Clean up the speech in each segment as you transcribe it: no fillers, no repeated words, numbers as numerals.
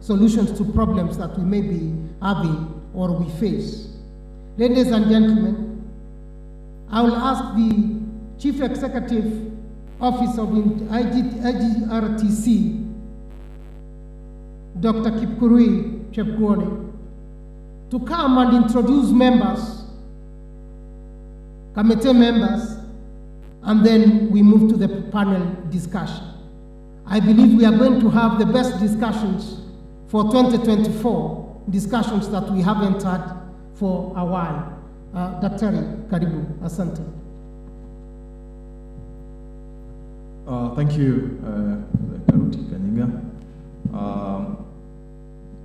solutions to problems that we may be having or we face. Ladies and gentlemen, I will ask the Chief Executive Officer of IGRTC, Dr. Kipkurui Chepkwony, to come and introduce members, committee members, and then we move to the panel discussion. I believe we are going to have the best discussions for 2024, discussions that we haven't had for a while. Daktari, karibu, asante. Thank you, Karuti Kanyiga.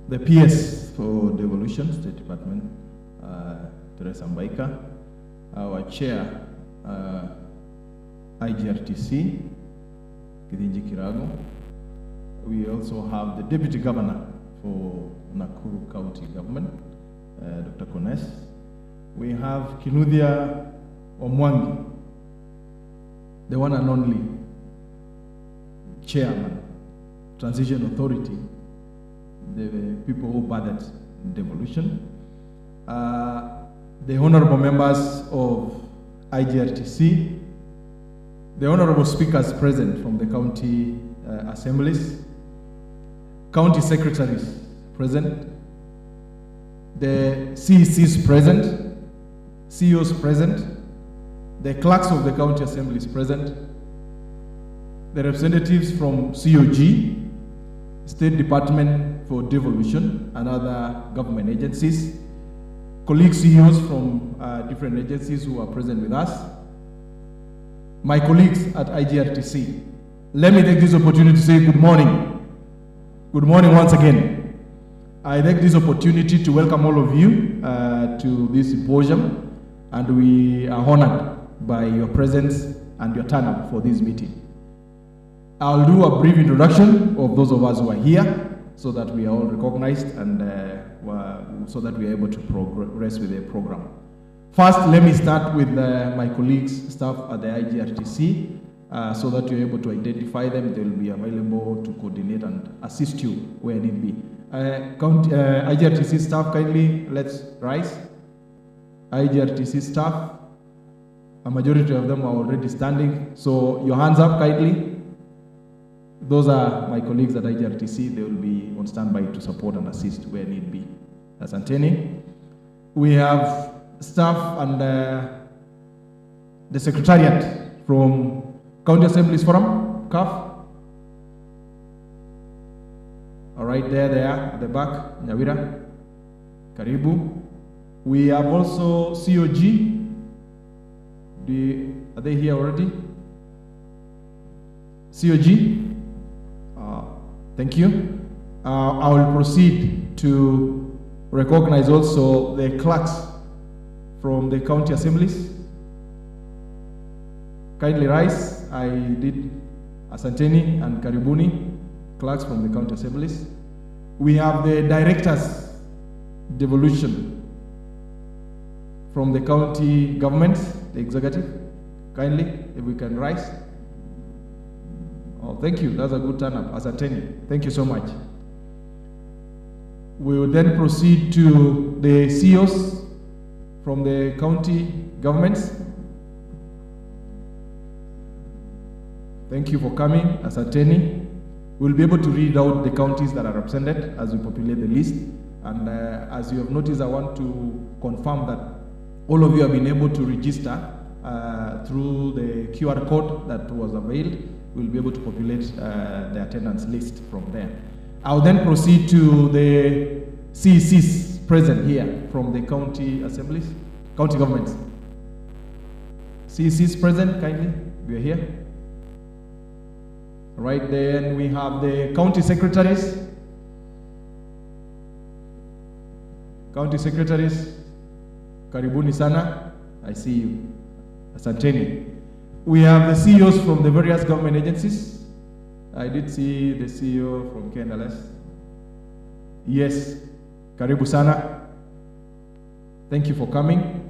The PS for Devolution, State Department, Teresa Mbaika, our Chair, IGRTC, Kidinji Kirago. We also have the Deputy Governor for Nakuru County Government, Dr. Kones. We have Kinuthia Omwangi, the one and only Chairman, Transition Authority, the people who birthed devolution. The honorable members of IGRTC, the honorable speakers present from the county assemblies, county secretaries present, the CECs present, CEOs present, the clerks of the county assemblies present, the representatives from COG, State Department for Devolution, and other government agencies, colleague CEOs from different agencies who are present with us, my colleagues at IGRTC. Let me take this opportunity to say good morning. Good morning once again. I take this opportunity to welcome all of you to this symposium, and we are honored by your presence and your turnout for this meeting. I'll do a brief introduction of those of us who are here so that we are all recognized and so that we are able to progress with the program. First, let me start with my colleagues, staff at the IGRTC, so that you're able to identify them. They will be available to coordinate and assist you where need be. IGRTC staff, kindly, let's rise. IGRTC staff, a majority of them are already standing, so your hands up kindly. Those are my colleagues at IGRTC. They will be on standby to support and assist where need be. Asanteni. We have staff and the Secretariat from County Assemblies Forum, CAF. All right, there they are at the back, Nyawira, Karibu. We have also COG. Are they here already? COG. Thank you. I will proceed to recognize also the clerks from the county assemblies. Kindly rise. I did Asanteni and Karibuni, clerks from the county assemblies. We have the directors, devolution, from the county governments, the executive. Kindly, if we can rise. Oh, thank you. That's a good turn-up. Asanteni. Thank you so much. We will then proceed to the CEOs from the county governments. Thank you for coming. Asanteni. We'll be able to read out the counties that are represented as we populate the list. And as you have noticed, I want to confirm that all of you have been able to register through the QR code that was availed. We'll be able to populate the attendance list from there. I'll then proceed to the CECs present here from the county assemblies, county governments. CECs present, kindly, we are here. Right, then we have the county secretaries. County secretaries, Karibuni Sana, I see you. Asanteni. We have the CEOs from the various government agencies. I did see the CEO from KNLS. Yes, Karibu Sana. Thank you for coming.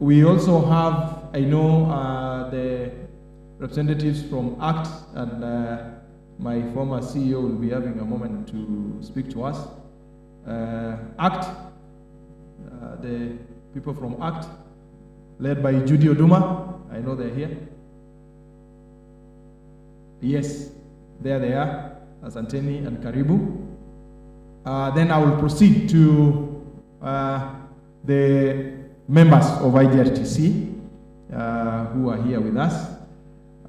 We also have, I know, the representatives from ACT and my former CEO will be having a moment to speak to us. ACT, the people from ACT, led by Judy Oduma, I know they're here. Yes, there they are, Asanteni and Karibu. Then I will proceed to the members of IGRTC who are here with us.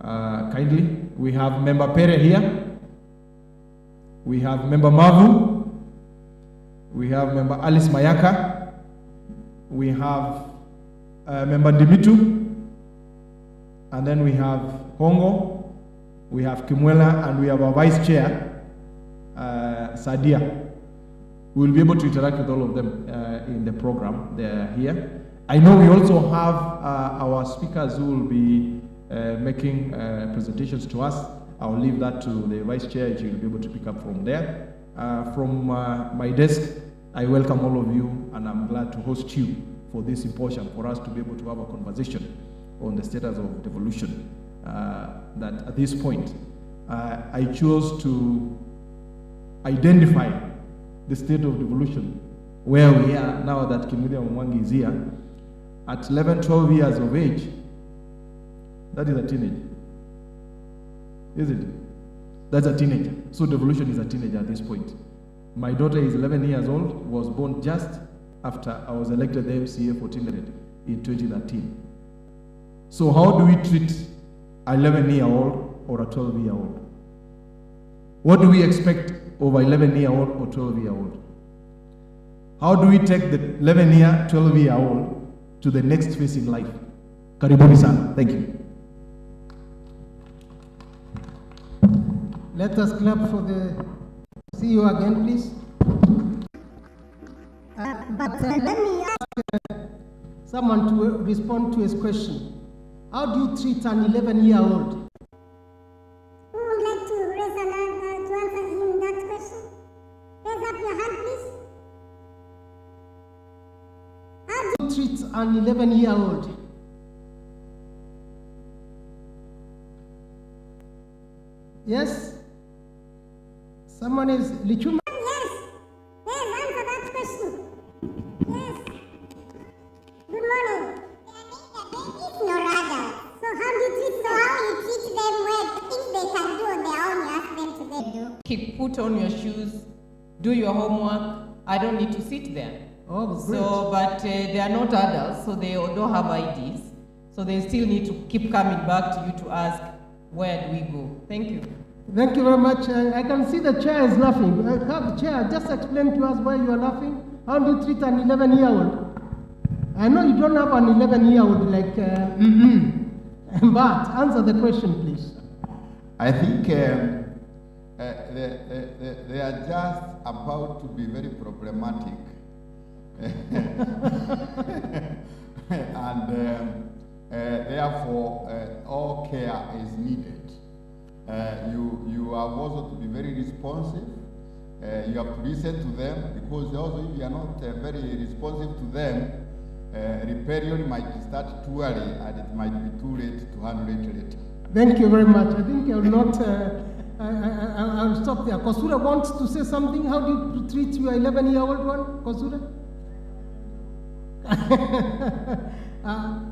Kindly, we have Member Pere here. We have Member Mavu. We have Member Alice Mayaka. We have Member Dimitu. And then we have Hongo. We have Kimwela, and we have our Vice Chair, Sadia. We will be able to interact with all of them in the program. They are here. I know we also have our speakers who will be making presentations to us. I will leave that to the Vice Chair. She will be able to pick up from there. From my desk, I welcome all of you, and I'm glad to host you for this symposium, for us to be able to have a conversation on the status of devolution. That at this point, I chose to identify the state of devolution where we are now that Kimulia Mwangi is here. At 11, 12 years of age, that is a teenager. Is it? That's a teenager. So devolution is a teenager at this point. My daughter is 11 years old, was born just after I was elected the MCA for Tinderet in 2013. So how do we treat an 11-year-old or a 12-year-old? What do we expect of an 11-year-old or 12-year-old? How do we take the 11-year, 12-year-old to the next phase in life? Karibuni sana. Thank you. Let us clap for the CEO again, please. Let me ask someone to respond to his question. How do you treat an 11-year-old? Who would like to raise an hand to answer him that question? Raise up your hand, please. How do you treat an 11-year-old? Yes? Someone is Lichuma? Yes. Yes, answer that question. Yes. Good morning. Babies nor adults. So how do you treat them when things they can do on their own, you ask them to do? Keep put on your shoes, do your homework. I don't need to sit there. Oh, great. So, but they are not adults, so they don't have IDs. So they still need to keep coming back to you to ask, where do we go? Thank you. Thank you very much. I can see the chair is laughing. Chair, just explain to us why you are laughing. How do you treat an 11-year-old? I know you don't have an 11-year-old like, but answer the question, please. I think they are just about to be very problematic. And therefore, all care is needed. You have also to be very responsive. You have to listen to them, because also if you are not very responsive to them, rebellion might start too early and it might be too late to handle it later. Thank you very much. I think I will not, I'll stop there. Kosura wants to say something. How do you treat your 11-year-old one, Kosura?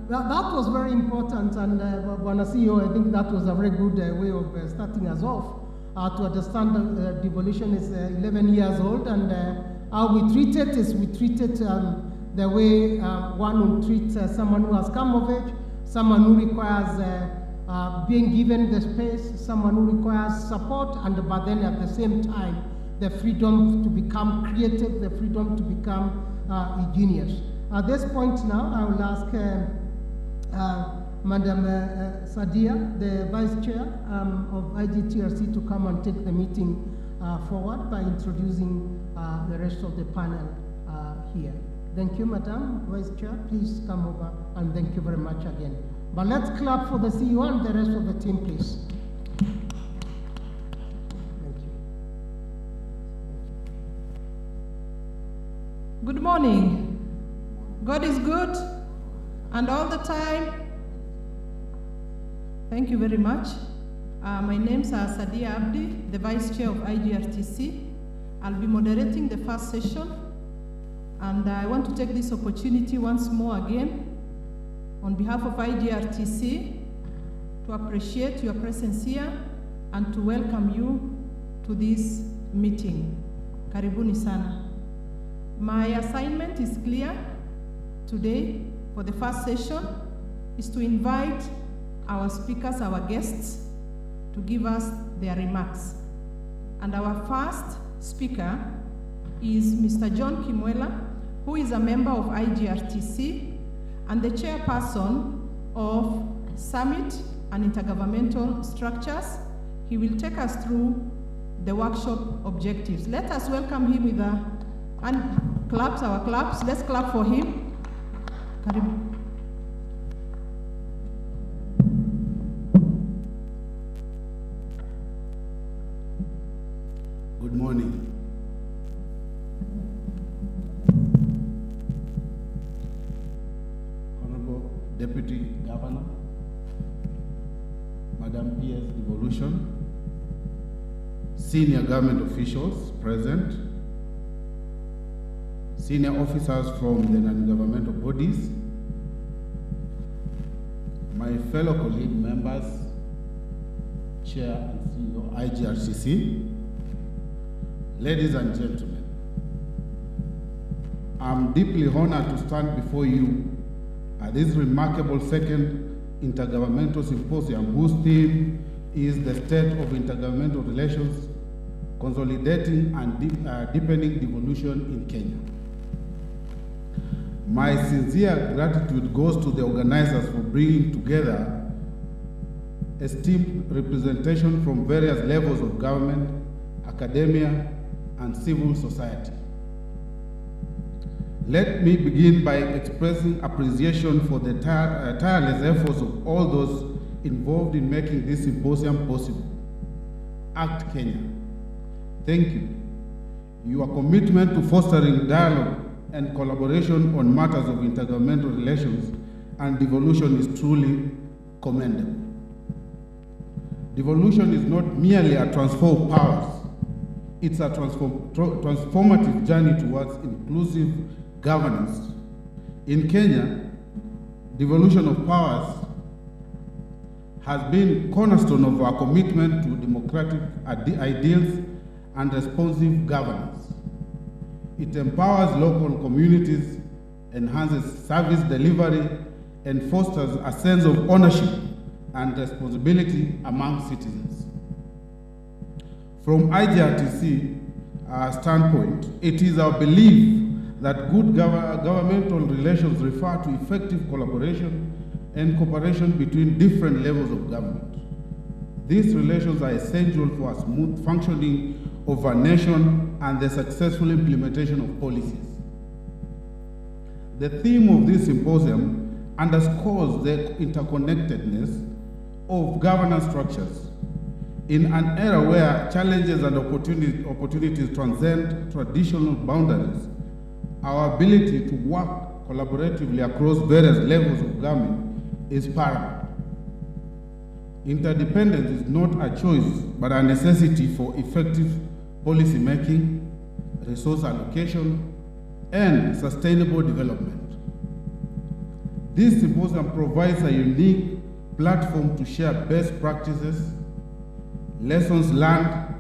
That was very important, and Bwana CEO, I think that was a very good way of starting us off to understand devolution is 11 years old, and how we treat it is we treat it the way one would treat someone who has come of age, someone who requires being given the space, someone who requires support, but then at the same time, the freedom to become creative, the freedom to become ingenious. At this point now, I will ask Madam Sadia, the Vice Chair of IGTRC, to come and take the meeting forward by introducing the rest of the panel here. Thank you, Madam Vice Chair. Please come over, and thank you very much again. But let's clap for the CEO and the rest of the team, please. Thank you. Good morning. God is good, and all the time. Thank you very much. My name is Sadia Abdi, the Vice Chair of IGRTC. I'll be moderating the first session, and I want to take this opportunity once more again on behalf of IGRTC to appreciate your presence here and to welcome you to this meeting. Karibuni sana. My assignment is clear today for the first session is to invite our speakers, our guests, to give us their remarks. And our first speaker is Mr. John Kimwela, who is a member of IGRTC and the chairperson of Summit and Intergovernmental Structures. He will take us through the workshop objectives. Let us welcome him with our claps. Let's clap for him. Karibu. Good morning. Honorable Deputy Governor, Madam PS Devolution, senior government officials present, senior officers from the non-governmental bodies, my fellow colleague members, Chair and CEO IGRCC, ladies and gentlemen, I'm deeply honored to stand before you at this remarkable second Intergovernmental Symposium, whose theme is the state of intergovernmental relations, consolidating and deepening devolution in Kenya. My sincere gratitude goes to the organizers for bringing together esteemed representation from various levels of government, academia, and civil society. Let me begin by expressing appreciation for the tireless efforts of all those involved in making this symposium possible. ACT Kenya, thank you. Your commitment to fostering dialogue and collaboration on matters of intergovernmental relations and devolution is truly commendable. Devolution is not merely a transfer of powers, it's a transformative journey towards inclusive governance. In Kenya, devolution of powers has been cornerstone of our commitment to democratic ideals and responsive governance. It empowers local communities, enhances service delivery, and fosters a sense of ownership and responsibility among citizens. From IGRTC standpoint, it is our belief that good governmental relations refer to effective collaboration and cooperation between different levels of government. These relations are essential for a smooth functioning of our nation and the successful implementation of policies. The theme of this symposium underscores the interconnectedness of governance structures. In an era where challenges and opportunities transcend traditional boundaries, our ability to work collaboratively across various levels of government is paramount. Interdependence is not a choice, but a necessity for effective policy making, resource allocation, and sustainable development. This symposium provides a unique platform to share best practices, lessons learned,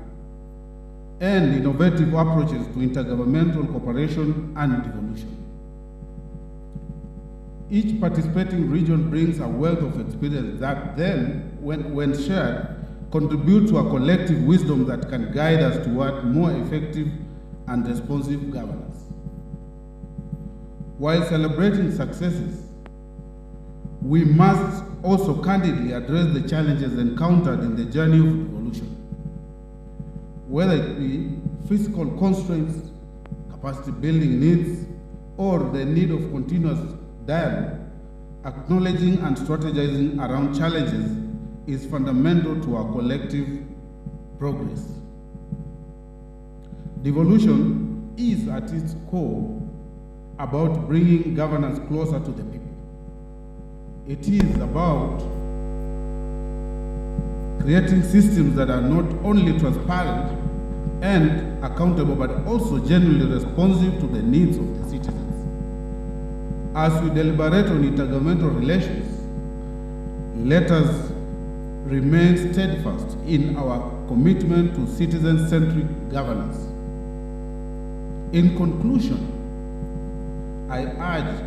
and innovative approaches to intergovernmental cooperation and devolution. Each participating region brings a wealth of experience that then, when shared, contribute to a collective wisdom that can guide us toward more effective and responsive governance. While celebrating successes, we must also candidly address the challenges encountered in the journey of devolution. Whether it be fiscal constraints, capacity building needs, or the need of continuous dialogue, acknowledging and strategizing around challenges is fundamental to our collective progress. Devolution is at its core about bringing governance closer to the people. It is about creating systems that are not only transparent and accountable, but also genuinely responsive to the needs of the citizens. As we deliberate on intergovernmental relations, let us remain steadfast in our commitment to citizen-centric governance. In conclusion, I urge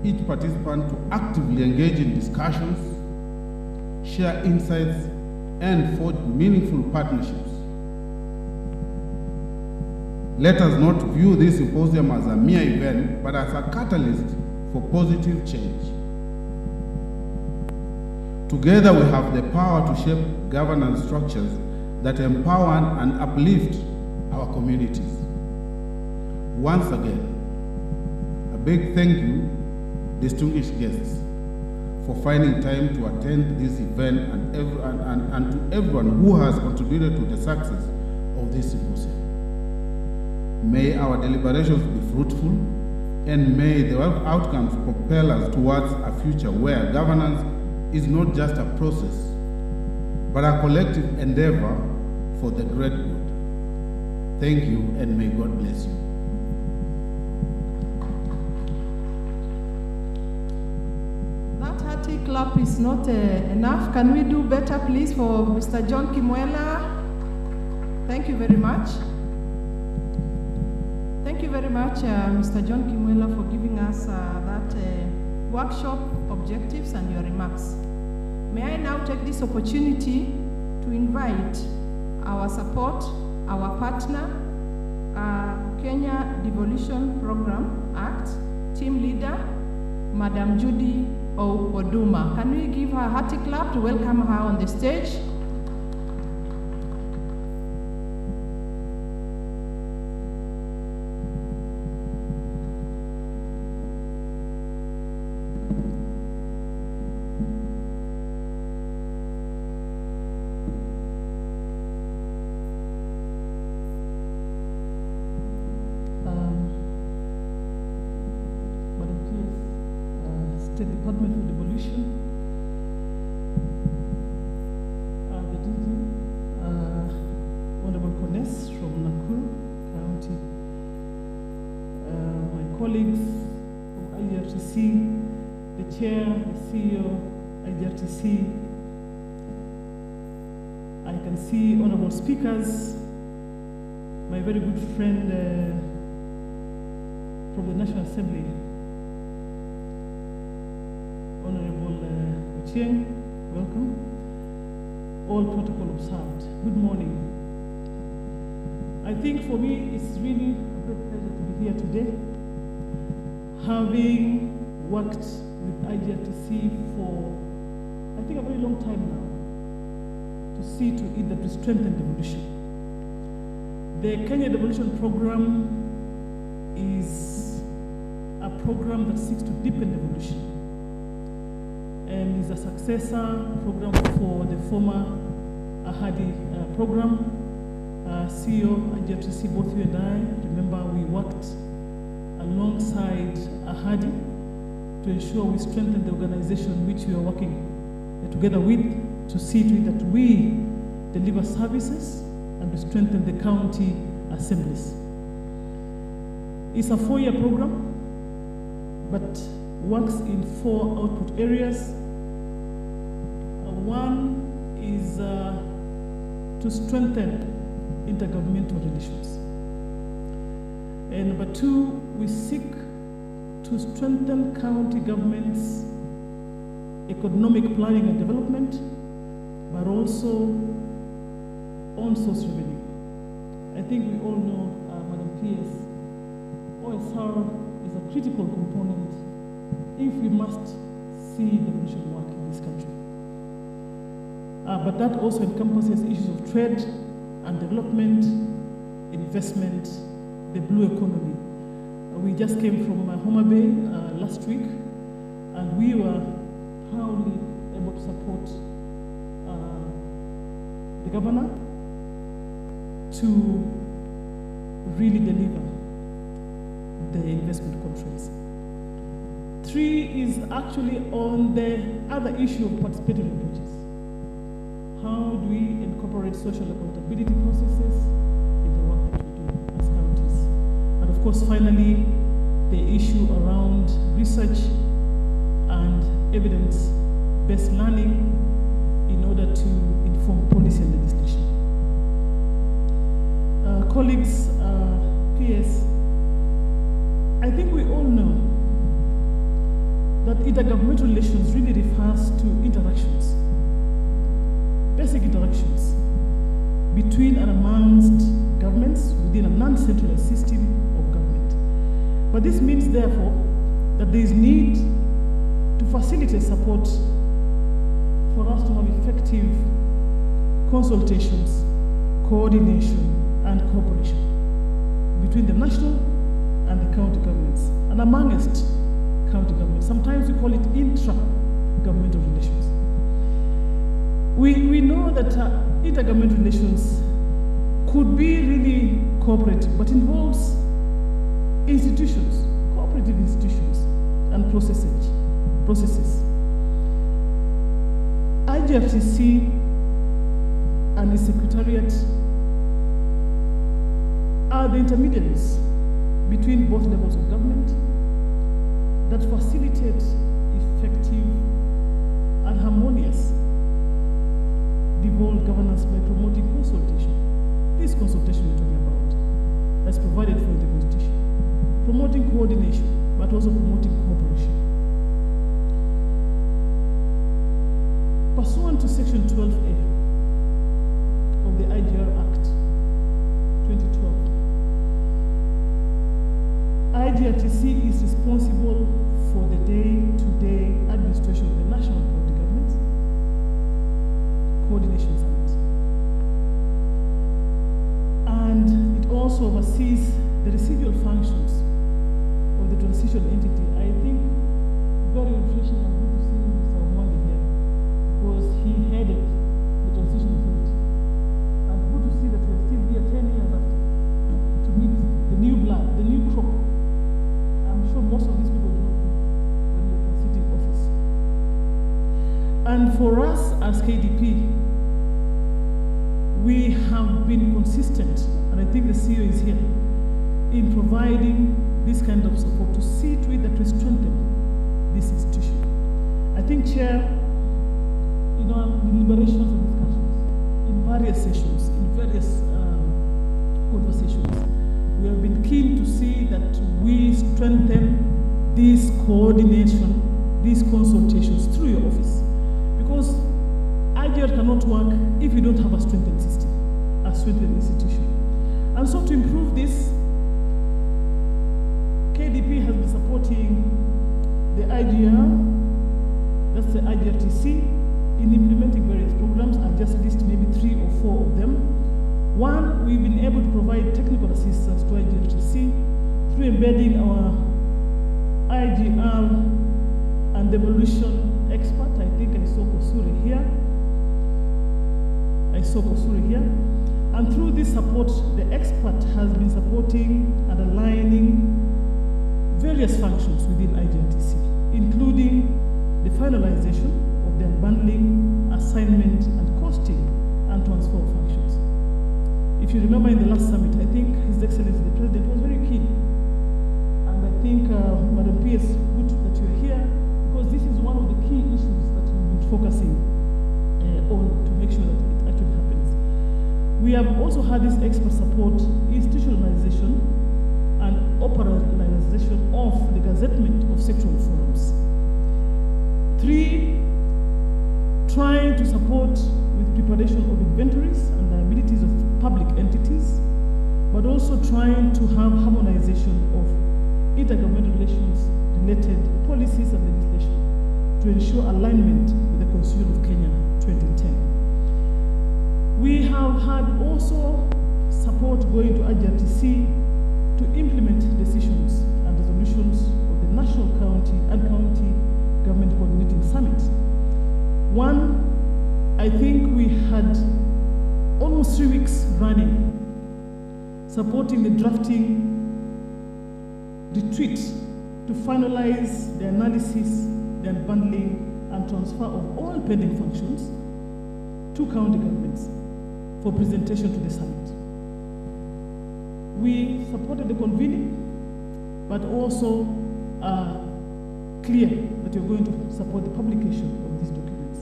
each participant to actively engage in discussions, share insights, and forge meaningful partnerships. Let us not view this symposium as a mere event, but as a catalyst for positive change. Together we have the power to shape governance structures that empower and uplift our communities. Once again, a big thank you, distinguished guests, for finding time to attend this event and to everyone who has contributed to the success of this symposium. May our deliberations be fruitful, and may the outcomes propel us towards a future where governance is not just a process, but a collective endeavor for the great good. Thank you, and may God bless you. That hearty clap is not enough. Can we do better, please, for Mr. John Kimwela? Thank you very much. Thank you very much, Mr. John Kimwela, for giving us that workshop objectives and your remarks. May I now take this opportunity to invite our support, our partner, Kenya Devolution Program Act, team leader, Madam Judy Oduma. Can we give her a hearty clap to welcome her on the stage? State Department for Devolution, the DG, Honorable Kones from Nakuru County, my colleagues from IGRTC, the Chair, the CEO, IGRTC. I can see honorable speakers, my very good friend from the National Assembly, Honorable Ochieng, welcome. All protocol observed. Good morning. I think for me it's really a great pleasure to be here today, having worked with IGRTC for, I think, a very long time now, to see to it that we strengthen devolution. The Kenya Devolution Program is a program that seeks to deepen devolution, and is a successor program for the former Ahadi program. CEO IGRTC, both you and I, remember we worked alongside Ahadi to ensure we strengthen the organization which we are working together with, to see to it that we deliver services and to strengthen the county assemblies. It's a 4-year program, but works in 4 output areas. One is to strengthen intergovernmental relations. And number 2, we seek to strengthen county governments' economic planning and development, but also on source revenue. I think we all know, Madam PS, OSR is a critical component if we must see devolution work in this country. But that also encompasses issues of trade and development, investment, the blue economy. We just came from Homa Bay last week, and we were proudly able to support the governor to really deliver the investment conference. 3 is actually on the other issue of participatory approaches. how do we incorporate social accountability processes in the work that we do as counties. And of course, finally, the issue around research and evidence-based learning in order to inform policy and legislation. Colleagues, peers, I think we all know that intergovernmental relations really refers to interactions, basic interactions between and amongst governments within a non-centralized system of government. But this means, therefore, that there is need to facilitate support for us to have effective consultations, coordination, and cooperation between the national and the county governments, and amongst county governments. Sometimes we call it intra-governmental relations. We know that intergovernmental relations could be really cooperative, but involves institutions, cooperative institutions, and processes. IGRTC and its secretariat are the intermediaries between both levels of government that facilitate effective and harmonious devolved governance by promoting consultation. This consultation we're talking about, that's provided for in the Constitution. Promoting coordination, but also promoting cooperation. Pursuant to Section 12A of the IGR Act 2012, IGRTC is responsible for the day-to-day administration of the national and county governments, coordination summit. And it also oversees the residual functions of the transitional entity. I think very refreshing and good to see Mr. Omwangi here, because he headed the transition authority. And good to see that we are still here 10 years after to meet the new blood, the new crop. I'm sure most of these people do not know when they are sitting office. And for us as KDP, we have been consistent, and I think the CEO is here, in providing this kind of support to see to it that we strengthen this institution. I think, Chair, in our deliberations and discussions, in various sessions, in various conversations, we have been keen to see that we strengthen this coordination, these consultations through your office. Because IGR cannot work if we don't have a strengthened system, a strengthened institution. And so to improve this, KDP has been supporting the IGR, that's the IGRTC, in implementing various programs. I'll just list maybe 3 or 4 of them. One, we've been able to provide technical assistance to IGRTC through embedding our IGR and devolution expert. I think I saw Kosuri here. And through this support, the expert has been supporting and aligning various functions within IGRTC, including the finalization of the unbundling, assignment, and costing and transfer of functions. If you remember in the last summit, I think His Excellency the President was very keen. And I think, Madam P.S., good that you're here, because this is one of the key issues that we've been focusing on to make sure that it actually happens. We have also had this expert support institutionalization and operationalization of the gazettement of sectoral forums. 3, trying to support with preparation of inventories and liabilities of public entities, but also trying to have harmonization of intergovernmental relations related policies and legislation to ensure alignment with the Constitution of Kenya 2010. We have had also support going to IGRTC to implement decisions and resolutions of the National County and County Government Coordinating Summit. One, I think we had almost 3 weeks running supporting the drafting retreat to finalize the analysis, the unbundling, and transfer of all pending functions two county governments for presentation to the summit. We supported the convening, but also are clear that you're going to support the publication of these documents.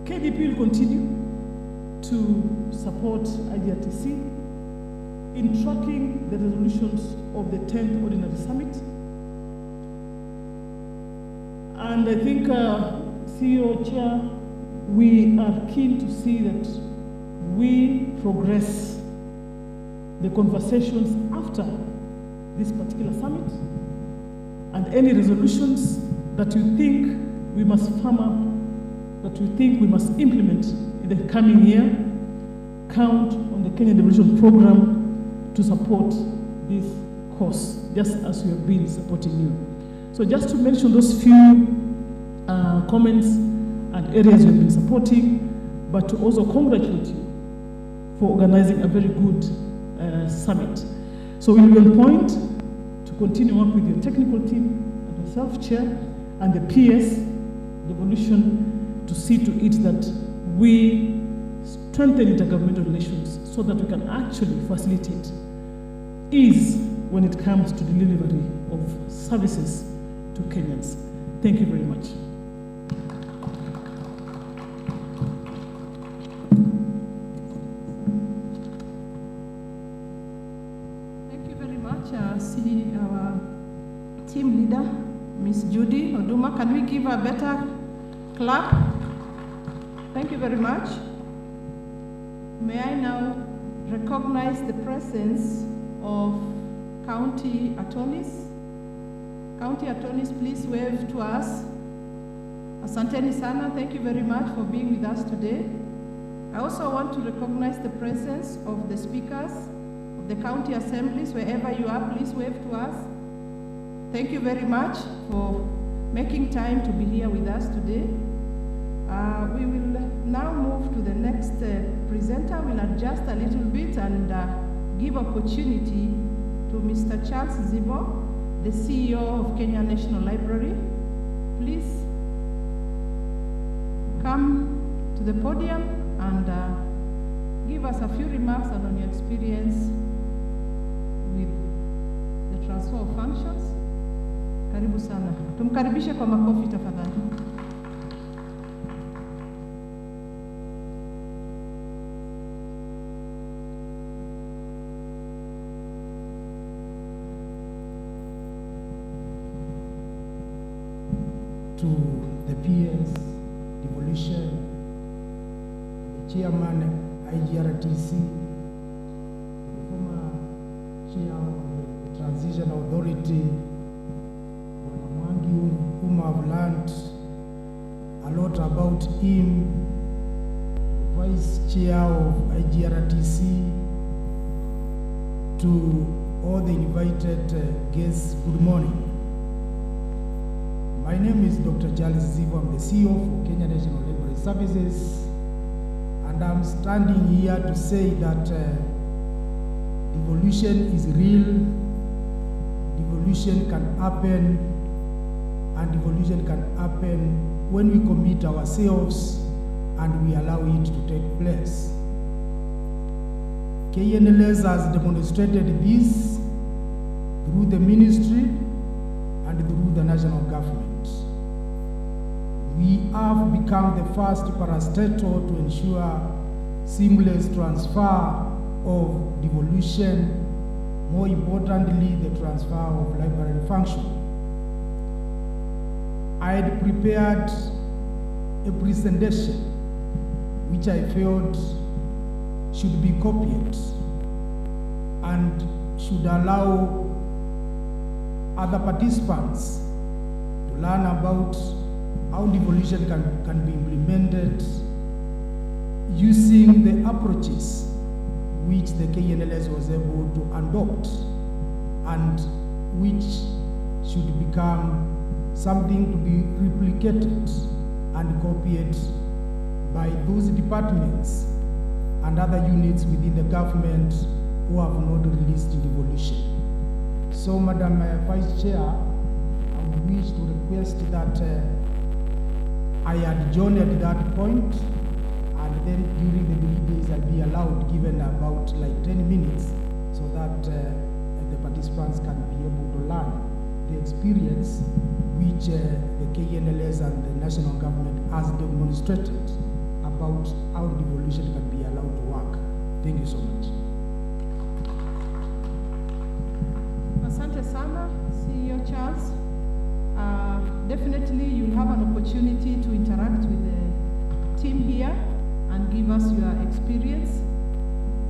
KDP will continue to support IGRTC in tracking the resolutions of the 10th Ordinary Summit. And I think, CEO Chair, we are keen to see that we progress the conversations after this particular summit, and any resolutions that you think we must firm up, that you think we must implement in the coming year, count on the Kenya Devolution Program to support this course, just as we have been supporting you. So just to mention those few comments and areas we've been supporting, but to also congratulate you for organizing a very good summit. So we'll be on point to continue work with your technical team and yourself, Chair, and the PS devolution to see to it that we strengthen intergovernmental relations so that we can actually facilitate ease when it comes to delivery of services to Kenyans. Thank you very much. Thank you very much. See our team leader, Ms. Judy Oduma. Can we give a better clap? Thank you very much. May I now recognize the presence of county attorneys. County attorneys, please wave to us. Asanteni sana, thank you very much for being with us today. I also want to recognize the presence of the speakers of the county assemblies. Wherever you are, please wave to us. Thank you very much for making time to be here with us today. We will now move to the next presenter. We'll adjust a little bit and give opportunity to Mr. Charles Zibo, the CEO of Kenya National Library. Please come to the podium and give us a few remarks on your experience with the transfer of functions. Karibu sana. Tumkaribishe kwa makofi tafadhali. To the PS, devolution, the chairman, IGRTC, the former chair of the Transition Authority, whom I've learned a lot about him, the vice chair of IGRTC, to all the invited guests, good morning. My name is Dr. Charles Zivo. I'm the CEO for Kenya National Library Services, and I'm standing here to say that devolution is real, devolution can happen, and devolution can happen when we commit ourselves and we allow it to take place. KNLS has demonstrated this through the ministry and through the national government. We have become the first parastatal to ensure seamless transfer of devolution, more importantly, the transfer of library function. I had prepared a presentation which I felt should be copied and should allow other participants to learn about how devolution can be implemented using the approaches which the KNLS was able to adopt and which should become something to be replicated and copied by those departments and other units within the government who have not released devolution. So, Madam Vice Chair, I wish to request that I adjourn at that point, and then during the meeting days I'll be allowed, given about like 10 minutes, so that the participants can be able to learn the experience which the KNLS and the national government has demonstrated about how devolution can be allowed to work. Thank you so much. Asante sana, CEO Charles. Definitely you'll have an opportunity to interact with the team here and give us your experience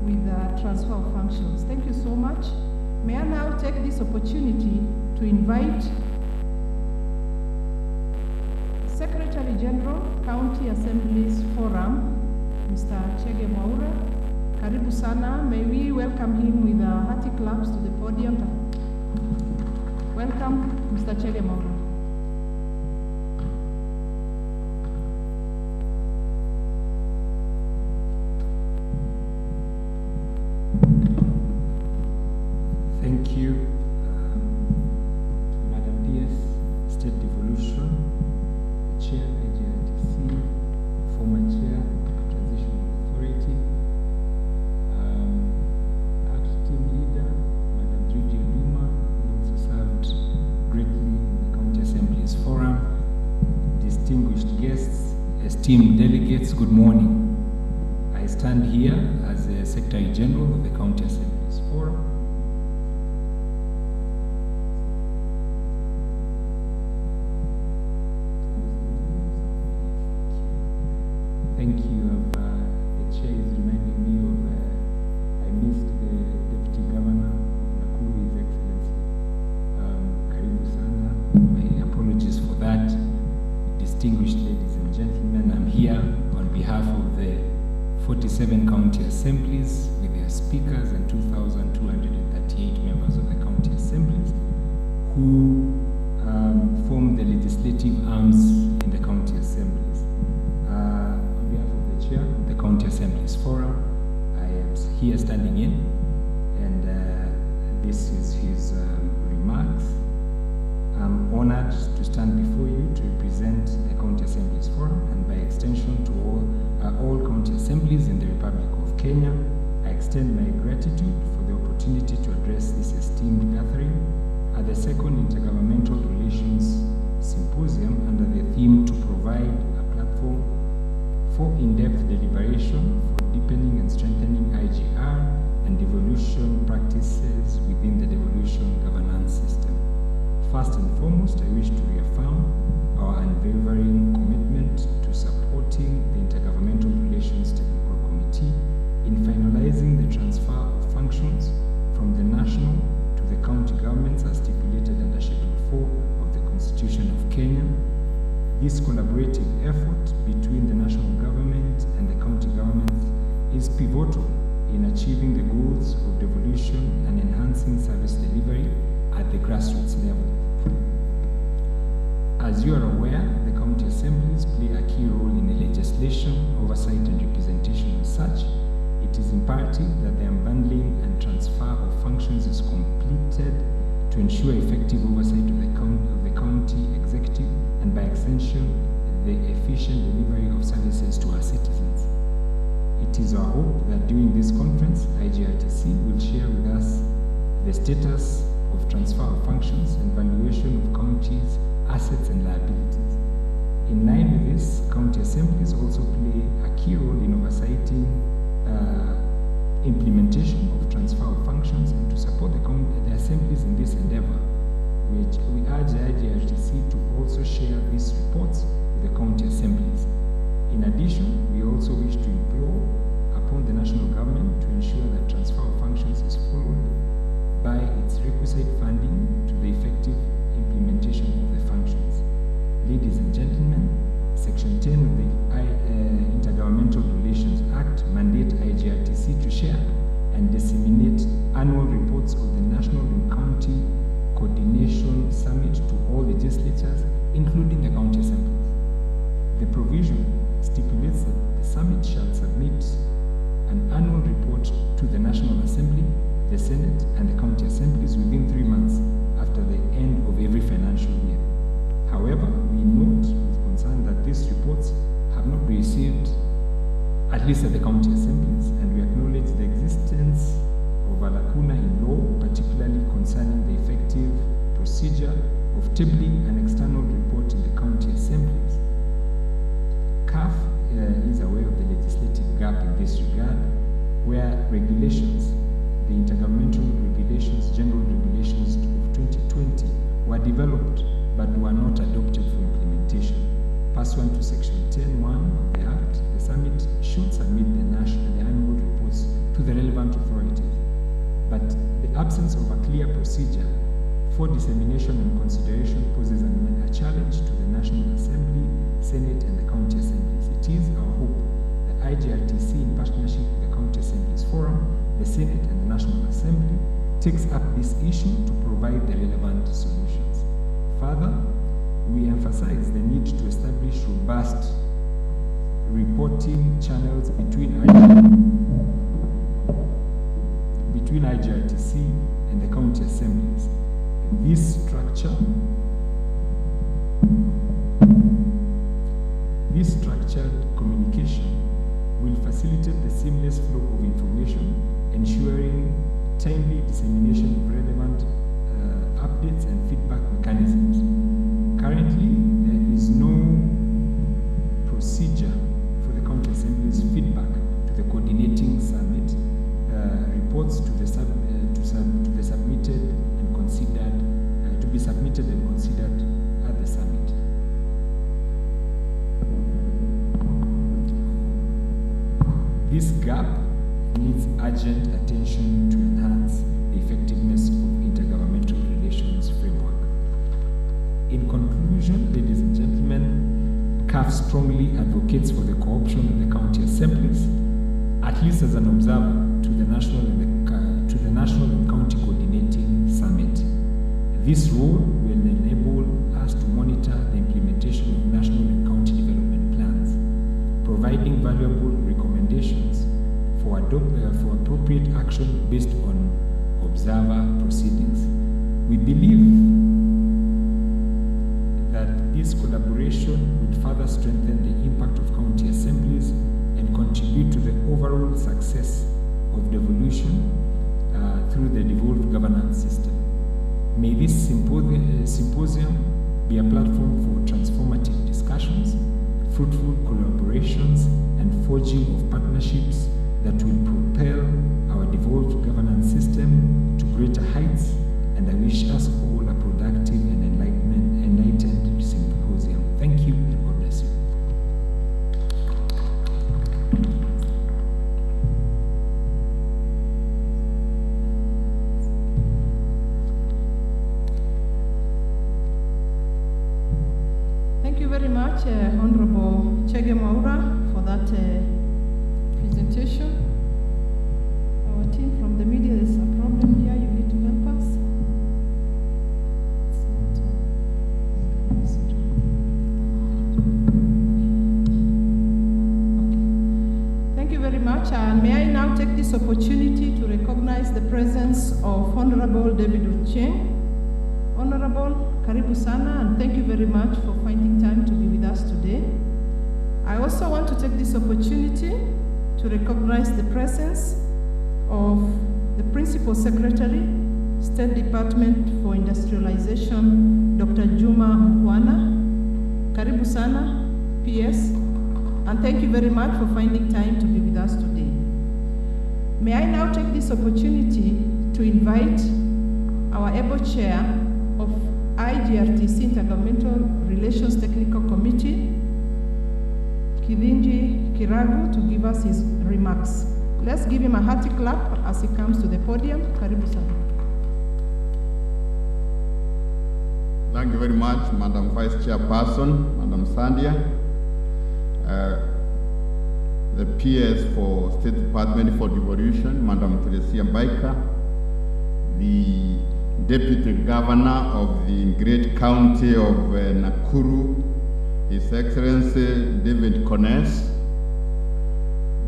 with the transfer of functions. Thank you so much. May I now take this opportunity to invite Secretary General, County Assemblies Forum, Mr. Chege Mwaura. Karibu sana. May we welcome him with hearty claps to the podium. Welcome, Mr. Chege Mwaura. Thank you, Madam DS, State Devolution, the Chair, IGRTC, former Chair, Transitional Authority, Team Leader, Madam Judy Oduma, who also served greatly in the County Assemblies Forum, distinguished guests, esteemed delegates, good morning. I stand here as the Secretary General of the County Assemblies Forum. Thank you. The chair is reminding me of, I missed the Deputy Governor of Nakuru, His Excellency. Karibu sana. My apologies for that. Distinguished ladies and gentlemen, I'm here on behalf of the 47 county assemblies with their speakers and 2,238 members of the county assemblies who form the legislative arms in the county assemblies. On behalf of the chair of the County Assemblies Forum, I am here standing in, and this is his remarks. I'm honored to stand before you to represent the County Assemblies Forum, and by extension to all county assemblies in the Republic of Kenya. I extend my gratitude for the opportunity to address this esteemed gathering at the second Intergovernmental Relations Symposium under the theme to provide a platform for in-depth deliberation for deepening and strengthening IGR and devolution practices within the devolution governance system. First and foremost, I wish to reaffirm our unwavering commitment to supporting the Intergovernmental Relations Technical Committee in finalizing the transfer of functions from the national to the county governments as stipulated under Schedule 4 of the Constitution of Kenya. This collaborative effort between the national government and the county governments is pivotal in achieving the goals of devolution and enhancing service delivery at the grassroots level. As you are aware, the county assemblies play a key role in the legislation, oversight and representation. As such, it is imperative that the unbundling and transfer of functions is completed to ensure effective oversight of the county executive and by extension, the efficient delivery of services to our citizens. It is our hope that during this conference, IGRTC will share with us the status of transfer of functions and valuation of counties' assets and liabilities. In line with this, county assemblies also play a key role in oversighting implementation of transfer of functions and to support the assemblies in this endeavor, which we urge the IGRTC to also share these reports with the county assemblies. In addition, we also wish to implore upon the national government to ensure that transfer of functions is followed by its requisite funding to the effective implementation of the functions. Ladies and gentlemen, Section 10 of the Intergovernmental Relations Act mandate IGRTC to share and disseminate annual reports of the National and County Coordination Summit to all legislatures, including the county assemblies. The provision stipulates that the summit shall submit an annual report to the National Assembly, the Senate, and the county assemblies within 3 months after the end of every financial year. However, we note with concerned that these reports have not been received, at least at the county assemblies, and we acknowledge the existence of a lacuna in law, particularly concerning the effective procedure of tabling an external report in the county assemblies. CAF is aware of the legislative gap in this regard, where regulations, the Intergovernmental Regulations, General Regulations of 2020, were developed but were not adopted for implementation. Pursuant to Section 10(1) of the Act, the summit should submit the annual reports to the relevant authorities. But the absence of a clear procedure for dissemination and consideration poses a challenge to the National Assembly, Senate, and the county assemblies. It is our hope that IGRTC, in partnership with the County Assemblies Forum, the Senate, and the National Assembly, takes up this issue to provide the relevant solutions. Further, we emphasize the need to establish robust reporting channels between IGRTC and the county assemblies. This structured communication will facilitate the seamless flow of information, ensuring timely dissemination of relevant updates and feedback mechanisms. Currently, there is no procedure for the county assembly's feedback to the coordinating summit, reports to be submitted and considered at the summit. This gap needs urgent attention to enhance the effectiveness of intergovernmental relations framework. In conclusion, ladies and gentlemen, CAF strongly advocates for the co-option of the county assemblies, at least as an observer, to the national and county coordinating summit. This role will enable us to monitor the implementation of national and county development plans, providing valuable recommendations for appropriate action based on observer proceedings. We believe that this collaboration would further strengthen the impact of county assemblies and contribute to the overall success of devolution through the devolved governance system. May this symposium be a platform for transformative discussions, fruitful collaborations, and forging of partnerships that will propel our devolved governance system to greater heights. And I wish us all a productive and enlightened symposium. Thank you, and God bless you. Thank you very much, Honorable Chege Mwaura, for that presentation. Our team from the media, there's a problem here. You need to help us. Thank you very much. And may I now take this opportunity to recognize the presence of Honorable David Ochieng. Honorable, karibu sana, and thank you very much for finding time to be with us today. I also want to take this opportunity to recognize the presence of the Principal Secretary, State Department for Industrialization, Dr. Juma Mkwana. Karibu sana, PS, and thank you very much for finding time to be with us today. May I now take this opportunity to invite our able chair of IGRTC Intergovernmental Relations Technical Committee, Kilinji Kiragu, to give us his remarks. Let's give him a hearty clap as he comes to the podium. Karibu sana. Thank you very much, Madam Vice Chairperson, Madam Sandia, the PS for State Department for Devolution, Madam Teresia Mbaika, the Deputy Governor of the great county of Nakuru, His Excellency David Kones,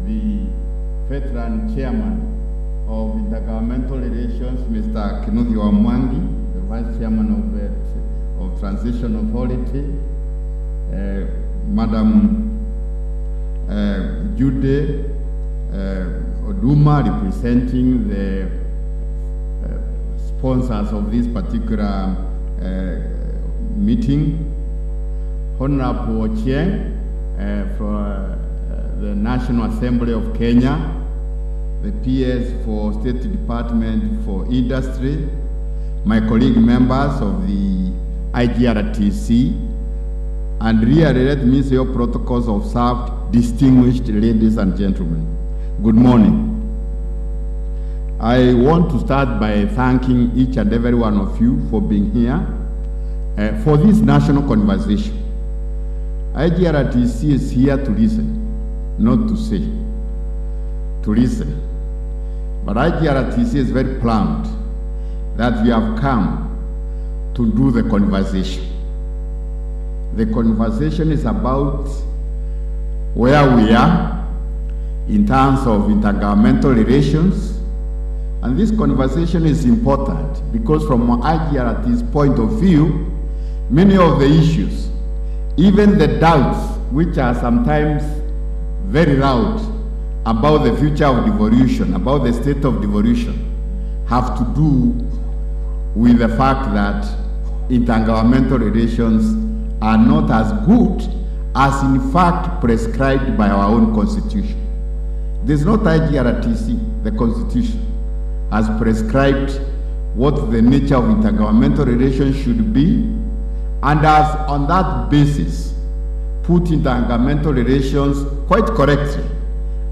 the veteran chairman of Intergovernmental Relations, Mr. Kinuthi Wamwangi, the Vice Chairman of Transition Authority, Madam Jude Oduma, representing the sponsors of this particular meeting, Honorable Ochieng for the National Assembly of Kenya, the PS for State Department for Industry, my colleague members of the IGRTC, and really let me say your protocols observed, distinguished ladies and gentlemen. Good morning. I want to start by thanking each and every one of you for being here for this national conversation. IGRTC is here to listen, not to say, to listen. But IGRTC is very proud that we have come to do the conversation. The conversation is about where we are in terms of intergovernmental relations. And this conversation is important because from IGRT's point of view, many of the issues, even the doubts, which are sometimes very loud about the future of devolution, about the state of devolution, have to do with the fact that intergovernmental relations are not as good as in fact prescribed by our own constitution. This is not IGRTC, the constitution has prescribed what the nature of intergovernmental relations should be, and has on that basis put intergovernmental relations quite correctly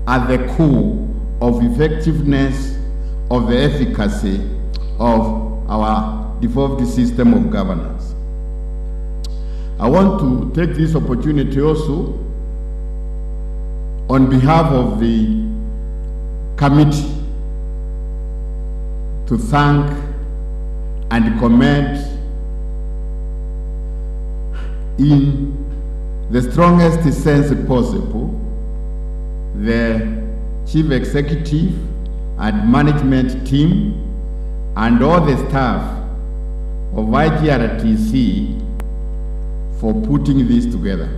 at the core of effectiveness of the efficacy of our devolved system of governance. I want to take this opportunity also on behalf of the committee to thank and commend in the strongest sense possible the chief executive and management team and all the staff of IGRTC for putting this together,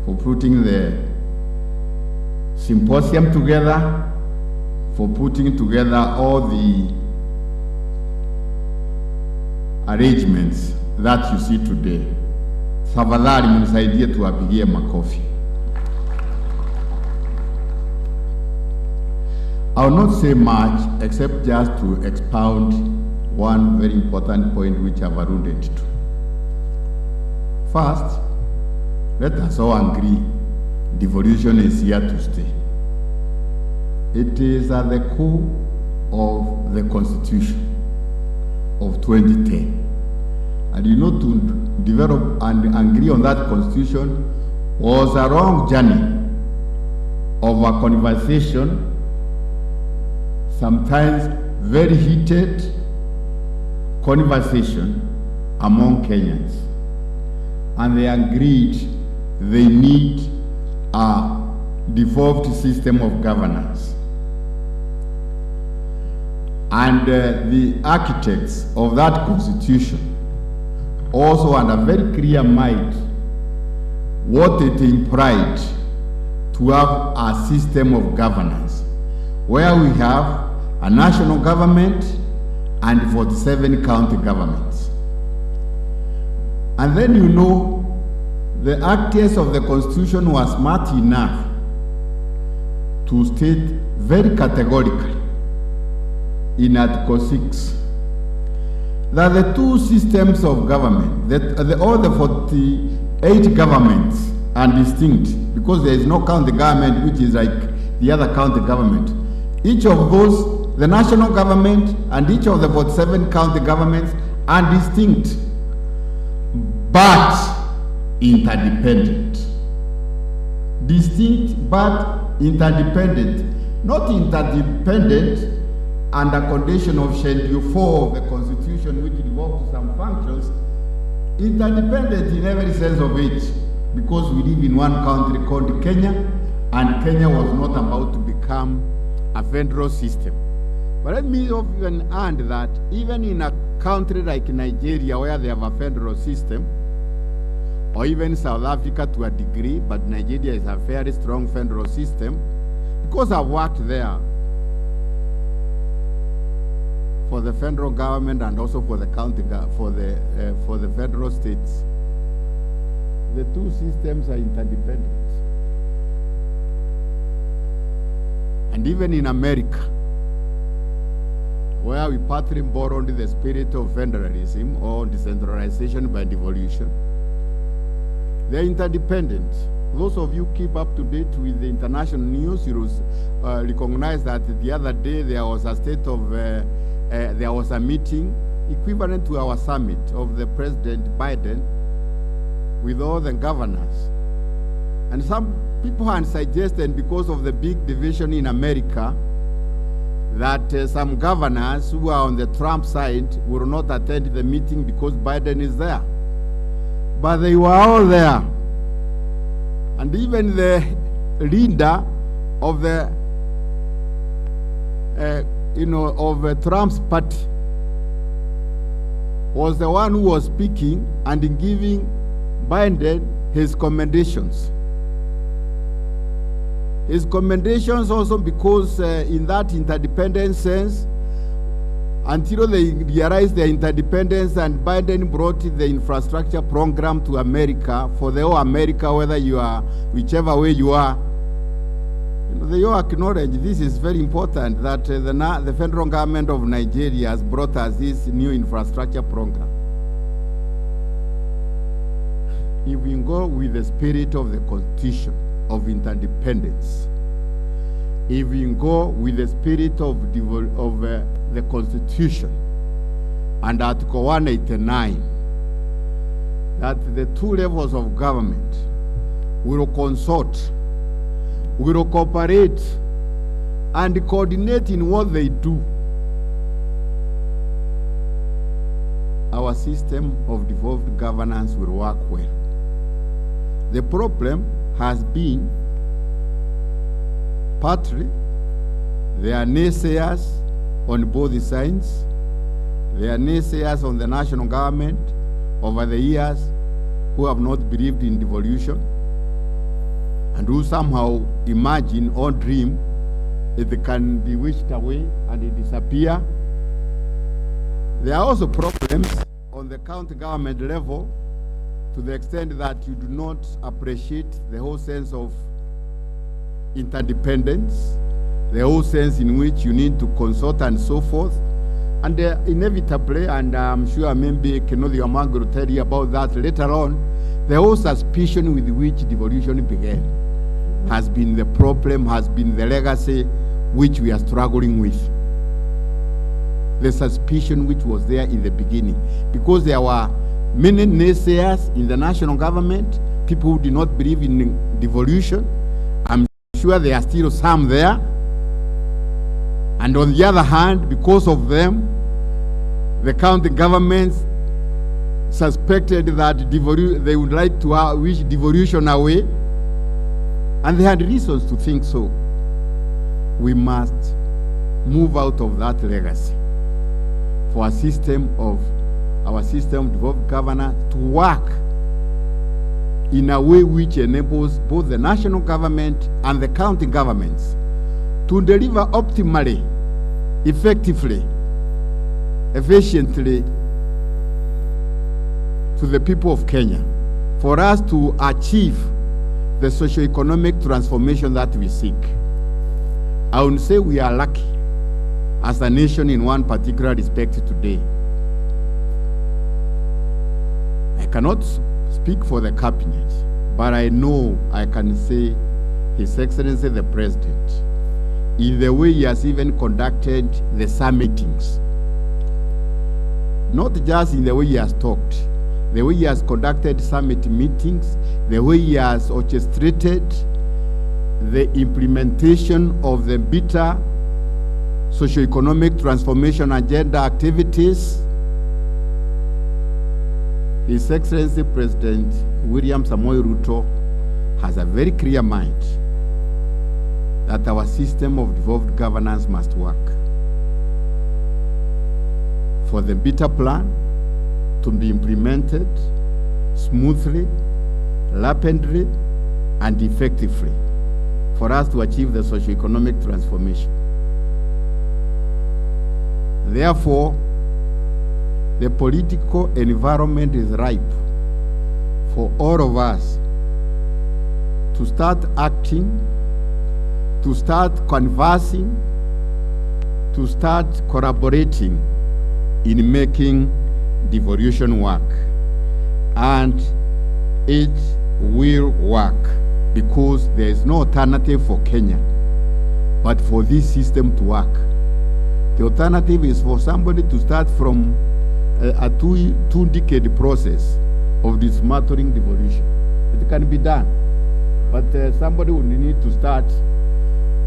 for putting the symposium together, for putting together all the arrangements that you see today. Tafadhali mnisaidie tuwapigie makofi. I will not say much except just to expound one very important point which I've alluded to. First, let us all agree devolution is here to stay. It is at the core of the Constitution of 2010. And you know, to develop and agree on that Constitution was a long journey of a conversation, sometimes very heated conversation among Kenyans. And they agreed they need a devolved system of governance. And the architects of that constitution also had a very clear mind what it implied to have a system of governance where we have a national government and 47 county governments. And then you know, the actors of the Constitution were smart enough to state very categorically in Article 6 that the two systems of government, all the 48 governments are distinct because there is no county government which is like the other county government. Each of those, the national government and each of the 47 county governments are distinct but interdependent. Distinct but interdependent. Not interdependent under condition of Schedule 4 of the Constitution, which devolves to some functions, interdependent in every sense of it, because we live in one country called Kenya, and Kenya was not about to become a federal system. But let me even add that even in a country like Nigeria, where they have a federal system, or even South Africa to a degree, but Nigeria is a very strong federal system, because I've worked there for the federal government and also for the county, for the federal states. The two systems are interdependent. And even in America, where we partly borrowed the spirit of federalism or decentralization by devolution, they're interdependent. Those of you keep up to date with the international news, you will recognize that the other day there was a there was a meeting equivalent to our summit of the President Biden with all the governors. And some people had suggested, because of the big division in America, that some governors who are on the Trump side will not attend the meeting because Biden is there. But they were all there. And even the leader of the, of Trump's party was the one who was speaking and giving Biden his commendations. His commendations also because in that interdependent sense, until they realized their independence and Biden brought the infrastructure program to America, for the whole America, whether you are, whichever way you are, they all acknowledge this is very important, that the federal government of Nigeria has brought us this new infrastructure program. If we go with the spirit of the Constitution of interdependence, if we go with the spirit of the Constitution and Article 189, that the two levels of government will consult, will cooperate, and coordinate in what they do, our system of devolved governance will work well. The problem has been partly there are naysayers on both sides. There are naysayers on the national government over the years who have not believed in devolution and who somehow imagine or dream it can be wished away and it disappear. There are also problems on the county government level, to the extent that you do not appreciate the whole sense of interdependence, the whole sense in which you need to consult and so forth. And inevitably, and I'm sure maybe Kenneth Yamang will tell you about that later on, the whole suspicion with which devolution began has been the problem, has been the legacy which we are struggling with. The suspicion which was there in the beginning, because there were many naysayers in the national government, people who did not believe in devolution. I'm sure there are still some there. And on the other hand, because of them, the county governments suspected that they would like to wish devolution away, and they had reasons to think so. We must move out of that legacy for our system of devolved governance to work in a way which enables both the national government and the county governments to deliver optimally, effectively, efficiently to the people of Kenya, for us to achieve the socio-economic transformation that we seek. I would say we are lucky as a nation in one particular respect today. I cannot speak for the cabinet, but I know I can say His Excellency the President, in the way he has even conducted the summit meetings, not just in the way he has talked, the way he has conducted summit meetings, the way he has orchestrated the implementation of the better socio-economic transformation agenda activities. His Excellency President William Samoei Ruto has a very clear mind that our system of devolved governance must work. For the better plan to be implemented smoothly rapidly and effectively for us to achieve the socio-economic transformation. Therefore, the political environment is ripe for all of us to start acting, to start conversing, to start collaborating in making devolution work. And it will work because there is no alternative for Kenya but for this system to work. The alternative is for somebody to start from a two-decade process of dismantling devolution. It can be done, but somebody would need to start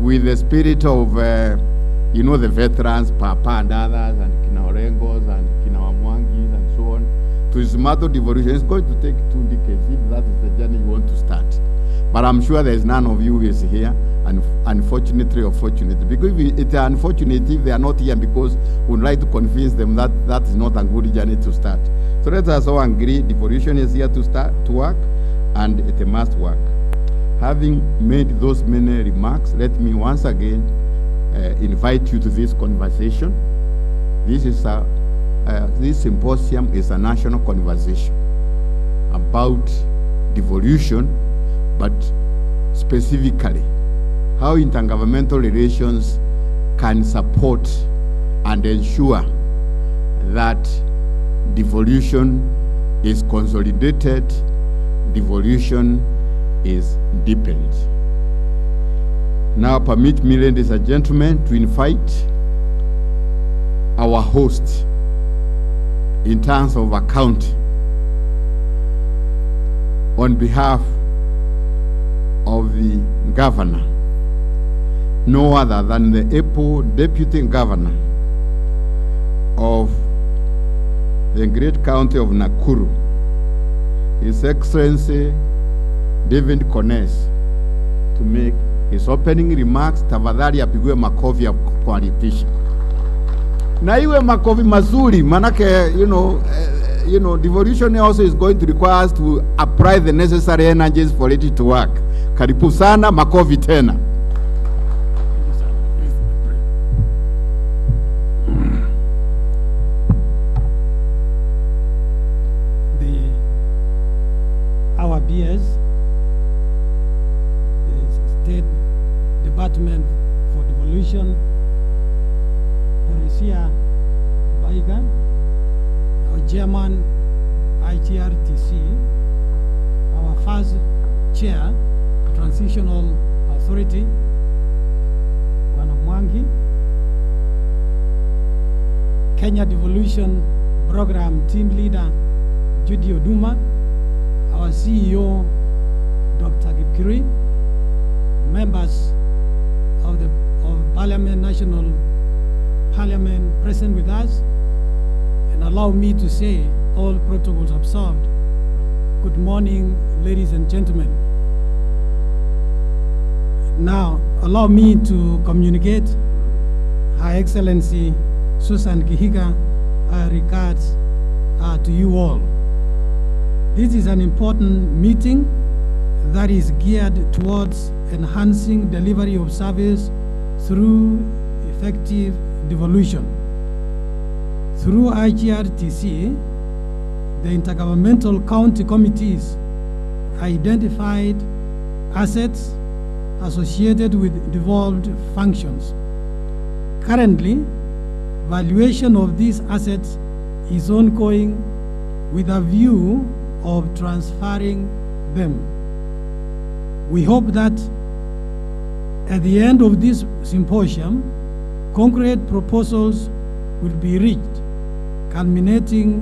with the spirit of, the veterans, Papa and others, and Kina Orengos and Kina Wamwangis and so on, to dismantle devolution. It's going to take 2 decades if that is the journey you want to start. But I'm sure there is none of you who is here, and unfortunately or fortunately, because it's unfortunate if they are not here because we would like to convince them that that is not a good journey to start. So let us all agree devolution is here to start to work, and it must work. Having made those many remarks, let me once again invite you to this conversation. This symposium is a national conversation about devolution, but specifically how intergovernmental relations can support and ensure that devolution is consolidated, devolution is deepened. Now permit me, ladies and gentlemen, to invite our host in terms of account on behalf of the governor, no other than the able deputy governor of the great county of Nakuru, His Excellency David Kones, to make his opening remarks. Tafadhali apigwe makofi ya kukaribisha. Na iwe makofi mazuri, manake, devolution also is going to require us to apply the necessary energies for it to work. Karibu sana, makofi tena. Our BS, the State Department for Devolution, Teresia Baiga, our Chairman, ITRTC, our first Chair, Transitional Authority, Wanamwangi, Kenya Devolution Program Team Leader, Judy Oduma, our CEO, Dr. Gipkiri, members of Parliament, National Parliament present with us, and allow me to say, all protocols observed, good morning, ladies and gentlemen. Now, allow me to communicate Her Excellency Susan Kihiga regards to you all. This is an important meeting that is geared towards enhancing delivery of service through effective devolution. Through IGRTC, the Intergovernmental County Committees identified assets associated with devolved functions. Currently, valuation of these assets is ongoing with a view of transferring them. We hope that at the end of this symposium, concrete proposals will be reached, culminating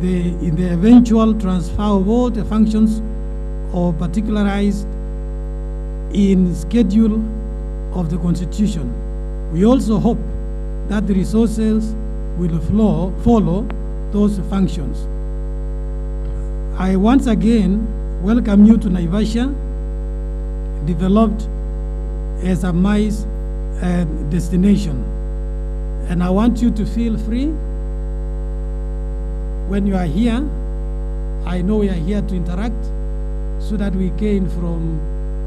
in the eventual transfer of all the functions or particularized in schedule of the Constitution. We also hope that the resources will follow those functions. I once again welcome you to Naivasha, developed as a MICE destination. And I want you to feel free when you are here. I know we are here to interact so that we gain from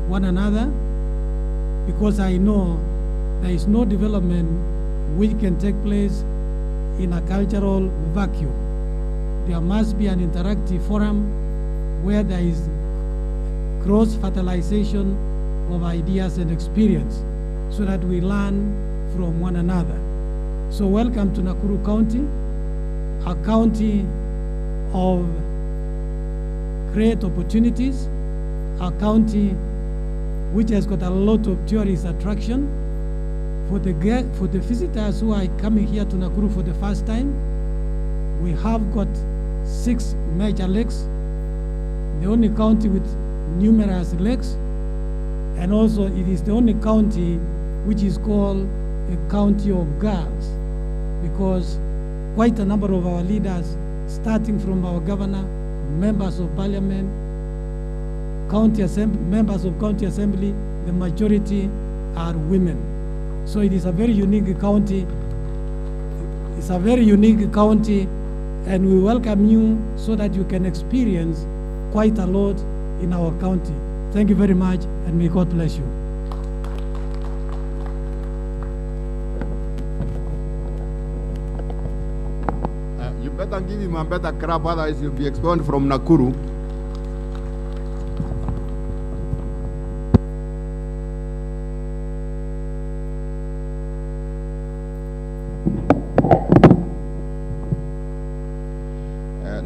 one another, because I know there is no development which can take place in a cultural vacuum. There must be an interactive forum where there is cross-fertilization of ideas and experience so that we learn from one another. So welcome to Nakuru County, a county of great opportunities, a county which has got a lot of tourist attraction. For the visitors who are coming here to Nakuru for the first time, we have got 6 major lakes, the only county with numerous lakes, and also it is the only county which is called a county of girls, because quite a number of our leaders, starting from our governor, members of parliament, members of county assembly, the majority are women. So it is a very unique county. It's a very unique county, and we welcome you so that you can experience quite a lot in our county. Thank you very much, and may God bless you. You better give him a better crap, otherwise you'll be expelled from Nakuru.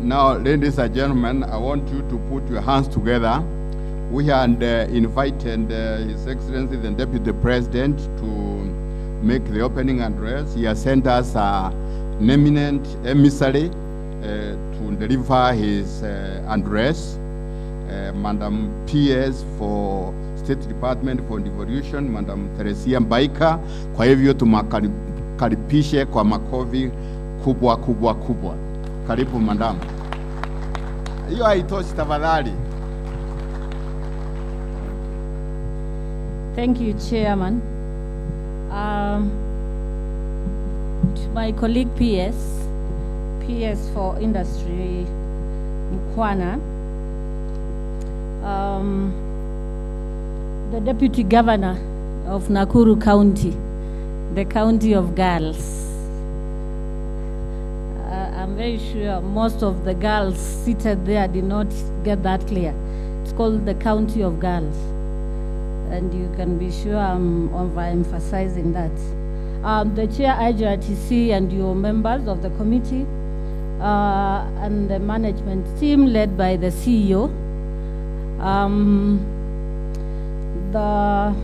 Now, ladies and gentlemen, I want you to put your hands together. We had invited His Excellency the Deputy President to make the opening address. He has sent us an eminent emissary to deliver his address. Madam PS for State Department for Devolution, Madam Theresia Mbaika. Kwa hivyo tumakaribishe kwa makofi kubwa kubwa kubwa. Karibu madam. Hiyo haitoshi tafadhali. Thank you, Chairman. To my colleague PS for Industry, Mkwana, the Deputy Governor of Nakuru County, the County of Girls. I'm very sure most of the girls seated there did not get that clear. It's called the County of Girls. And you can be sure I'm overemphasizing that. The Chair IGRTC and your members of the committee and the management team led by the CEO, the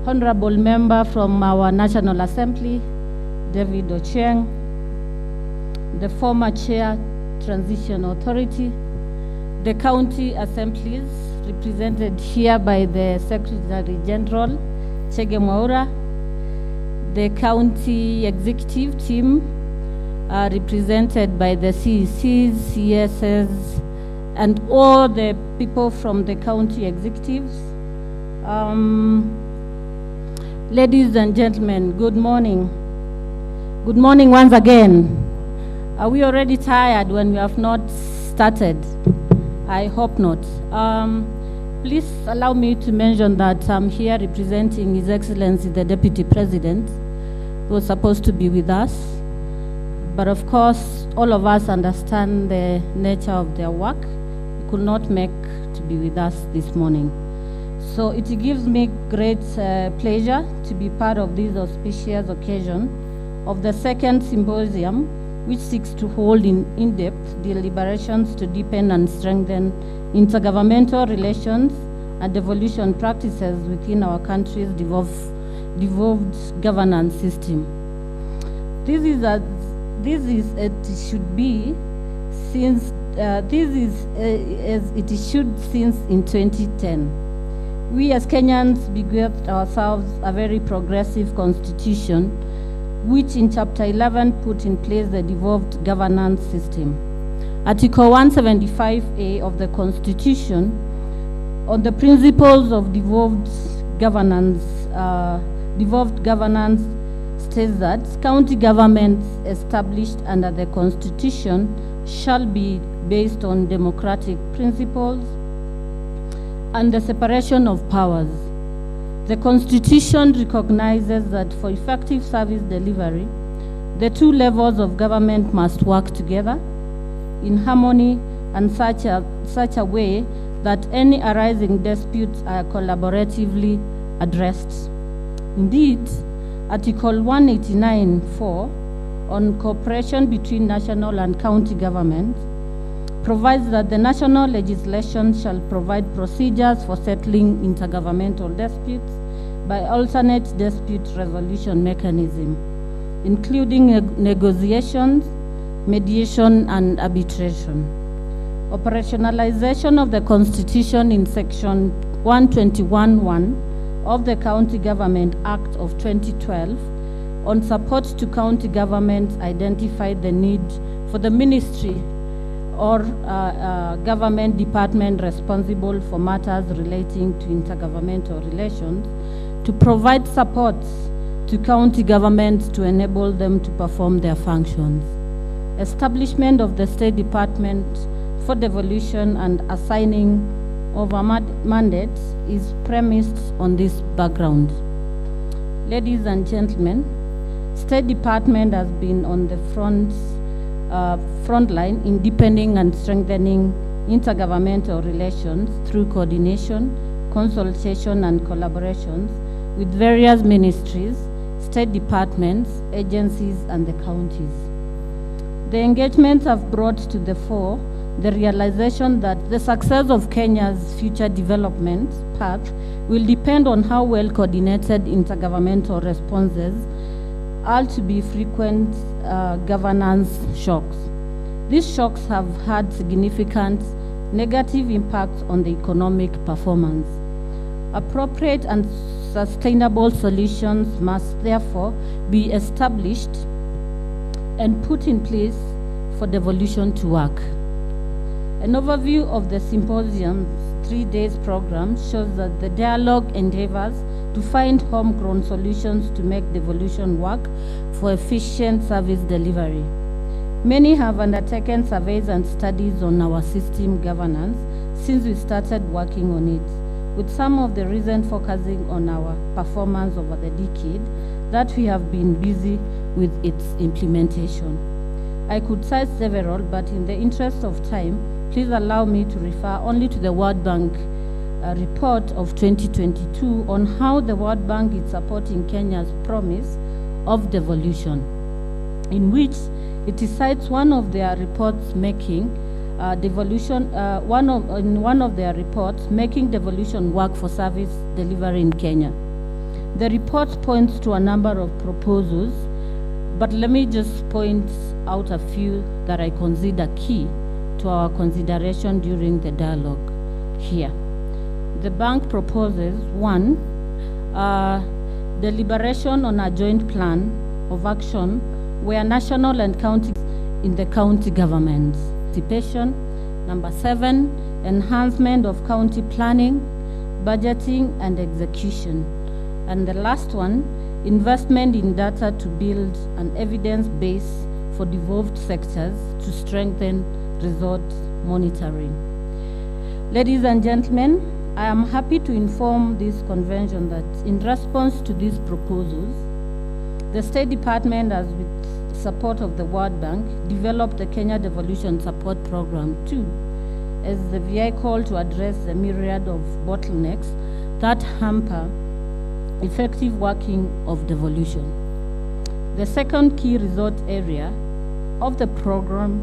Honorable Member from our National Assembly, David Ocheng, the former Chair, Transition Authority, the county assemblies represented here by the Secretary General, Chege Mwaura, the county executive team represented by the CECs, CSs, and all the people from the county executives. Ladies and gentlemen, good morning. Good morning once again. Are we already tired when we have not started? I hope not. Please allow me to mention that I'm here representing His Excellency the Deputy President, who was supposed to be with us. But of course, all of us understand the nature of their work. He could not make to be with us this morning. So it gives me great pleasure to be part of this auspicious occasion of the second symposium, which seeks to hold in-depth deliberations to deepen and strengthen intergovernmental relations and devolution practices within our country's devolved governance system. This is as it should be since in 2010. We as Kenyans bequeathed ourselves a very progressive constitution, which in Chapter 11 put in place the devolved governance system. Article 175A of the Constitution on the principles of devolved governance states that county governments established under the Constitution shall be based on democratic principles and the separation of powers. The Constitution recognizes that for effective service delivery, the two levels of government must work together in harmony and such a way that any arising disputes are collaboratively addressed. Indeed, Article 189(4) on cooperation between national and county governments provides that the national legislation shall provide procedures for settling intergovernmental disputes by alternate dispute resolution mechanism, including negotiations, mediation, and arbitration. Operationalization of the Constitution in Section 121(1) of the County Government Act of 2012 on support to county governments identified the need for the ministry or government department responsible for matters relating to intergovernmental relations to provide support to county governments to enable them to perform their functions. Establishment of the State Department for Devolution and assigning of a mandate is premised on this background. Ladies and gentlemen, State Department has been on the front line in deepening and strengthening intergovernmental relations through coordination, consultation, and collaborations with various ministries, state departments, agencies, and the counties. The engagements have brought to the fore the realization that the success of Kenya's future development path will depend on how well coordinated intergovernmental responses are to be frequent governance shocks. These shocks have had significant negative impacts on the economic performance. Appropriate and sustainable solutions must therefore be established and put in place for devolution to work. An overview of the Symposium's 3 days program shows that the dialogue endeavors to find homegrown solutions to make devolution work for efficient service delivery. Many have undertaken surveys and studies on our system governance since we started working on it, with some of the recent focusing on our performance over the decade that we have been busy with its implementation. I could cite several, but in the interest of time, please allow me to refer only to the World Bank report of 2022 on how the World Bank is supporting Kenya's promise of devolution, in which it cites one of their reports making devolution work for service delivery in Kenya. The report points to a number of proposals, but let me just point out a few that I consider key to our consideration during the dialogue here. The bank proposes 1, deliberation on a joint plan of action where national and county in the county governments. Participation. Number 7, enhancement of county planning, budgeting, and execution. And the last one, investment in data to build an evidence base for devolved sectors to strengthen resort monitoring. Ladies and gentlemen, I am happy to inform this convention that in response to these proposals, the State Department has, with support of the World Bank, developed the Kenya Devolution Support Program 2 as the vehicle to address the myriad of bottlenecks that hamper effective working of devolution. The second key resort area of the program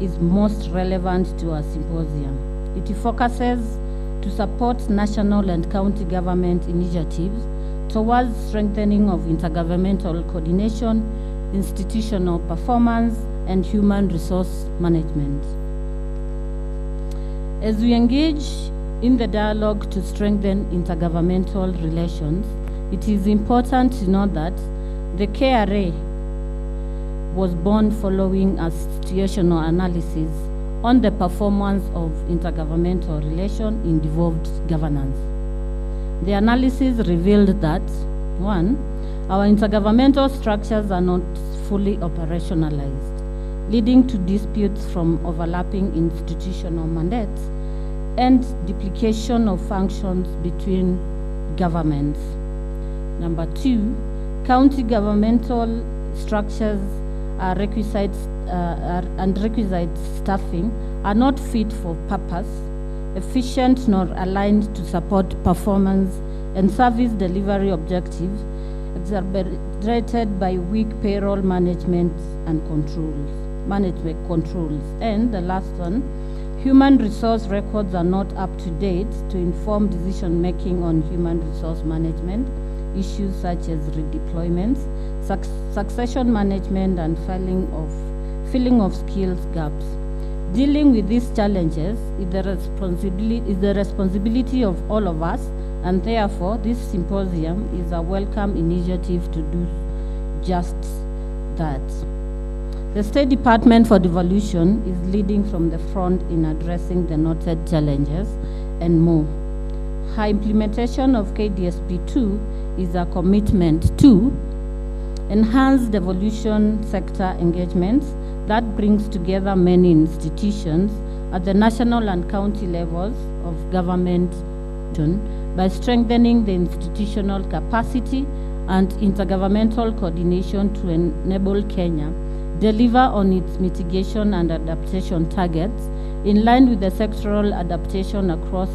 is most relevant to our symposium. It focuses to support national and county government initiatives towards strengthening of intergovernmental coordination, institutional performance, and human resource management. As we engage in the dialogue to strengthen intergovernmental relations, it is important to note that the KRA was born following a situational analysis on the performance of intergovernmental relation in devolved governance. The analysis revealed that 1, our intergovernmental structures are not fully operationalized. leading to disputes from overlapping institutional mandates and duplication of functions between governments. Number 2, county governmental structures are requisite staffing are not fit for purpose, efficient nor aligned to support performance and service delivery objectives, exacerbated by weak payroll management controls. And the last one, human resource records are not up to date to inform decision making on human resource management issues such as redeployments, succession management, and filling of skills gaps. Dealing with these challenges is the responsibility of all of us, and therefore this symposium is a welcome initiative to do just that. The State Department for Devolution is leading from the front in addressing the noted challenges and more. High implementation of KDSP2 is a commitment to enhance devolution sector engagements that brings together many institutions at the national and county levels of government by strengthening the institutional capacity and intergovernmental coordination to enable Kenya deliver on its mitigation and adaptation targets in line with the sectoral adaptation across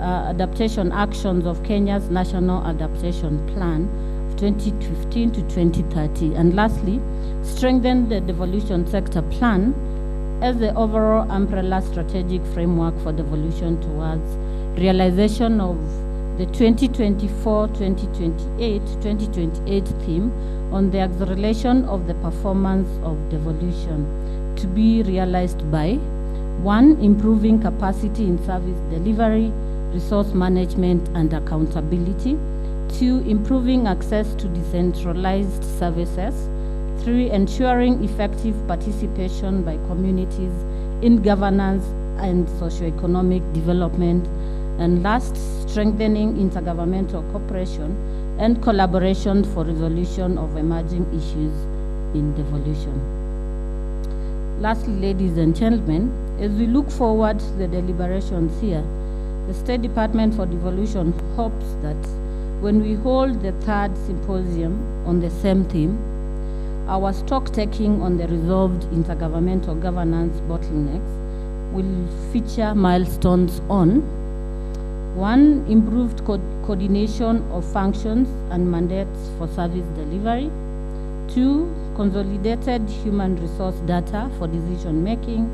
adaptation actions of Kenya's National Adaptation Plan of 2015 to 2030. And lastly, strengthen the devolution sector plan as the overall umbrella strategic framework for devolution towards realization of the 2024-2028 theme on the acceleration of the performance of devolution to be realized by 1. Improving capacity in service delivery, resource management and accountability. 2. Improving access to decentralized services. 3. Ensuring effective participation by communities in governance and socioeconomic development. And last, strengthening intergovernmental cooperation and collaboration for resolution of emerging issues in devolution. Lastly, ladies and gentlemen, as we look forward to the deliberations here, the State Department for Devolution hopes that when we hold the 3rd symposium on the same theme, our stock taking on the resolved intergovernmental governance bottlenecks will feature milestones on 1. Improved coordination of functions and mandates for service delivery. 2. Consolidated human resource data for decision making,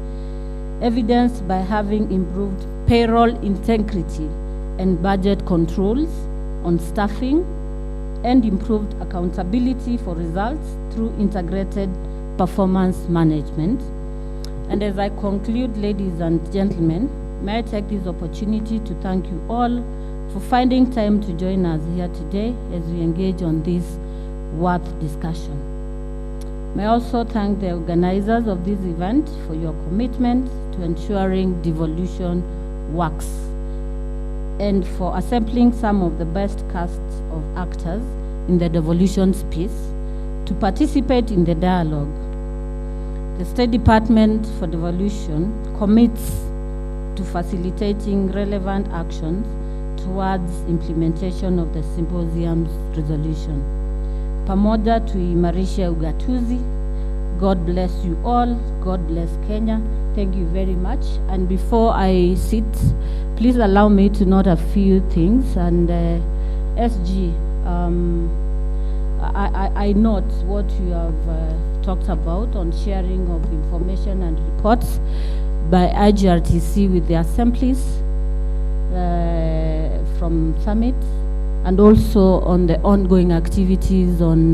evidenced by having improved payroll integrity and budget controls on staffing, and improved accountability for results through integrated performance management. And as I conclude, ladies and gentlemen, may I take this opportunity to thank you all for finding time to join us here today as we engage on this worth discussion. May I also thank the organizers of this event for your commitment to ensuring devolution works and for assembling some of the best casts of actors in the devolution space to participate in the dialogue. The State Department for Devolution commits to facilitating relevant actions towards implementation of the symposium's resolution. Pamoja tuimarishe ugatuzi. God bless you all. God bless Kenya. Thank you very much. And before I sit, please allow me to note a few things. And SG, I note what you have talked about on sharing of information and reports by IGRTC with the assemblies from summit, and also on the ongoing activities on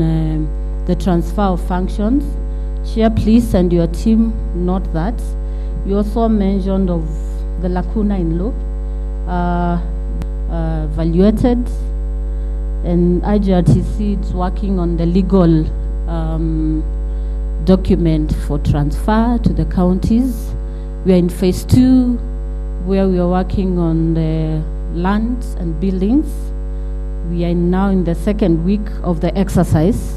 the transfer of functions. Chair, please, and your team note that. You also mentioned of the lacuna in law, evaluated, and IGRTC is working on the legal document for transfer to the counties. We are in phase 2, where we are working on the lands and buildings. We are now in the 2nd week of the exercise,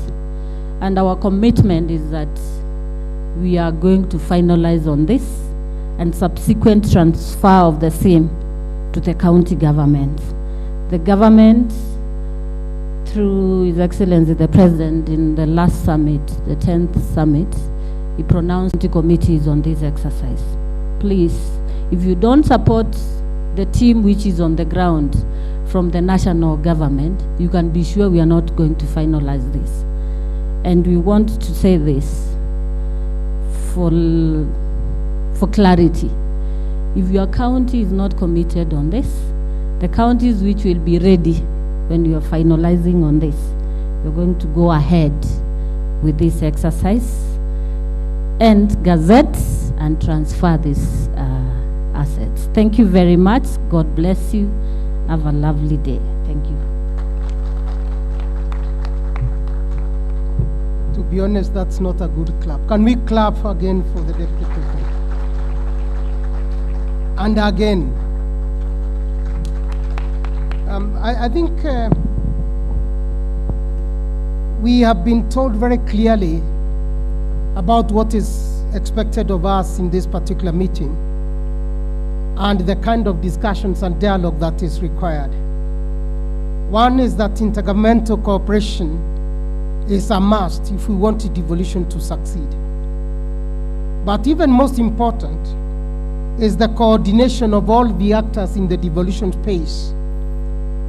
and our commitment is that we are going to finalize on this and subsequent transfer of the same to the county government. The government, through His Excellency the President in the last summit, the 10th summit, he pronounced committees on this exercise. Please, if you don't support the team which is on the ground from the national government, you can be sure we are not going to finalize this. And we want to say this for clarity. If your county is not committed on this, the counties which will be ready when you are finalizing on this, you're going to go ahead with this exercise and gazette and transfer these assets. Thank you very much. God bless you. Have a lovely day. Thank you. To be honest, that's not a good clap. Can we clap again for the Deputy President? And again, I think we have been told very clearly about what is expected of us in this particular meeting and the kind of discussions and dialogue that is required. One is that intergovernmental cooperation is a must if we want devolution to succeed. But even most important is the coordination of all the actors in the devolution space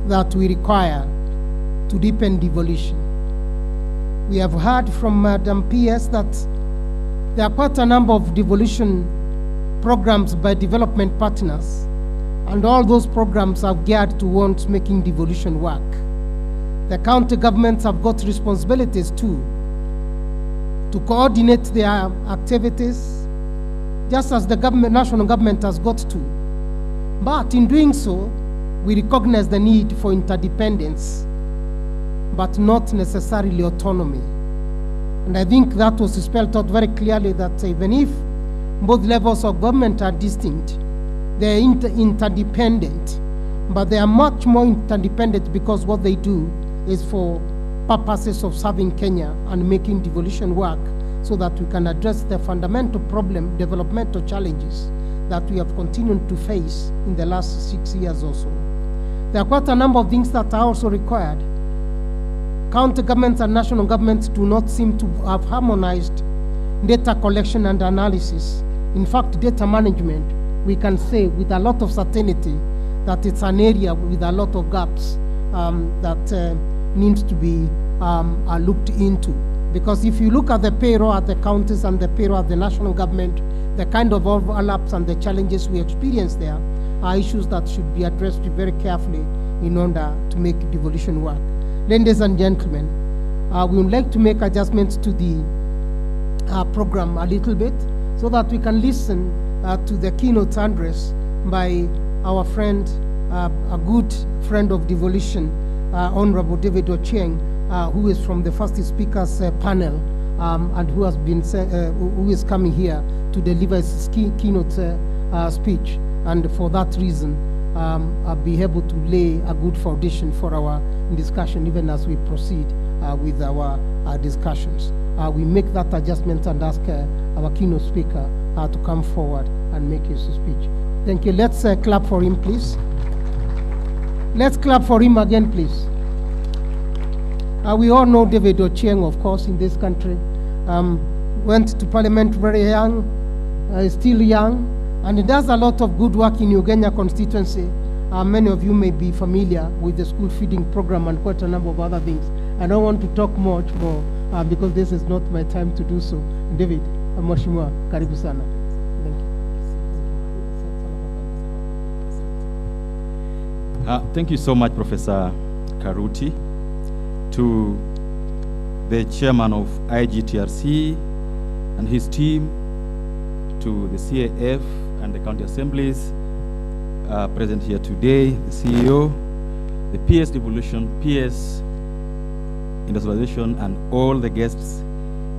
that we require to deepen devolution. We have heard from Madam PS that there are quite a number of devolution programs by development partners, and all those programs are geared towards making devolution work. The county governments have got responsibilities too, to coordinate their activities, just as the national government has got to. But in doing so, we recognize the need for interdependence, but not necessarily autonomy. And I think that was spelled out very clearly that even if both levels of government are distinct, they are interdependent, but they are much more interdependent because what they do is for purposes of serving Kenya and making devolution work so that we can address the fundamental problem, developmental challenges that we have continued to face in the last 6 years or so. There are quite a number of things that are also required. County governments and national governments do not seem to have harmonized data collection and analysis. In fact, data management, we can say with a lot of certainty that it's an area with a lot of gaps that needs to be looked into. Because if you look at the payroll at the counties and the payroll at the national government, the kind of overlaps and the challenges we experience there are issues that should be addressed very carefully in order to make devolution work. Ladies and gentlemen, we would like to make adjustments to the program a little bit so that we can listen to the keynote address by our friend, a good friend of devolution, Honorable David Ochieng, who is from the first speakers panel and who has been who is coming here to deliver his keynote speech. And for that reason, I'll be able to lay a good foundation for our discussion even as we proceed with our discussions. We make that adjustment and ask our keynote speaker to come forward and make his speech. Thank you. Let's clap for him, please. Let's clap for him again, please. We all know David Ochieng, of course, in this country. Went to parliament very young, still young, and he does a lot of good work in Ugenya constituency. Many of you may be familiar with the school feeding program and quite a number of other things. I don't want to talk much more because this is not my time to do so. David, Mheshimiwa, karibu sana. Thank you. Thank you so much, Professor Karuti. To the chairman of IGTRC and his team, to the CAF and the county assemblies present here today, the CEO, the PS Devolution, PS Industrialization, and all the guests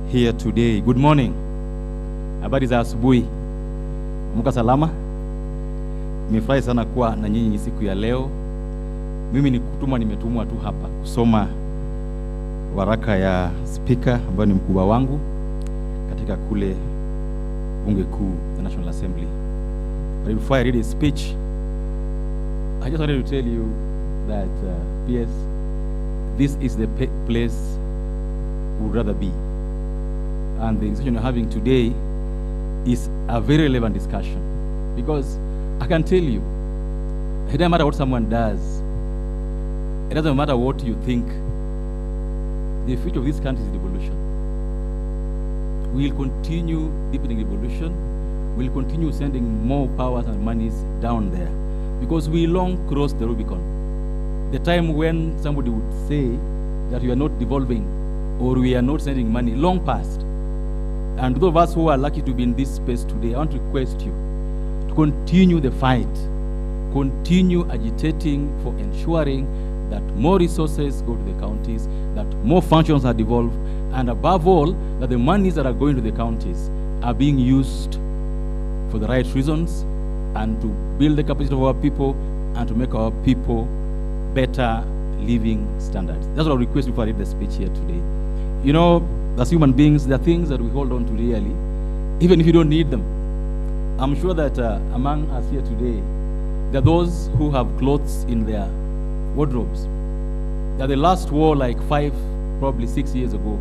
here today. Good morning. Habari za asubuhi. Mko salama? Nimefurahi sana kuwa na nyinyi siku ya leo. Mimi nimetumwa tu hapa kusoma waraka ya speaker ambayo ni mkubwa wangu katika kule Bunge Kuu, the National Assembly. But before I read his speech, I just wanted to tell you that, PS, this is the place we would rather be. And the discussion we're having today is a very relevant discussion. Because I can tell you, it doesn't matter what someone does, it doesn't matter what you think, the future of this country is devolution. We'll continue deepening devolution, we'll continue sending more powers and monies down there, because we long crossed the Rubicon. The time when somebody would say that we are not devolving or we are not sending money, long past. And those of us who are lucky to be in this space today, I want to request you to continue the fight, continue agitating for ensuring that more resources go to the counties, that more functions are devolved, and above all, that the monies that are going to the counties are being used for the right reasons and to build the capacity of our people and to make our people better living standards. That's what I request before I read the speech here today. You know, as human beings, there are things that we hold on to dearly, even if you don't need them. I'm sure that among us here today, there are those who have clothes in their wardrobes that they last wore like 5, probably 6 years ago.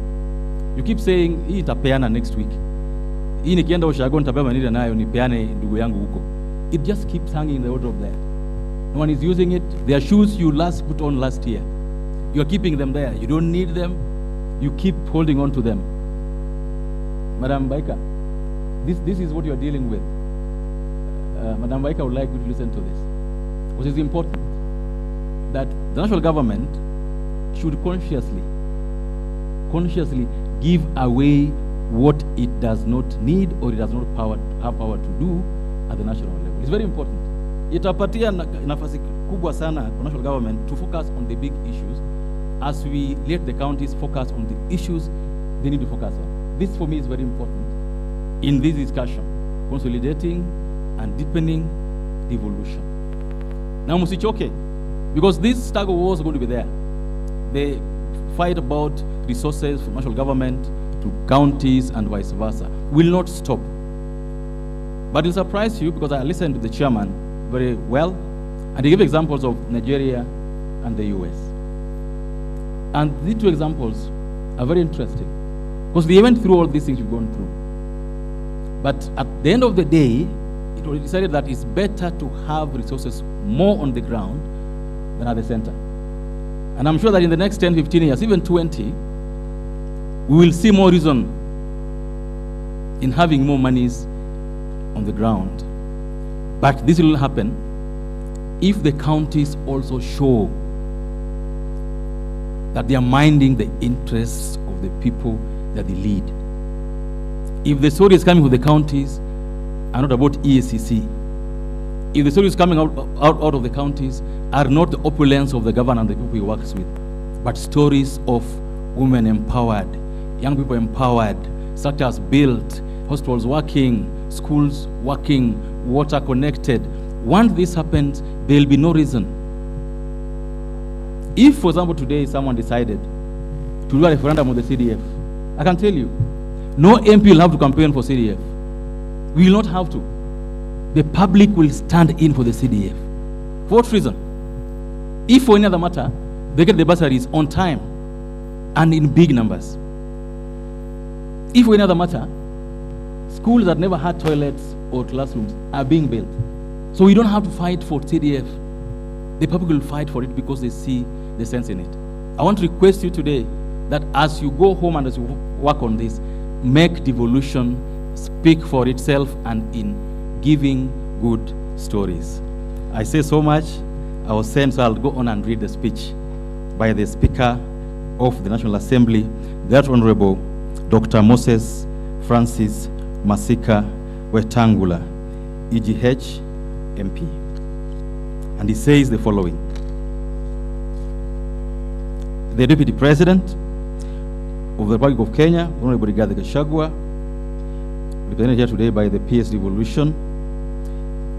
You keep saying, hii nitapeana next week. Hii nikienda ushago nitabeba nini nayo nipeane ndugu yangu huko. It just keeps hanging in the wardrobe there. No one is using it. Their shoes you last put on last year. You are keeping them there. You don't need them. You keep holding on to them. Madam Baika, this is what you are dealing with. Madam Baika would like you to listen to this. What is important, that the national government should consciously give away what it does not need or it does not have power to do at the national level. It's very important. Itapatia nafasi kubwa sana for national government to focus on the big issues as we let the counties focus on the issues they need to focus on. This for me is very important in this discussion, consolidating and deepening devolution. Now musichoke, because this tug of war is going to be there. The fight about resources from national government to counties and vice versa will not stop. But it'll surprise you, because I listened to the chairman very well, and he gave examples of Nigeria and the US. And these two examples are very interesting, because they went through all these things you've gone through. But at the end of the day, it was decided that it's better to have resources more on the ground than at the center. And I'm sure that in the next 10, 15 years, even 20, we will see more reason in having more monies on the ground. But this will happen if the counties also show that they are minding the interests of the people that they lead. If the story is coming from the counties and not about EACC, if the stories coming out of the counties are not the opulence of the governor and the people he works with, but stories of women empowered, young people empowered, structures built, hospitals working, schools working, water connected. Once this happens, there will be no reason. If, for example, today someone decided to do a referendum on the CDF, I can tell you, no MP will have to campaign for CDF. We will not have to. The public will stand in for the CDF. For what reason? If for any other matter, they get the bursaries on time and in big numbers. If for any other matter, schools that never had toilets or classrooms are being built. So we don't have to fight for CDF. The public will fight for it because they see the sense in it. I want to request you today that as you go home and as you work on this, make devolution speak for itself and in giving good stories. I say so much. I was saying, so I'll go on and read the speech by the Speaker of the National Assembly, the Honorable Dr. Moses Francis Masika Wetangula, EGH MP. And he says the following. The Deputy President of the Republic of Kenya, Honorable Rigathi Gachagua, represented here today by the PS Devolution,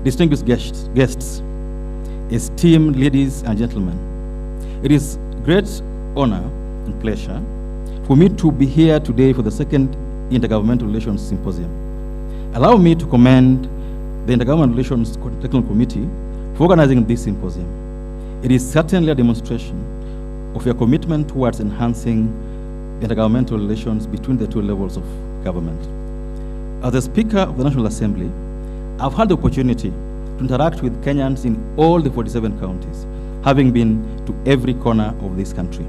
distinguished guests, esteemed ladies and gentlemen, it is great honor and pleasure for me to be here today for the second Intergovernmental Relations Symposium. Allow me to commend the Intergovernmental Relations Technical Committee for organizing this symposium. It is certainly a demonstration of your commitment towards enhancing intergovernmental relations between the two levels of government. As the Speaker of the National Assembly, I've had the opportunity to interact with Kenyans in all the 47 counties, having been to every corner of this country.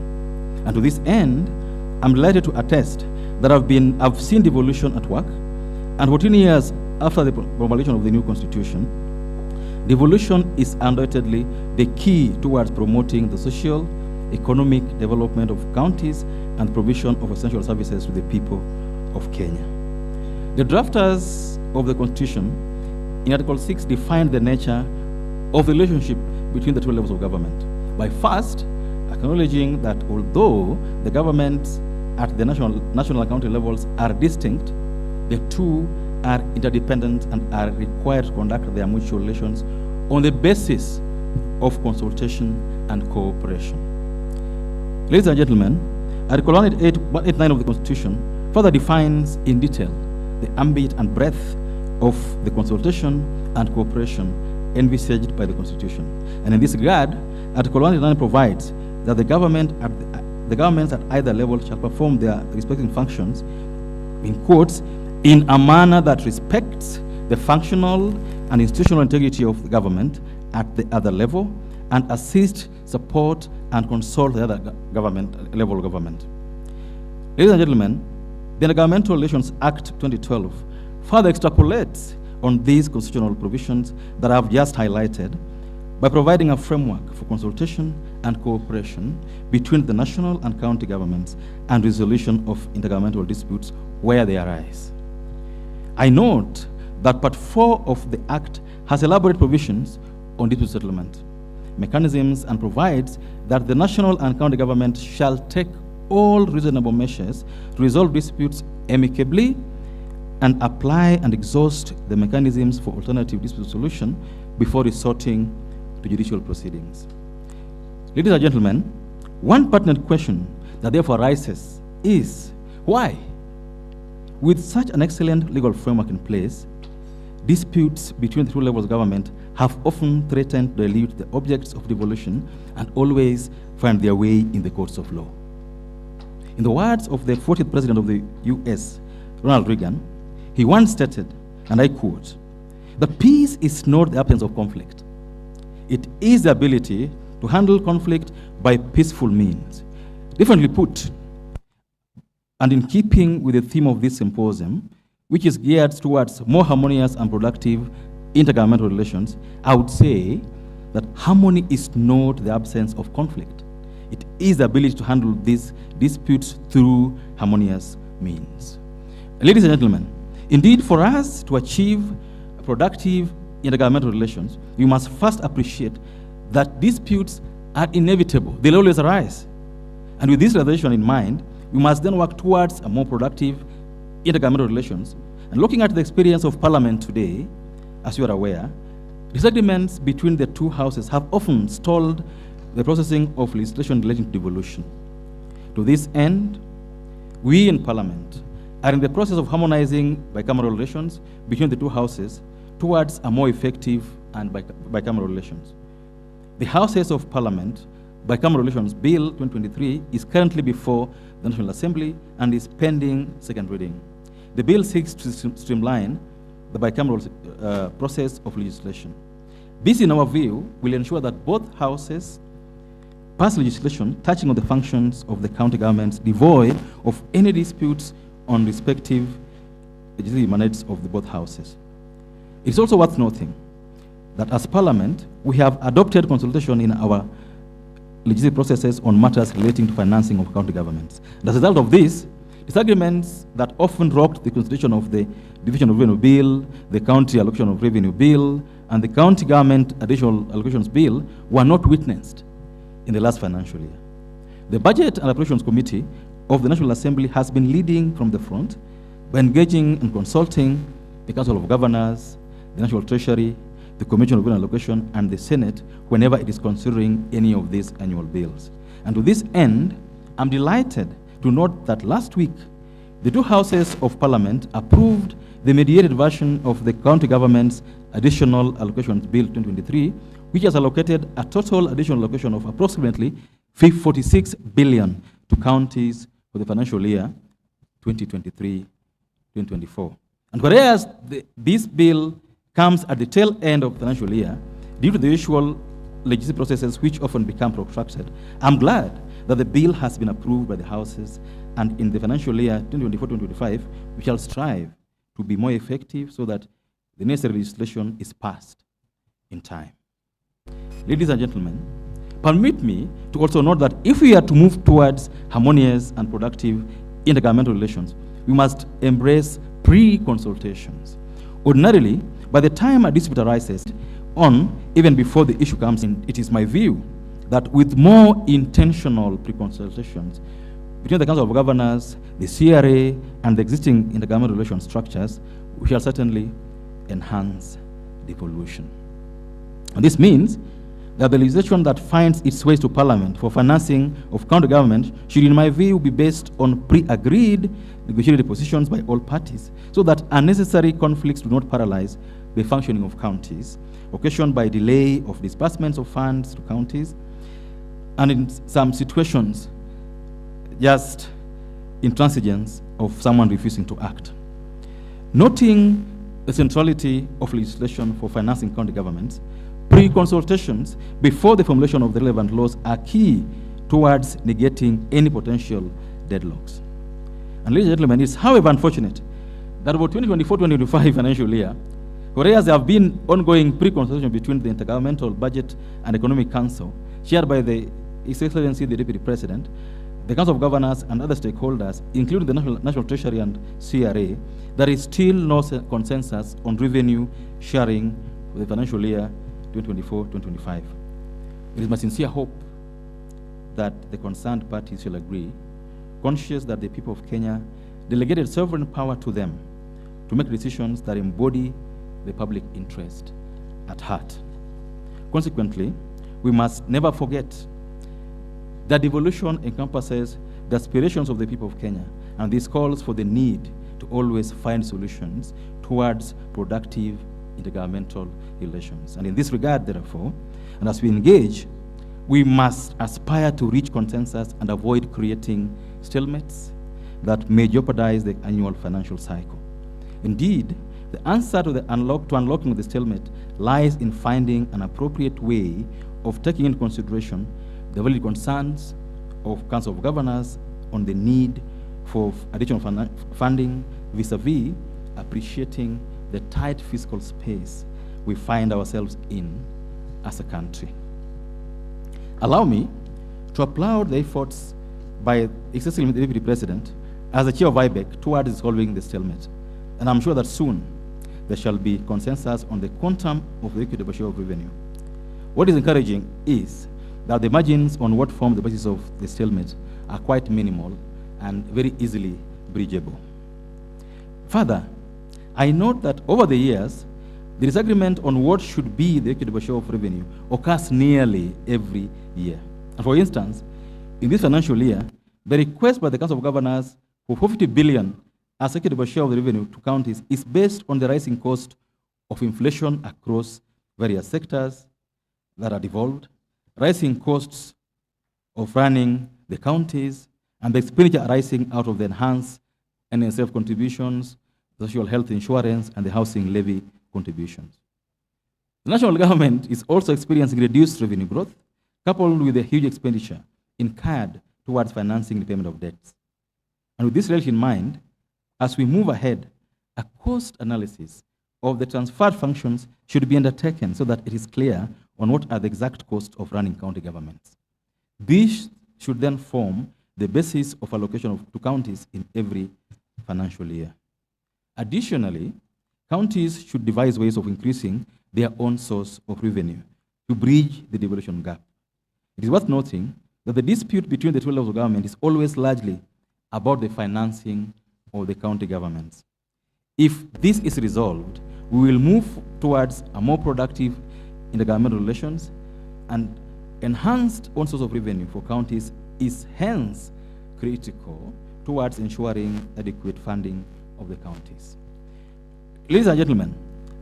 And to this end, I'm delighted to attest that I've seen devolution at work, and 14 years after the promulgation of the new constitution, devolution is undoubtedly the key towards promoting the social, economic development of counties and provision of essential services to the people of Kenya. The drafters of the constitution in Article 6 defined the nature of the relationship between the two levels of government by first acknowledging that although the governments at the national and county levels are distinct, the two are interdependent and are required to conduct their mutual relations on the basis of consultation and cooperation. Ladies and gentlemen, Article 189 of the Constitution further defines in detail the ambit and breadth of the consultation and cooperation envisaged by the Constitution. And in this regard, Article 189 provides that the governments at either level shall perform their respective functions, in quotes, in a manner that respects the functional and institutional integrity of the government at the other level, and assist, support, and consult the other level of government. Ladies and gentlemen, the Intergovernmental Relations Act 2012 further extrapolates on these constitutional provisions that I have just highlighted by providing a framework for consultation and cooperation between the national and county governments and resolution of intergovernmental disputes where they arise. I note that Part 4 of the Act has elaborate provisions on dispute settlement mechanisms and provides that the national and county government shall take all reasonable measures to resolve disputes amicably and apply and exhaust the mechanisms for alternative dispute solution before resorting to judicial proceedings. Ladies and gentlemen, one pertinent question that therefore arises is why, with such an excellent legal framework in place, disputes between the two levels of government have often threatened to dilute the objects of devolution and always find their way in the courts of law. In the words of the 40th President of the US, Ronald Reagan, he once stated, and I quote, "The peace is not the absence of conflict. It is the ability to handle conflict by peaceful means." Differently put, and in keeping with the theme of this symposium, which is geared towards more harmonious and productive intergovernmental relations, I would say that harmony is not the absence of conflict. It is the ability to handle these disputes through harmonious means. Ladies and gentlemen, indeed, for us to achieve productive intergovernmental relations, we must first appreciate that disputes are inevitable. They'll always arise. And with this realization in mind, we must then work towards a more productive intergovernmental relations. And looking at the experience of Parliament today, as you are aware, disagreements between the two houses have often stalled the processing of legislation relating to devolution. To this end, we in Parliament are in the process of harmonizing bicameral relations between the two houses towards a more effective and bicameral relations. The Houses of Parliament Bicameral Relations Bill 2023 is currently before the National Assembly and is pending second reading. The bill seeks to streamline the bicameral process of legislation. This, in our view, will ensure that both houses pass legislation touching on the functions of the county governments devoid of any disputes on respective legislative mandates of the both houses. It is also worth noting that as Parliament, we have adopted consultation in our legislative processes on matters relating to financing of county governments. As a result of this, disagreements that often rocked the constitution of the Division of Revenue Bill, the County Allocation of Revenue Bill, and the County Government Additional Allocations Bill were not witnessed in the last financial year. The Budget and Appropriations Committee of the National Assembly has been leading from the front by engaging and consulting the Council of Governors, the National Treasury, the Commission of Revenue Allocation, and the Senate whenever it is considering any of these annual bills. And to this end, I'm delighted to note that last week, the two houses of Parliament approved the mediated version of the county government's additional allocations bill 2023, which has allocated a total additional allocation of approximately 46 billion to counties for the financial year 2023-2024. And whereas this bill comes at the tail end of the financial year, due to the usual legislative processes which often become protracted, I'm glad that the bill has been approved by the houses, and in the financial year 2024-2025, we shall strive to be more effective so that the necessary legislation is passed in time. Ladies and gentlemen, permit me to also note that if we are to move towards harmonious and productive intergovernmental relations, we must embrace pre-consultations. Ordinarily, by the time a dispute arises, even before the issue comes in, it is my view that with more intentional pre-consultations between the Council of Governors, the CRA, and the existing intergovernmental relations structures, we shall certainly enhance devolution. And this means that the legislation that finds its way to Parliament for financing of county government should, in my view, be based on pre-agreed negotiated positions by all parties, so that unnecessary conflicts do not paralyze the functioning of counties, occasioned by delay of disbursements of funds to counties, and in some situations, just intransigence of someone refusing to act. Noting the centrality of legislation for financing county governments, pre-consultations before the formulation of the relevant laws are key towards negating any potential deadlocks. And ladies and gentlemen, it's however unfortunate that about 2024-2025 financial year, whereas there have been ongoing pre-consultation between the Intergovernmental Budget and Economic Council, chaired by His Excellency the Deputy President, the Council of Governors and other stakeholders, including the National Treasury and CRA, there is still no consensus on revenue sharing for the financial year 2024-2025. It is my sincere hope that the concerned parties shall agree, conscious that the people of Kenya delegated sovereign power to them to make decisions that embody the public interest at heart. Consequently, we must never forget that devolution encompasses the aspirations of the people of Kenya, and this calls for the need to always find solutions towards productive intergovernmental relations. And in this regard, therefore, and as we engage, we must aspire to reach consensus and avoid creating stalemates that may jeopardize the annual financial cycle. Indeed, the answer to unlocking the stalemate lies in finding an appropriate way of taking into consideration the valid concerns of Council of Governors on the need for additional funding vis-a-vis appreciating the tight fiscal space we find ourselves in as a country. Allow me to applaud the efforts by Executive Deputy President as the Chair of IBEC towards resolving the stalemate. And I'm sure that soon there shall be consensus on the quantum of the equitable share of revenue. What is encouraging is that the margins on what form the basis of the stalemate are quite minimal and very easily bridgeable. Further, I note that over the years, the disagreement on what should be the equitable share of revenue occurs nearly every year. And for instance, in this financial year, the request by the Council of Governors for 50 billion as equitable share of the revenue to counties is based on the rising cost of inflation across various sectors that are devolved, rising costs of running the counties, and the expenditure arising out of the enhanced NSF contributions, social health insurance, and the housing levy contributions. The national government is also experiencing reduced revenue growth, coupled with a huge expenditure incurred towards financing the payment of debts. And with this reality in mind, as we move ahead, a cost analysis of the transferred functions should be undertaken so that it is clear on what are the exact costs of running county governments. These should then form the basis of allocation to counties in every financial year. Additionally, counties should devise ways of increasing their own source of revenue to bridge the devolution gap. It is worth noting that the dispute between the two levels of government is always largely about the financing of the county governments. If this is resolved, we will move towards a more productive intergovernmental relations, and enhanced own source of revenue for counties is hence critical towards ensuring adequate funding of the counties. Ladies and gentlemen,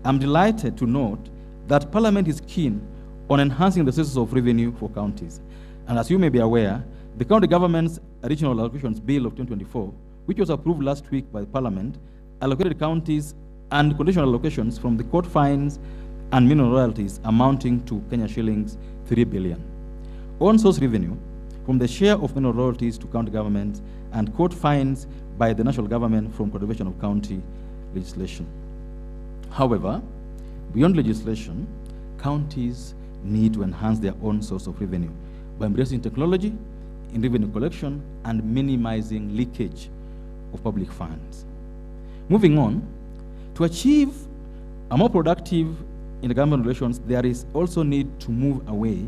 I'm delighted to note that Parliament is keen on enhancing the sources of revenue for counties. And as you may be aware, the County Government's Regional Allocations Bill of 2024, which was approved last week by Parliament, allocated counties and conditional allocations from the court fines and mineral royalties amounting to Kenya shillings 3 billion. On-source revenue from the share of mineral royalties to county governments and court fines by the national government from contribution of county legislation. However, beyond legislation, counties need to enhance their own source of revenue by embracing technology in revenue collection and minimizing leakage of public funds. Moving on, to achieve a more productive intergovernmental relations, there is also need to move away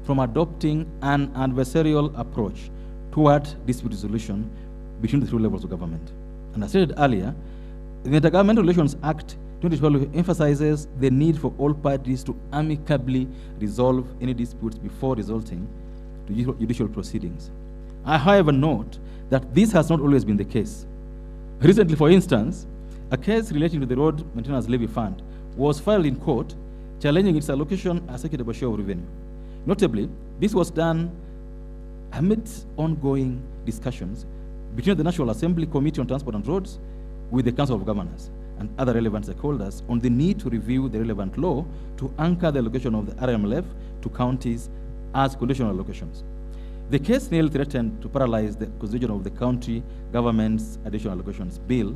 from adopting an adversarial approach toward dispute resolution between the two levels of government. And as stated earlier, the Intergovernmental Relations Act 2012 emphasizes the need for all parties to amicably resolve any disputes before resulting to judicial proceedings. I, however, note that this has not always been the case. Recently, for instance, a case relating to the Road Maintenance Levy Fund was filed in court challenging its allocation as equitable share of revenue. Notably, this was done amidst ongoing discussions between the National Assembly Committee on Transport and Roads with the Council of Governors and other relevant stakeholders on the need to review the relevant law to anchor the allocation of the RMLF to counties as conditional allocations. The case nearly threatened to paralyze the constitution of the County Government's Additional Allocations Bill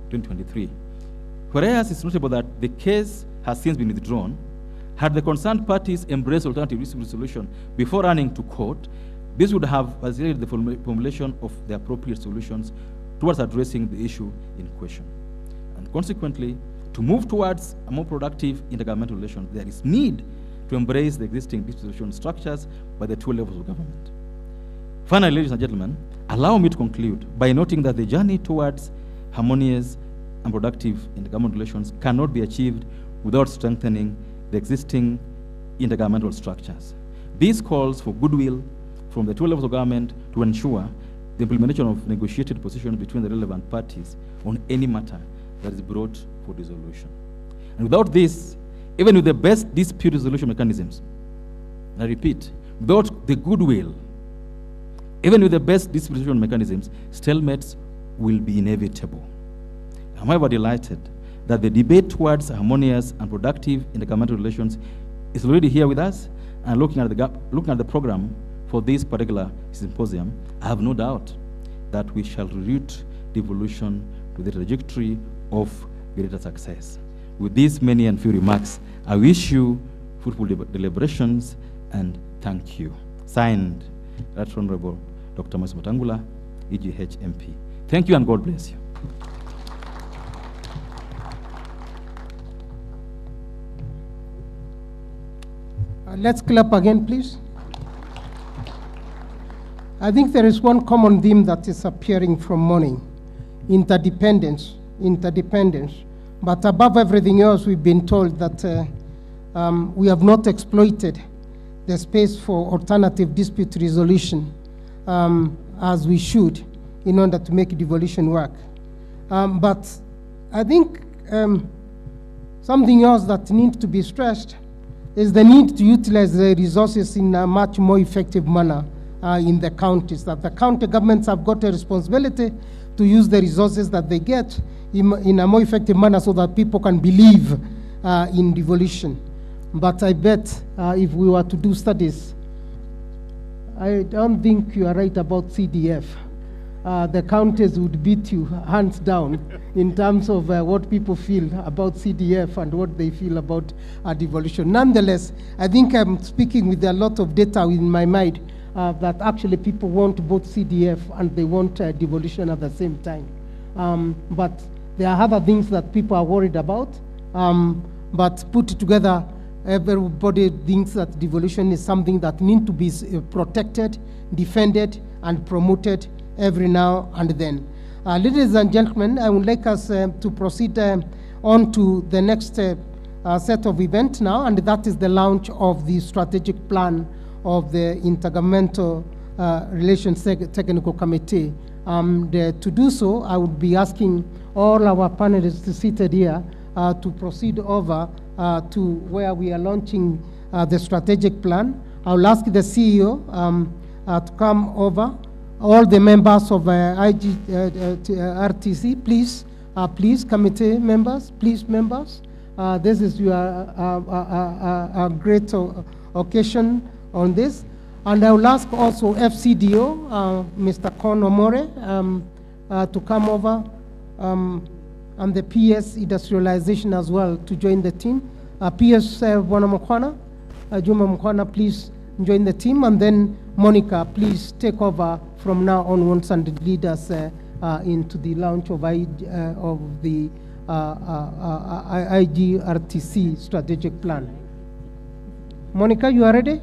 2023. Whereas it's notable that the case has since been withdrawn, had the concerned parties embraced alternative dispute resolution before running to court, this would have facilitated the formulation of the appropriate solutions towards addressing the issue in question. And consequently, to move towards a more productive intergovernmental relations, there is need to embrace the existing dispute resolution structures by the two levels of government. Finally, ladies and gentlemen, allow me to conclude by noting that the journey towards harmonious and productive intergovernmental relations cannot be achieved without strengthening the existing intergovernmental structures. This calls for goodwill from the two levels of government to ensure the implementation of negotiated positions between the relevant parties on any matter that is brought for dissolution. And without this, even with the best dispute resolution mechanisms, I repeat, without the goodwill, even with the best dispute resolution mechanisms, stalemates will be inevitable. I'm however delighted that the debate towards harmonious and productive intergovernmental relations is already here with us, and looking at the program for this particular symposium, I have no doubt that we shall reroute devolution to the trajectory of greater success. With these many and few remarks, I wish you fruitful deliberations and thank you. Signed, Right Honorable Dr. Moses Wetangula, EGH MP. Thank you and God bless you. Let's clap again, please. I think there is one common theme that is appearing from morning: interdependence. But above everything else, we've been told that we have not exploited the space for alternative dispute resolution as we should in order to make devolution work. But I think something else that needs to be stressed is the need to utilize the resources in a much more effective manner in the counties, that the county governments have got a responsibility to use the resources that they get in a more effective manner so that people can believe in devolution. But I bet if we were to do studies, I don't think you are right about CDF. The counties would beat you hands down in terms of what people feel about CDF and what they feel about devolution. Nonetheless, I think I'm speaking with a lot of data in my mind that actually people want both CDF and they want devolution at the same time. But there are other things that people are worried about. But put together, everybody thinks that devolution is something that needs to be protected, defended, and promoted every now and then. Ladies and gentlemen, I would like us to proceed on to the next set of events now, and that is the launch of the strategic plan of the Intergovernmental Relations Technical Committee. To do so, I would be asking all our panelists seated here to proceed over to where we are launching the strategic plan. I'll ask the CEO to come over. All the members of RTC, please, committee members, please, members. This is your a great occasion on this. And I will ask also FCDO, Mr. Kono More, to come over, and the PS industrialization as well to join the team. PS Bwana Mkwana, Juma Mkwana, please join the team. And then Monica, please take over from now onwards and lead us into the launch of the IGRTC strategic plan. Monica, you are ready?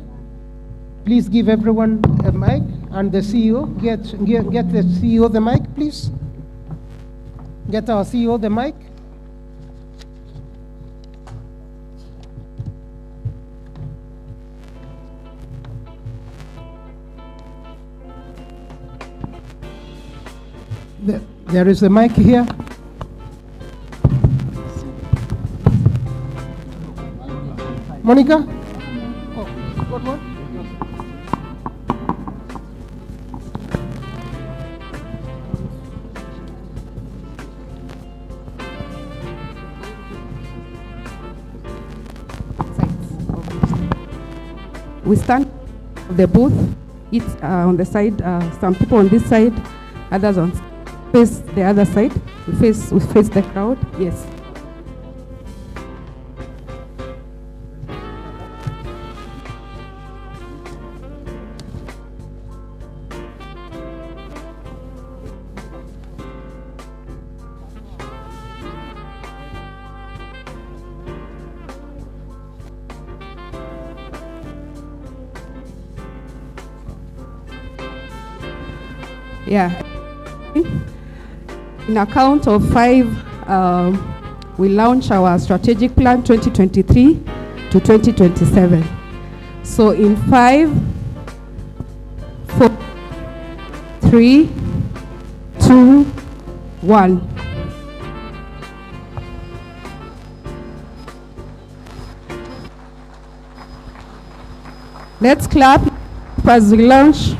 Please give everyone a mic, and the CEO, get the CEO the mic, please. Get our CEO the mic. There is a mic here. Monica? Oh, got one? We stand the booth. It's on the side. Some people on this side, others on face the other side. We face the crowd. Yes. Yeah. In a count of 5, we launch our strategic plan 2023 to 2027. So in 5, 4, 3, 2, 1. Let's clap as we launch.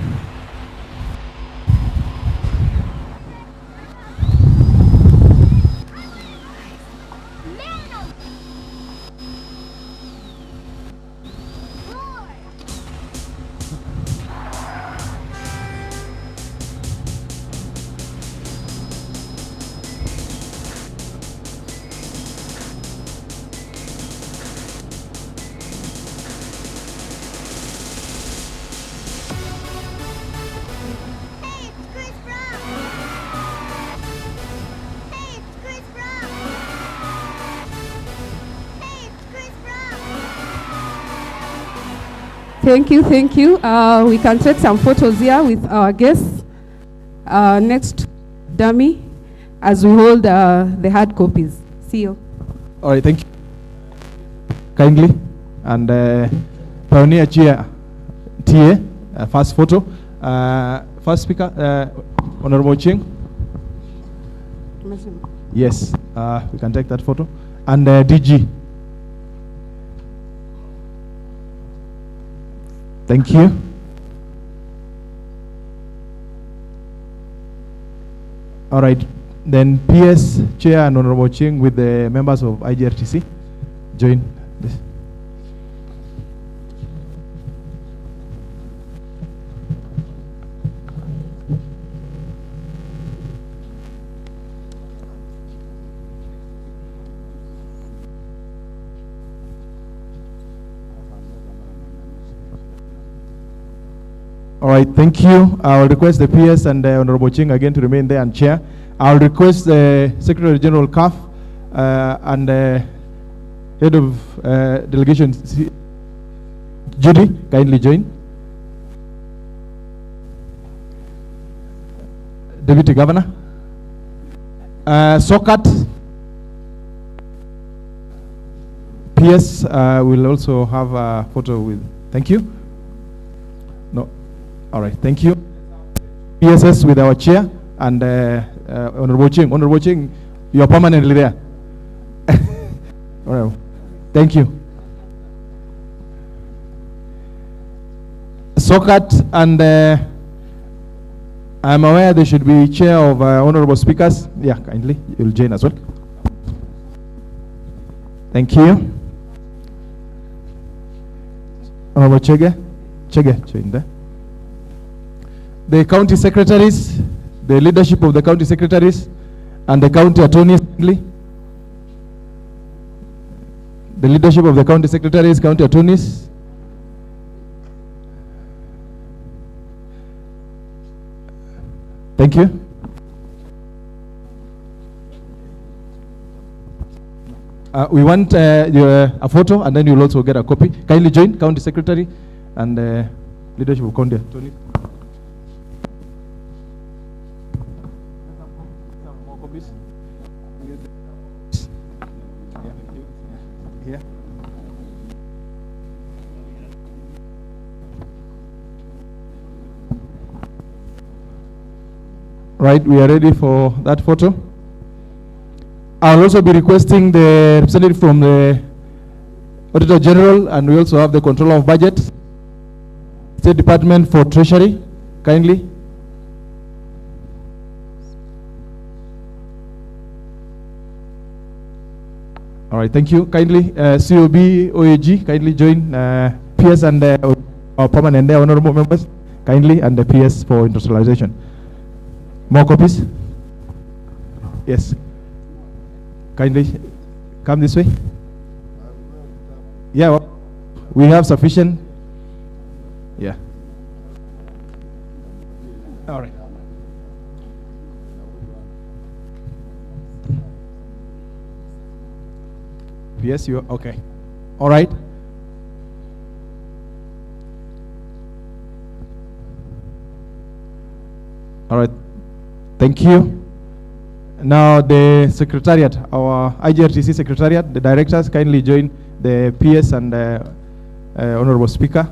Thank you, thank you. We can take some photos here with our guests. Next dummy, as we hold the hard copies. See you. All right, thank you. Kindly. And Pioneer Chair, TA, first photo. First speaker, Honorable Ching. Yes, we can take that photo. And DG. Thank you. All right, then PS Chair and Honorable Ching with the members of IGRTC join this. All right, thank you. I will request the PS and Honorable Ching again to remain there and chair. I will request the Secretary General CAF and Head of Delegation Judy, kindly join. Deputy Governor. SOCAT. PS will also have a photo with, thank you. No. All right, thank you. PSS with our chair and Honorable Ching. Honorable Ching, you are permanently there. All right. Thank you. SOCAT, and I'm aware there should be chair of honorable speakers. Yeah, kindly, you'll join as well. Thank you. Honorable Chege, join there. The county secretaries, the leadership of the county secretaries, and the county attorneys, kindly. The leadership of the county secretaries, county attorneys. Thank you. We want a photo, and then you'll also get a copy. Kindly join, county secretary and leadership of county attorney. Here. Right, we are ready for that photo. I'll also be requesting the representative from the Auditor General, and we also have the Controller of Budget, State Department for Treasury, kindly. All right, thank you. Kindly, COB, OAG, kindly join PS and our permanent honorable members, kindly, and the PS for industrialization. More copies? Yes. Kindly come this way. Yeah, well, we have sufficient. Yeah. All right. Yes, you are okay. All right. All right. Thank you. Now the secretariat, our IGRTC secretariat, the directors, kindly join the PS and honorable speaker.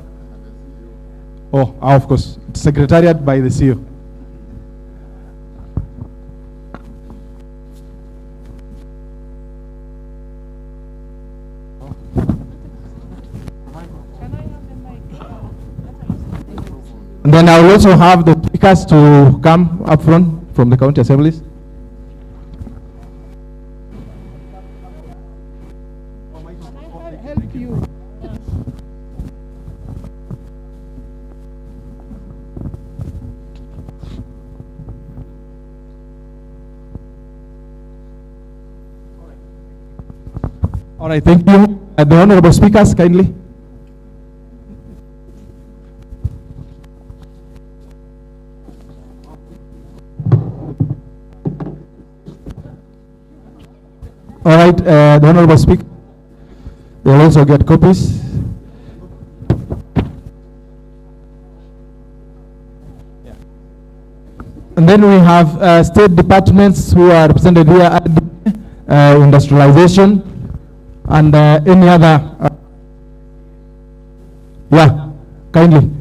Oh, of course, secretariat by the CEO. And then I will also have the speakers to come up front from the county assemblies. Help you. All right, thank you. The honorable speakers, kindly. All right, the honorable speaker, they will also get copies. Yeah. And then we have state departments who are represented here, industrialization, and any other. Yeah, kindly.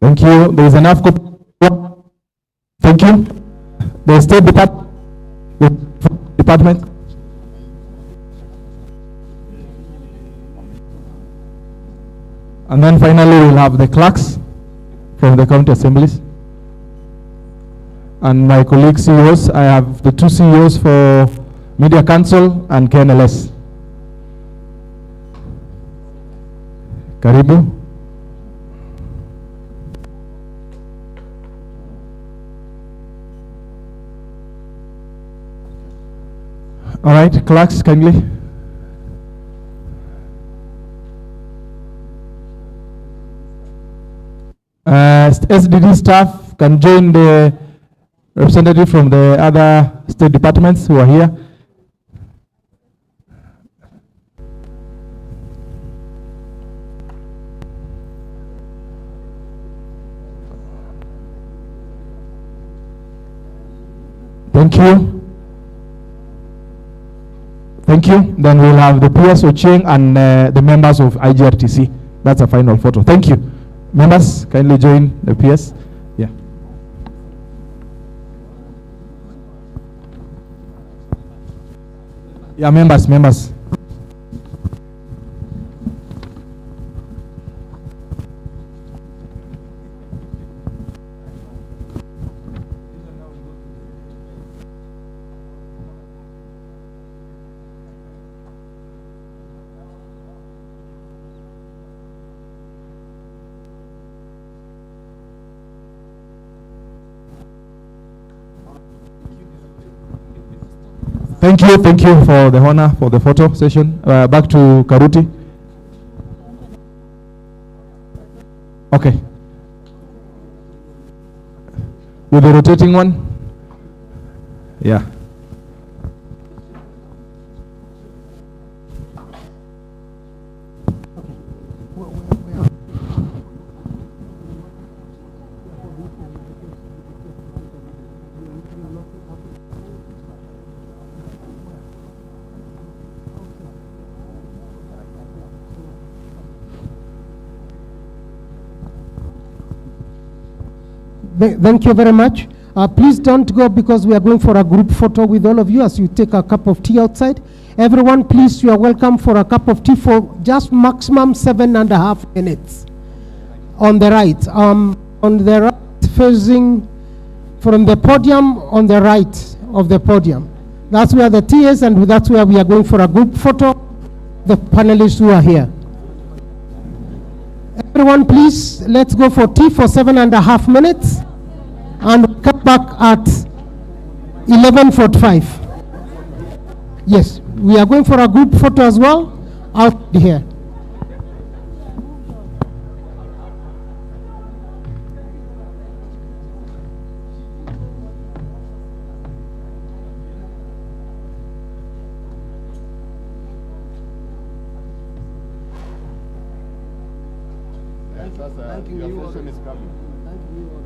Thank you. There is enough copy. Thank you. The State Department. And then finally we'll have the clerks from the county assemblies. And my colleague CEOs, I have the two CEOs for Media Council and KNLS. Karibu. All right, clerks, kindly. SDD staff can join the representative from the other state departments who are here. Thank you. Thank you. Then we'll have the PS Ocheng and the members of IGRTC. That's a final photo. Thank you. Members, kindly join the PS. Yeah. Yeah, members. Thank you for the honor for the photo session. Back to Karuti. Okay. With the rotating one? Yeah. Thank you very much. Please don't go because we are going for a group photo with all of you as you take a cup of tea outside. Everyone, please, you are welcome for a cup of tea for just maximum 7.5 minutes. On the right, facing from the podium, on the right of the podium. That's where the tea is, and that's where we are going for a group photo, the panelists who are here. Everyone, please, let's go for tea for 7.5 minutes. And come back at 11:45. Yes, we are going for a group photo as well out here. Thank you. Your session is coming. Thank you.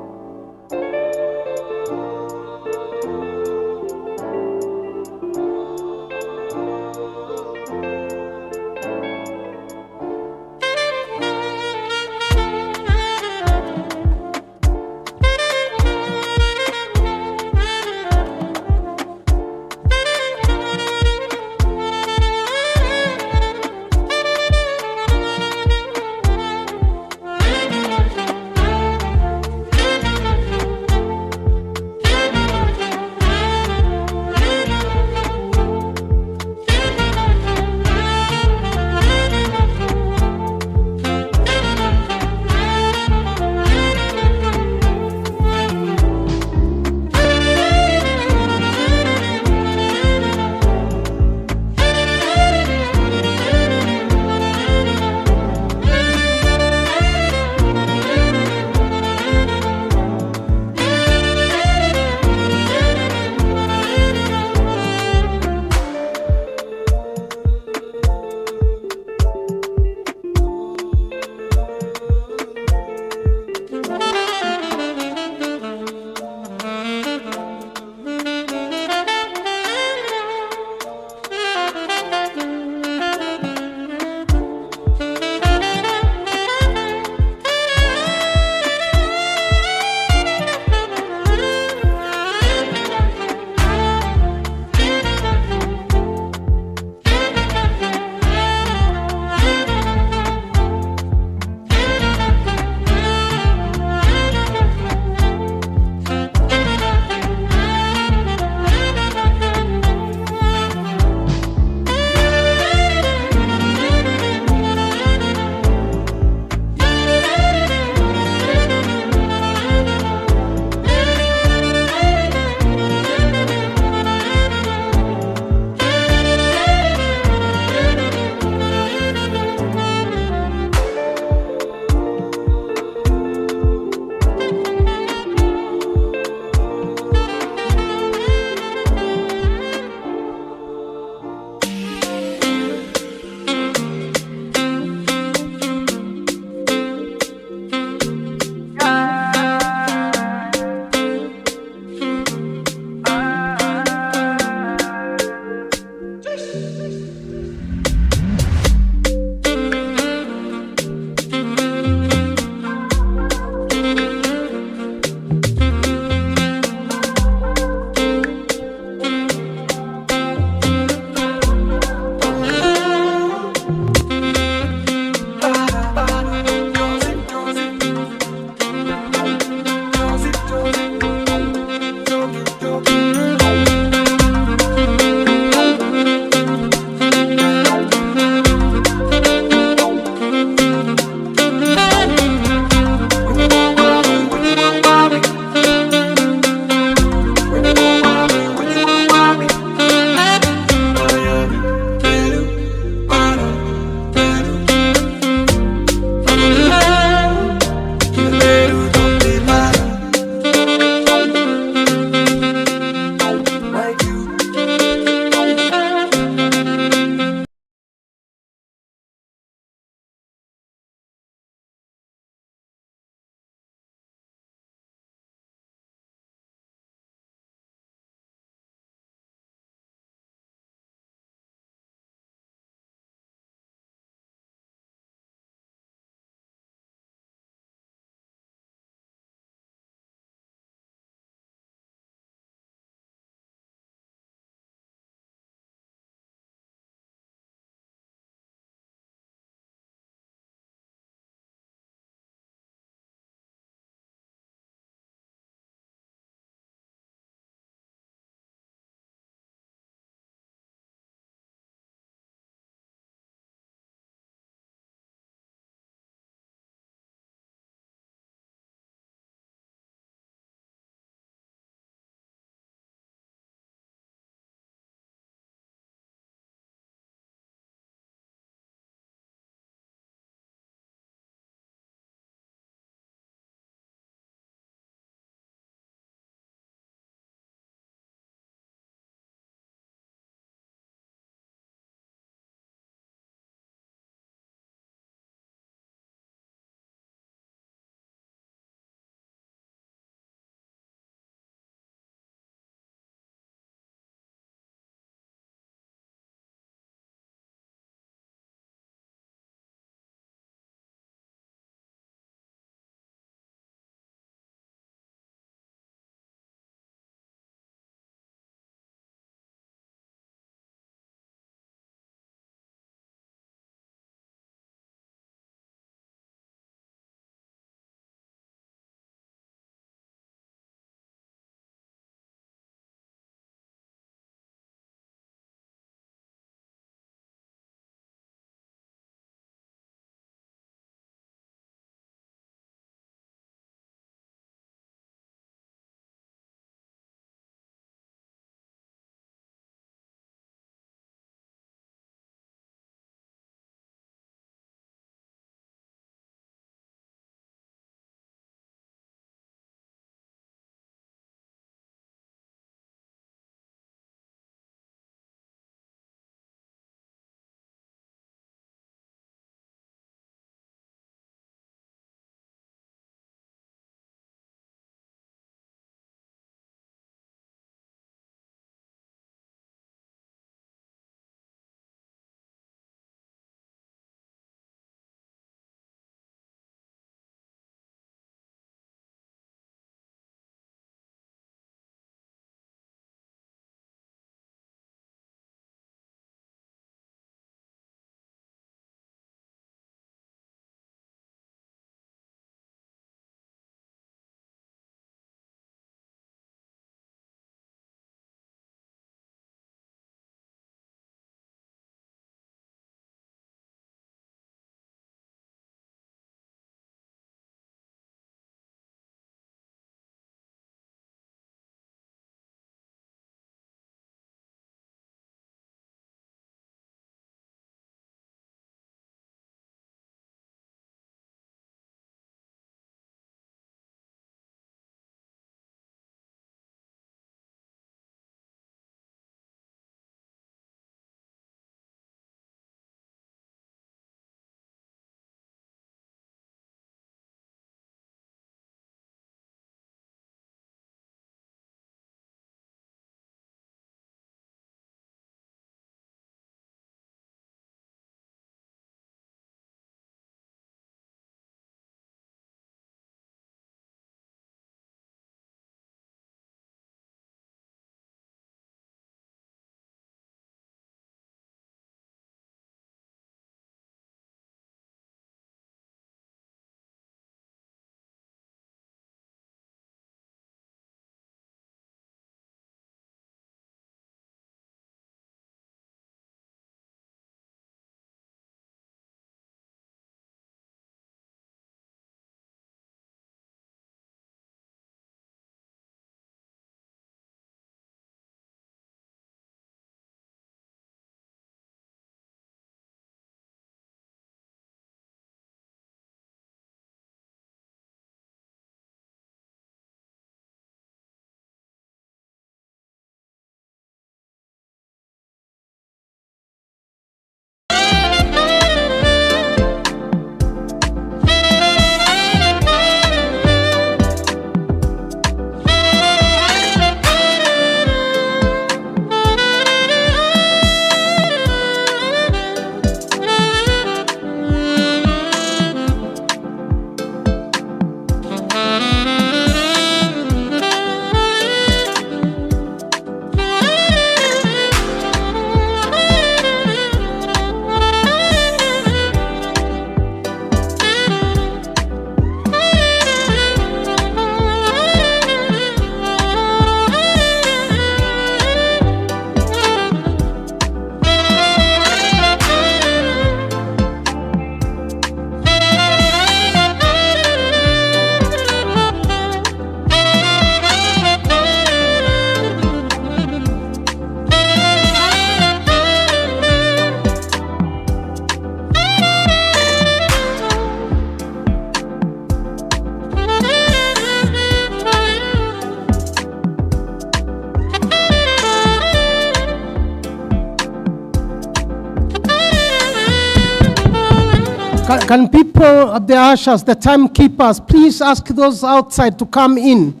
Can people, the ushers, the timekeepers, please ask those outside to come in?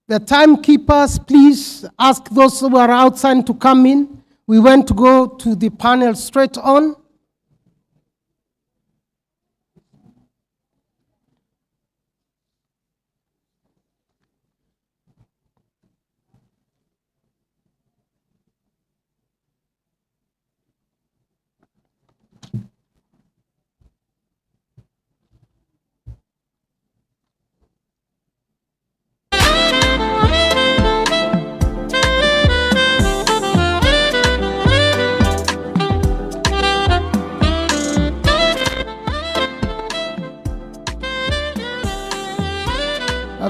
The timekeepers, please ask those who are outside to come in. We want to go to the panel straight on.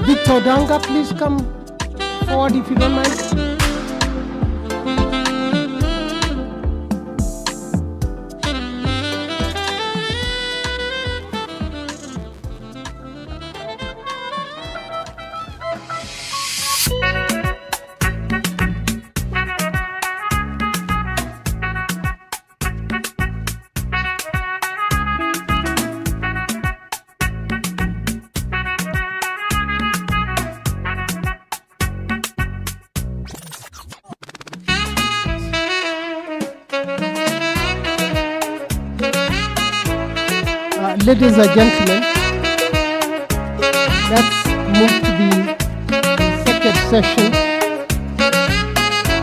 Victor Danga, please come forward if you don't mind. Ladies and gentlemen, let's move to the second session.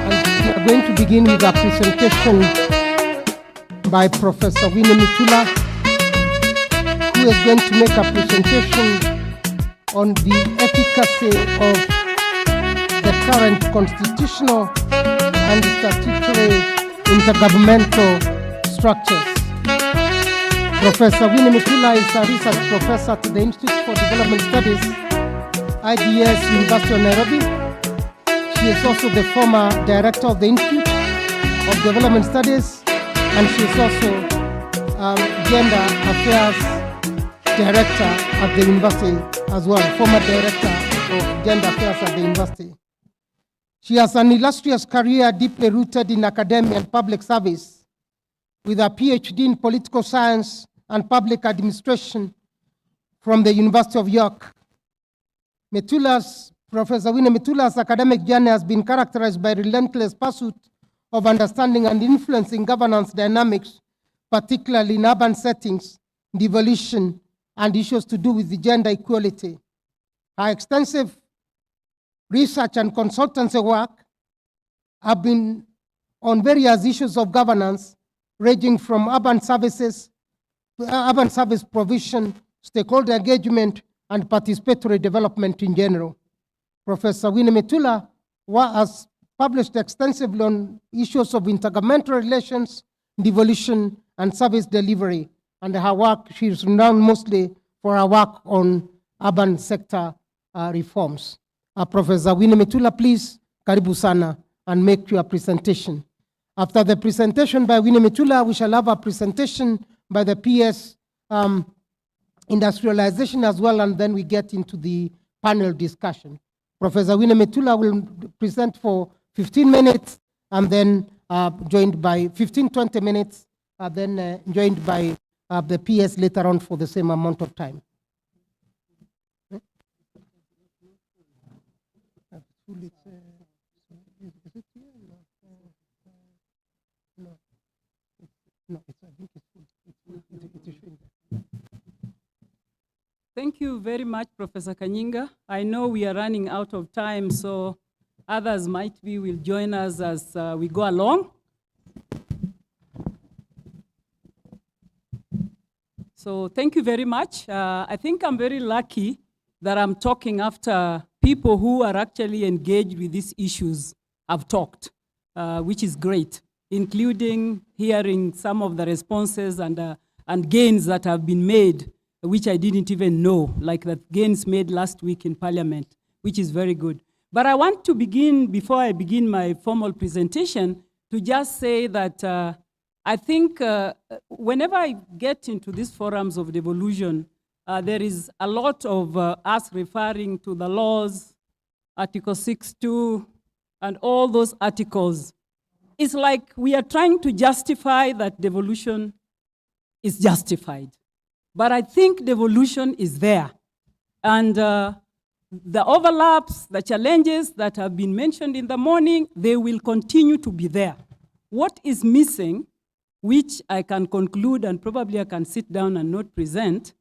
And we are going to begin with a presentation by Professor Winnie Mitula, who is going to make a presentation on the efficacy of the current constitutional and statutory intergovernmental structures. Professor Winnie Mitula is a research professor at the Institute for Development Studies, IDS, University of Nairobi. She is also the former director of the Institute of Development Studies, and she is also Gender Affairs Director at the university as well, former Director of Gender Affairs at the university. She has an illustrious career deeply rooted in academia and public service, with a PhD in political science and public administration from the University of York. Professor Winnie Mitula's academic journey has been characterized by relentless pursuit of understanding and influencing governance dynamics, particularly in urban settings, devolution, and issues to do with the gender equality. Her extensive research and consultancy work have been on various issues of governance, ranging from urban service provision, stakeholder engagement, and participatory development in general. Professor Winnie Mitula has published extensively on issues of intergovernmental relations, devolution, and service delivery. And her work, she is renowned mostly for her work on urban sector reforms. Professor Winnie Mitula, please, karibu sana, and make your presentation. After the presentation by Winnie Mitula, we shall have a presentation by the PS industrialization as well, and then we get into the panel discussion. Professor Winnie Mitula will present for 15 minutes, and then joined by 15-20 minutes, then joined by the PS later on for the same amount of time. Thank you very much, Professor Kanyinga. I know we are running out of time, so others might be will join us as we go along. So thank you very much. I think I'm very lucky that I'm talking after people who are actually engaged with these issues have talked, which is great, including hearing some of the responses and gains that have been made, which I didn't even know, like the gains made last week in Parliament, which is very good. But I want to begin, before I begin my formal presentation, to just say that I think whenever I get into these forums of devolution, there is a lot of us referring to the laws, Article 6.2, and all those articles it's like we are trying to justify that devolution is justified. But I think devolution is there. And the overlaps, the challenges that have been mentioned in the morning, they will continue to be there. What is missing, which I can conclude and probably I can sit down and not present,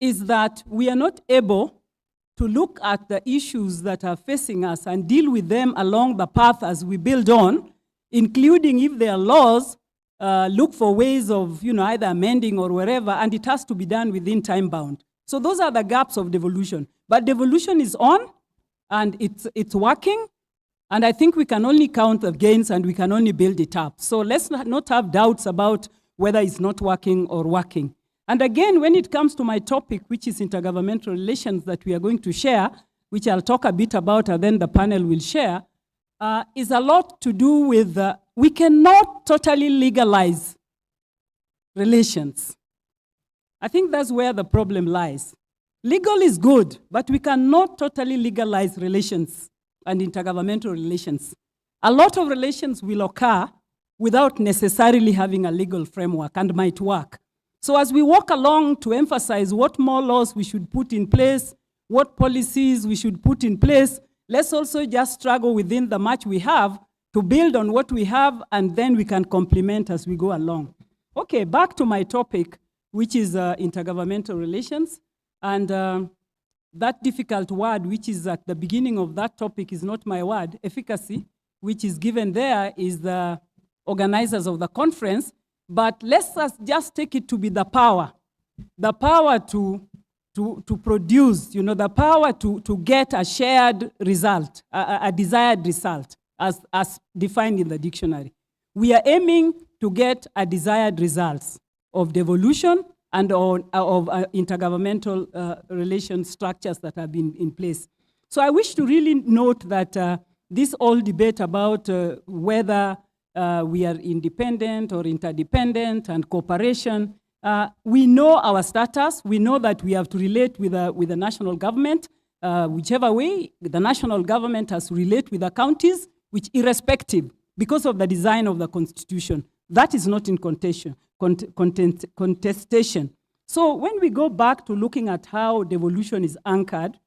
is that we are not able to look at the issues that are facing us and deal with them along the path as we build on, including if there are laws, look for ways of either amending or wherever, and it has to be done within time bound. So those are the gaps of devolution. But devolution is on, and it's working, and I think we can only count the gains and we can only build it up. So let's not have doubts about whether it's not working or working. And again, when it comes to my topic, which is intergovernmental relations that we are going to share, which I'll talk a bit about and then the panel will share, is a lot to do with, we cannot totally legalize relations. I think that's where the problem lies. Legal is good, but we cannot totally legalize relations and intergovernmental relations. A lot of relations will occur without necessarily having a legal framework and might work. So as we walk along to emphasize what more laws we should put in place, what policies we should put in place, let's also just struggle within the much we have to build on what we have, and then we can complement as we go along. Okay, back to my topic, which is intergovernmental relations. And that difficult word, which is at the beginning of that topic, is not my word. Efficacy, which is given there, is the organizers of the conference. But let's just take it to be the power to produce, the power to get a shared result, a desired result, as defined in the dictionary. We are aiming to get a desired results of devolution and of intergovernmental relation structures that have been in place. So I wish to really note that this whole debate about whether we are independent or interdependent and cooperation, we know our status. We know that we have to relate with the national government. Whichever way, the national government has to relate with the counties, which irrespective, because of the design of the constitution. That is not in contestation. So when we go back to looking at how devolution is anchored,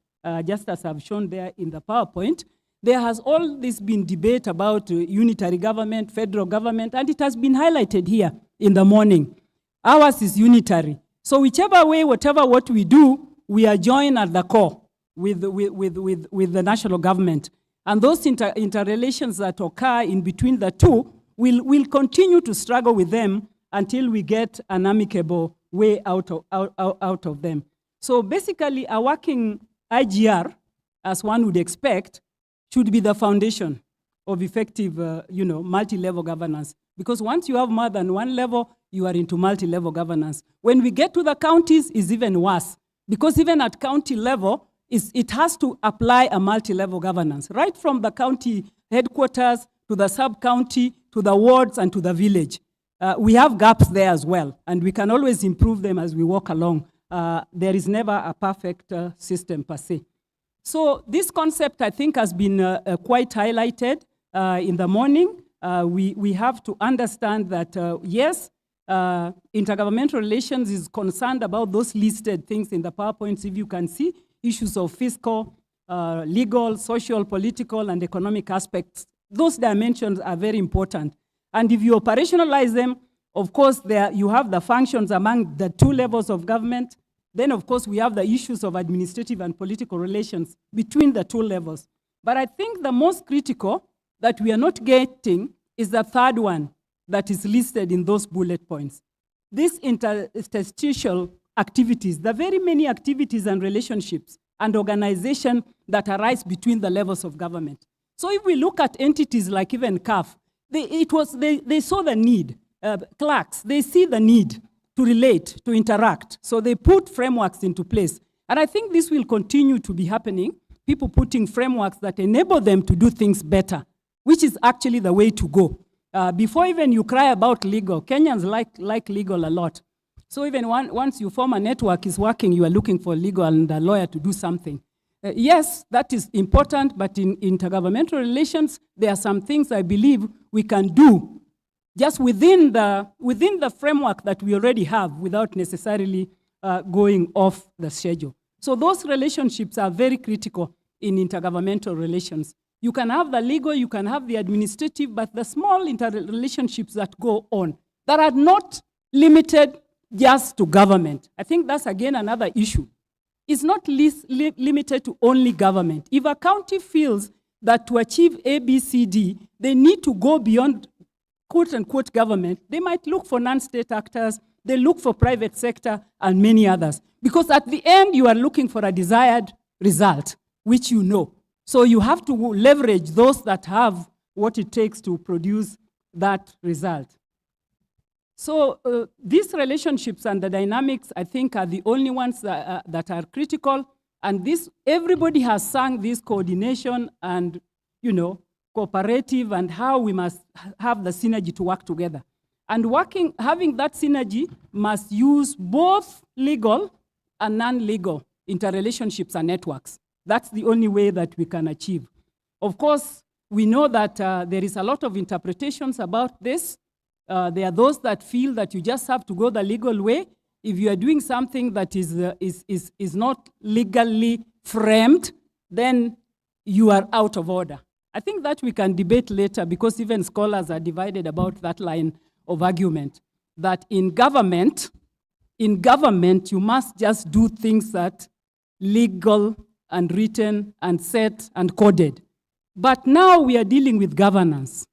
just as I've shown there in the PowerPoint, there has all this been debate about unitary government, federal government, and it has been highlighted here in the morning. Ours is unitary. So whichever way, what we do, we are joined at the core with the national government. And those interrelations that occur in between the two, we'll continue to struggle with them until we get an amicable way out of them. So basically, a working IGR, as one would expect, should be the foundation of effective, multi-level governance. Because once you have more than one level, you are into multi-level governance. When we get to the counties, it's even worse. Because even at county level, it has to apply a multi-level governance, right from the county headquarters to the sub-county, to the wards, and to the village. We have gaps there as well, and we can always improve them as we walk along. There is never a perfect system per se. So this concept, I think, has been quite highlighted in the morning. We have to understand that, yes, intergovernmental relations is concerned about those listed things in the PowerPoints, if you can see, issues of fiscal, legal, social, political, and economic aspects. Those dimensions are very important. And if you operationalize them, of course, you have the functions among the two levels of government. Then, of course, we have the issues of administrative and political relations between the two levels. But I think the most critical that we are not getting is the third one that is listed in those bullet points. These interstitial activities, the very many activities and relationships and organization that arise between the levels of government. So if we look at entities like even CAF, they saw the need, clerks, they see the need to relate, to interact. So they put frameworks into place. And I think this will continue to be happening, people putting frameworks that enable them to do things better, which is actually the way to go. Before even you cry about legal, Kenyans like legal a lot. So even once you form a network is working, you are looking for legal and a lawyer to do something. Yes, that is important, but in intergovernmental relations, there are some things I believe we can do just within the framework that we already have without necessarily going off the schedule. So those relationships are very critical in intergovernmental relations. You can have the legal, you can have the administrative, but the small interrelationships that go on that are not limited just to government. I think that's again another issue. It's not limited to only government. If a county feels that to achieve A, B, C, D, they need to go beyond quote-unquote government, they might look for non-state actors, they look for private sector, and many others. Because at the end, you are looking for a desired result, which you know. So you have to leverage those that have what it takes to produce that result. So these relationships and the dynamics, I think, are the only ones that are critical. And this, everybody has sung this coordination and, cooperative and how we must have the synergy to work together. And having that synergy must use both legal and non-legal interrelationships and networks. That's the only way that we can achieve. Of course, we know that there is a lot of interpretations about this. There are those that feel that you just have to go the legal way. If you are doing something that is not legally framed, then you are out of order. I think that we can debate later because even scholars are divided about that line of argument, that in government, you must just do things that legal and written and set and coded. But now we are dealing with governance.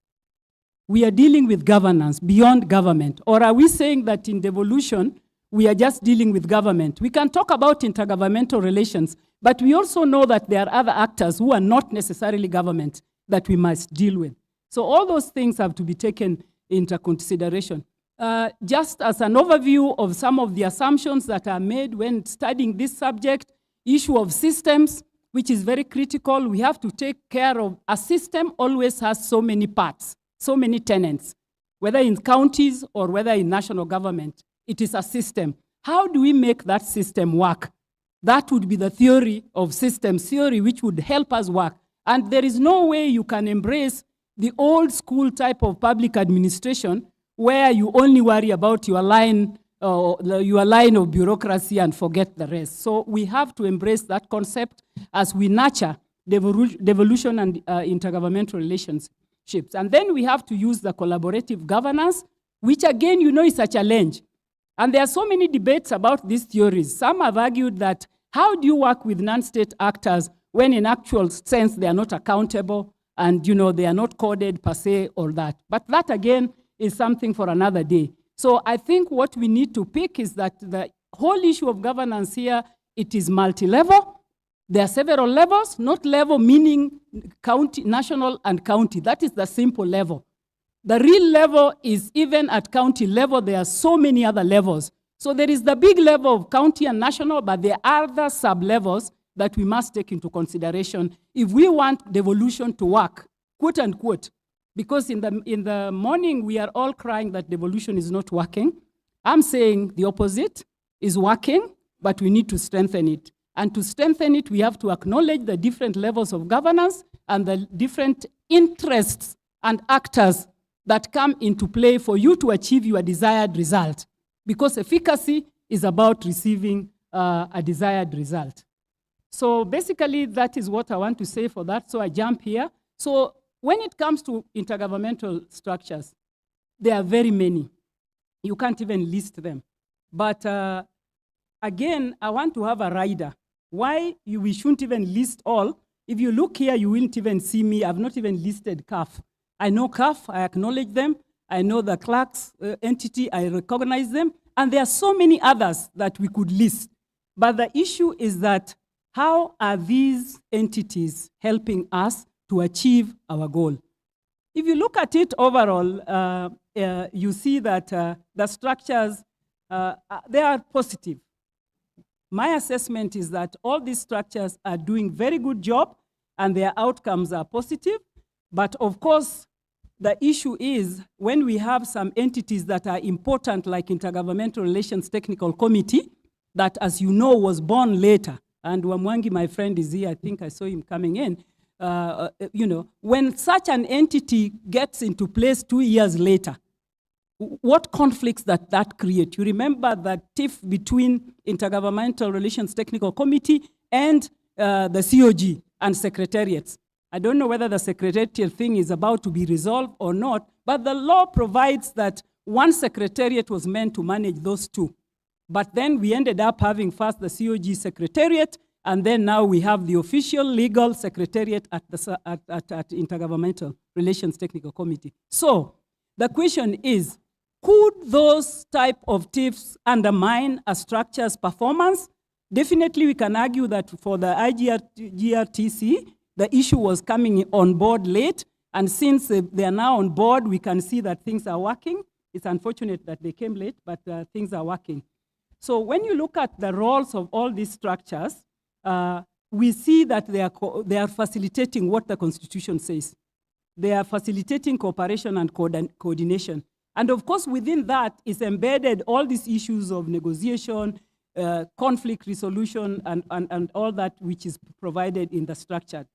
We are dealing with governance beyond government. Or are we saying that in devolution, we are just dealing with government? We can talk about intergovernmental relations, but we also know that there are other actors who are not necessarily government that we must deal with. So all those things have to be taken into consideration. Just as an overview of some of the assumptions that are made when studying this subject, issue of systems, which is very critical. We have to take care of, a system always has so many parts, so many tenants, whether in counties or whether in national government. It is a system. How do we make that system work? That would be the theory of systems theory, which would help us work. And there is no way you can embrace the old school type of public administration where you only worry about your line of bureaucracy and forget the rest. So we have to embrace that concept as we nurture devolution and intergovernmental relationships. And then we have to use the collaborative governance, which again, is a challenge. And there are so many debates about these theories. Some have argued that how do you work with non-state actors when in actual sense they are not accountable and they are not coded per se or that. But that again is something for another day. So I think what we need to pick is that the whole issue of governance here, it is multi-level. There are several levels, not level meaning county, national and county. That is the simple level. The real level is even at county level, there are so many other levels. So there is the big level of county and national, but there are other sub-levels that we must take into consideration if we want devolution to work, quote unquote. Because in the morning, we are all crying that devolution is not working. I'm saying the opposite is working, but we need to strengthen it. And to strengthen it, we have to acknowledge the different levels of governance and the different interests and actors that come into play for you to achieve your desired result. Because efficacy is about receiving a desired result. So basically, that is what I want to say for that. So I jump here. So when it comes to intergovernmental structures, there are very many. You can't even list them. But again, I want to have a rider. Why we shouldn't even list all? If you look here, you won't even see me. I've not even listed CAF. I know CAF, I acknowledge them. I know the clerk's entity, I recognize them. And there are so many others that we could list. But the issue is that how are these entities helping us to achieve our goal? If you look at it overall, you see that the structures, they are positive. My assessment is that all these structures are doing very good job and their outcomes are positive. But of course, the issue is when we have some entities that are important, like Intergovernmental Relations Technical Committee, that, as you know, was born later. and Wamwangi, my friend, is here. I think I saw him coming in. When such an entity gets into place 2 years later, what conflicts that create? You remember that tiff between Intergovernmental Relations Technical Committee and the COG and secretariats. I don't know whether the secretariat thing is about to be resolved or not, but the law provides that one secretariat was meant to manage those two. But then we ended up having first the COG secretariat, and then now we have the official legal secretariat at Intergovernmental Relations Technical Committee. So the question is, could those type of tiffs undermine a structure's performance? Definitely we can argue that for the IGRTC, the issue was coming on board late, and since they are now on board, we can see that things are working. It's unfortunate that they came late, but things are working. So when you look at the roles of all these structures, we see that they are facilitating what the Constitution says. They are facilitating cooperation and coordination. And of course, within that is embedded all these issues of negotiation, conflict resolution, and all that which is provided in the structure.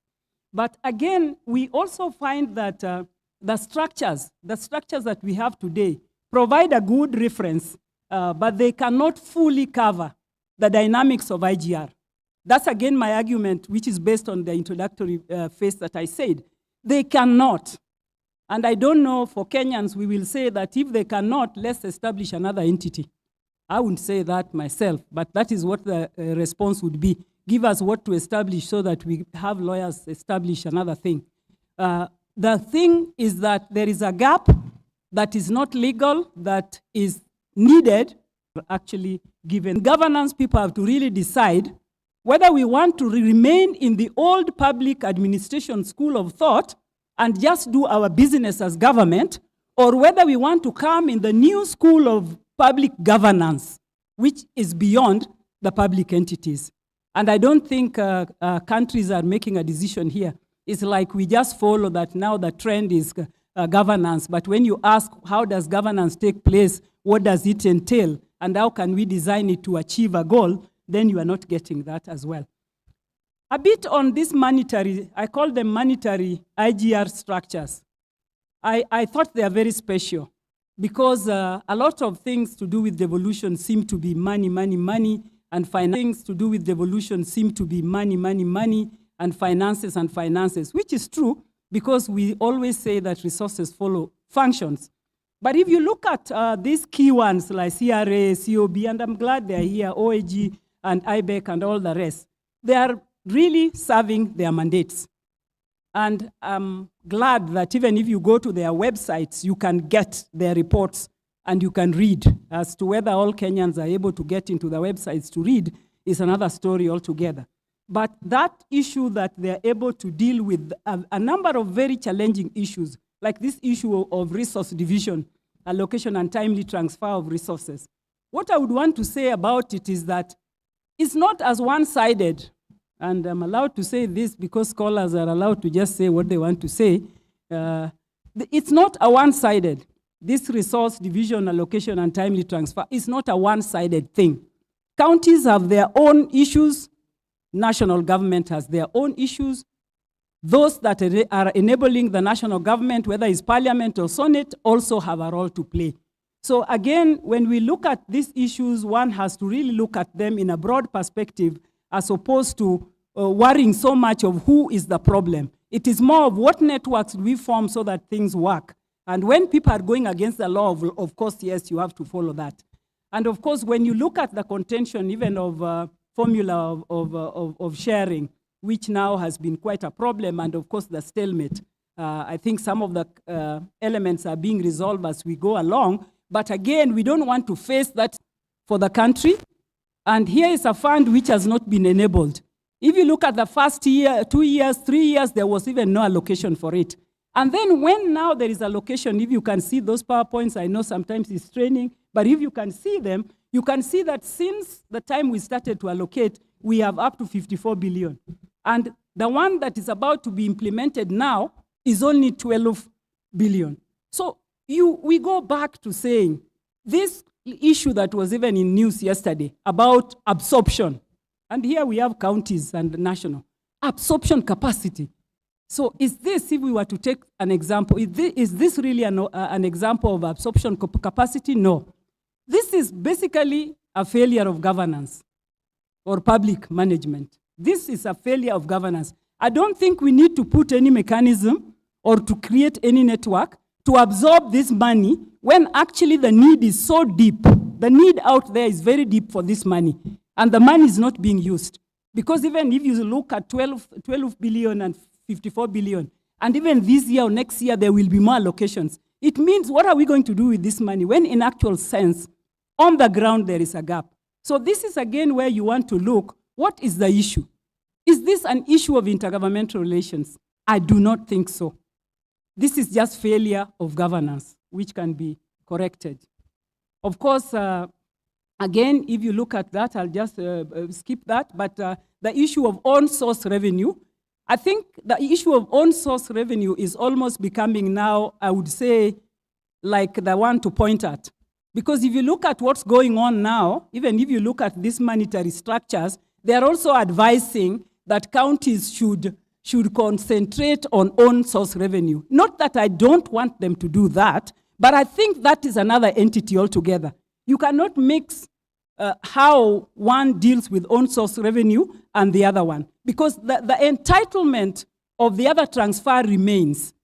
But again, we also find that the structures that we have today provide a good reference, but they cannot fully cover the dynamics of IGR. That's again my argument, which is based on the introductory phase that I said. They cannot. And I don't know, for Kenyans, we will say that if they cannot, let's establish another entity. I wouldn't say that myself, but that is what the response would be. Give us what to establish so that we have lawyers establish another thing. The thing is that there is a gap that is not legal, that is needed, actually given. Governance people have to really decide whether we want to remain in the old public administration school of thought and just do our business as government, or whether we want to come in the new school of public governance, which is beyond the public entities. And I don't think countries are making a decision here. It's like we just follow that now the trend is governance, but when you ask how does governance take place, what does it entail, and how can we design it to achieve a goal, then you are not getting that as well. A bit on this monetary, I call them monetary IGR structures. I thought they are very special because a lot of things to do with devolution seem to be money, money, money, and things to do with devolution seem to be money, money, money, and finances, which is true because we always say that resources follow functions. But if you look at these key ones like CRA, COB, and I'm glad they're here, OAG, and IBEC, and all the rest, they are really serving their mandates. And I'm glad that even if you go to their websites, you can get their reports and you can read. As to whether all Kenyans are able to get into the websites to read is another story altogether. But that issue that they're able to deal with a number of very challenging issues, like this issue of resource division, allocation, and timely transfer of resources. What I would want to say about it is that it's not as one-sided, and I'm allowed to say this because scholars are allowed to just say what they want to say. It's not a one-sided. This resource division, allocation, and timely transfer is not a one-sided thing. Counties have their own issues. National government has their own issues. Those that are enabling the national government, whether it's parliament or senate, also have a role to play. So again, when we look at these issues, one has to really look at them in a broad perspective as opposed to worrying so much of who is the problem. It is more of what networks we form so that things work. And when people are going against the law, of course, yes, you have to follow that. And of course, when you look at the contention even of formula of sharing, which now has been quite a problem, and of course the stalemate, I think some of the elements are being resolved as we go along, but again, we don't want to face that for the country. And here is a fund which has not been enabled. If you look at the first year, 2 years, 3 years, there was even no allocation for it. And then when now there is allocation, if you can see those PowerPoints, I know sometimes it's training, but if you can see them, you can see that since the time we started to allocate, we have up to 54 billion. And the one that is about to be implemented now is only 12 billion. So we go back to saying this issue that was even in news yesterday about absorption. And here we have counties and national. Absorption capacity. So is this, if we were to take an example, is this really an example of absorption capacity? No. This is basically a failure of governance or public management. This is a failure of governance. I don't think we need to put any mechanism or to create any network to absorb this money when actually the need is so deep. The need out there is very deep for this money, and the money is not being used. Because even if you look at 12 billion and 54 billion, and even this year or next year there will be more allocations, it means what are we going to do with this money when in actual sense, on the ground there is a gap. So this is again where you want to look, what is the issue? Is this an issue of intergovernmental relations? I do not think so. This is just failure of governance, which can be corrected. Of course, again, if you look at that, I'll just skip that, but the issue of on-source revenue, I think the issue of on-source revenue is almost becoming now, I would say, like the one to point at. Because if you look at what's going on now, even if you look at these monetary structures, they are also advising that counties should concentrate on own-source revenue. Not that I don't want them to do that, but I think that is another entity altogether. You cannot mix how one deals with own-source revenue and the other one, because the entitlement of the other transfer remains.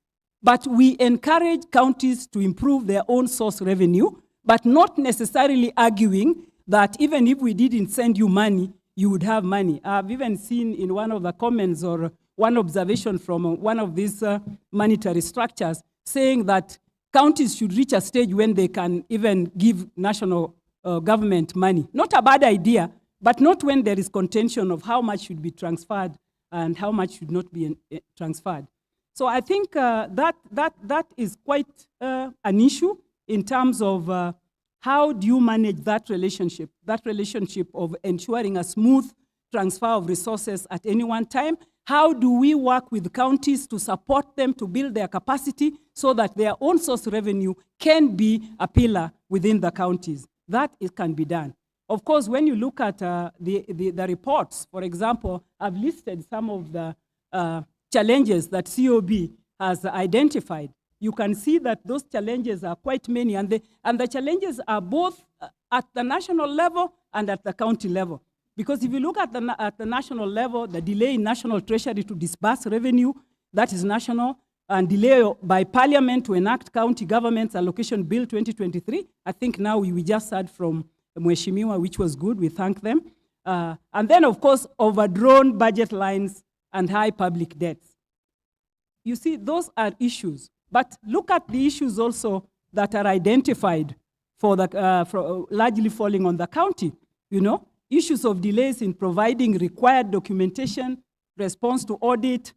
But we encourage counties to improve their own source revenue, but not necessarily arguing that even if we didn't send you money, you would have money. I've even seen in one of the comments or one observation from one of these monetary structures saying that counties should reach a stage when they can even give national government money. Not a bad idea, but not when there is contention of how much should be transferred and how much should not be transferred. So I think that is quite an issue in terms of how do you manage that relationship of ensuring a smooth transfer of resources at any one time. How do we work with counties to support them to build their capacity so that their own source revenue can be a pillar within the counties? That it can be done. Of course, when you look at the reports, for example, I've listed some of the challenges that COB has identified. You can see that those challenges are quite many, and the challenges are both at the national level and at the county level. Because if you look at the national level, the delay in national treasury to disburse revenue, that is national, and delay by parliament to enact county government's allocation bill 2023. I think now we just heard from Mheshimiwa, which was good, we thank them. And then of course, overdrawn budget lines and high public debts. You see, those are issues. But look at the issues also that are identified for largely falling on the county, you know? Issues of delays in providing required documentation, response to audit,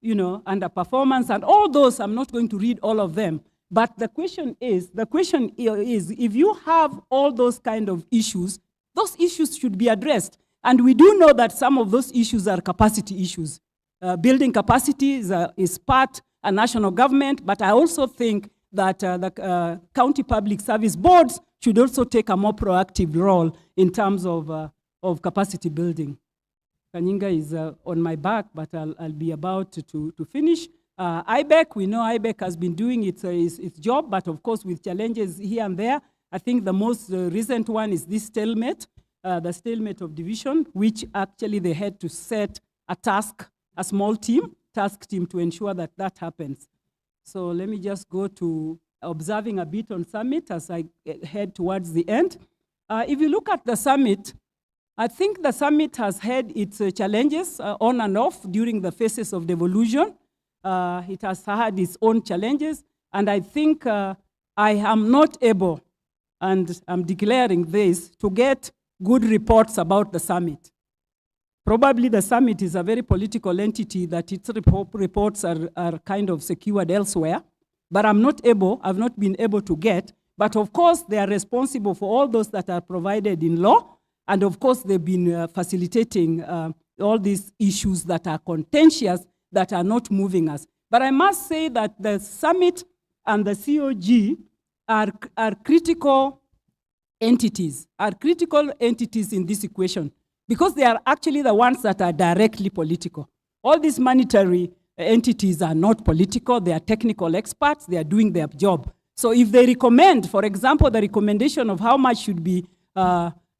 you know, underperformance, and all those. I'm not going to read all of them. But the question is, if you have all those kind of issues, those issues should be addressed. And we do know that some of those issues are capacity issues. Building capacity is part of national government, but I also think that the county public service boards should also take a more proactive role in terms of capacity building. Kanyinga is on my back, but I'll be about to finish. IBEC, we know IBEC has been doing its job, but of course with challenges here and there. I think the most recent one is this stalemate, the stalemate of division, which actually they had to set a small task team to ensure that that happens. So let me just go to observing a bit on summit as I head towards the end. If you look at the summit, I think the summit has had its challenges on and off during the phases of devolution. It has had its own challenges, and I think I am not able, and I'm declaring this, to get good reports about the summit. Probably the summit is a very political entity that its reports are kind of secured elsewhere, but I've not been able to get. But of course, they are responsible for all those that are provided in law, and of course, they've been facilitating all these issues that are contentious, that are not moving us. But I must say that the summit and the COG are critical entities in this equation. because they are actually the ones that are directly political. All these monetary entities are not political, they are technical experts, they are doing their job. So if they recommend, for example, the recommendation of how much should be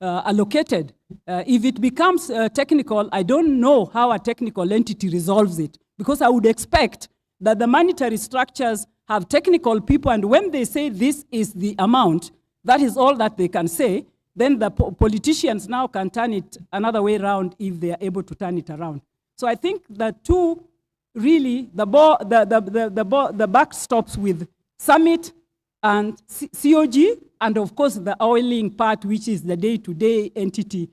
allocated, if it becomes technical, I don't know how a technical entity resolves it, because I would expect that the monetary structures have technical people, and when they say this is the amount, that is all that they can say, then the politicians now can turn it another way around if they are able to turn it around. So I think the two, really, the buck stops with Summit and COG, and of course the oiling part, which is the day-to-day entity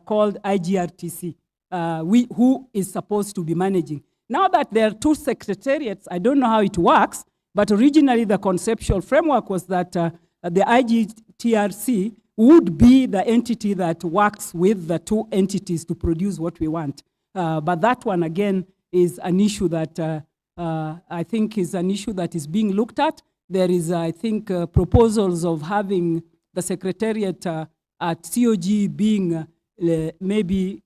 called IGRTC, who is supposed to be managing. Now that there are two secretariats, I don't know how it works, but originally the conceptual framework was that the IGTRC would be the entity that works with the two entities to produce what we want. But that one, again, is an issue that I think is an issue that is being looked at. There is, I think, proposals of having the secretariat at COG being maybe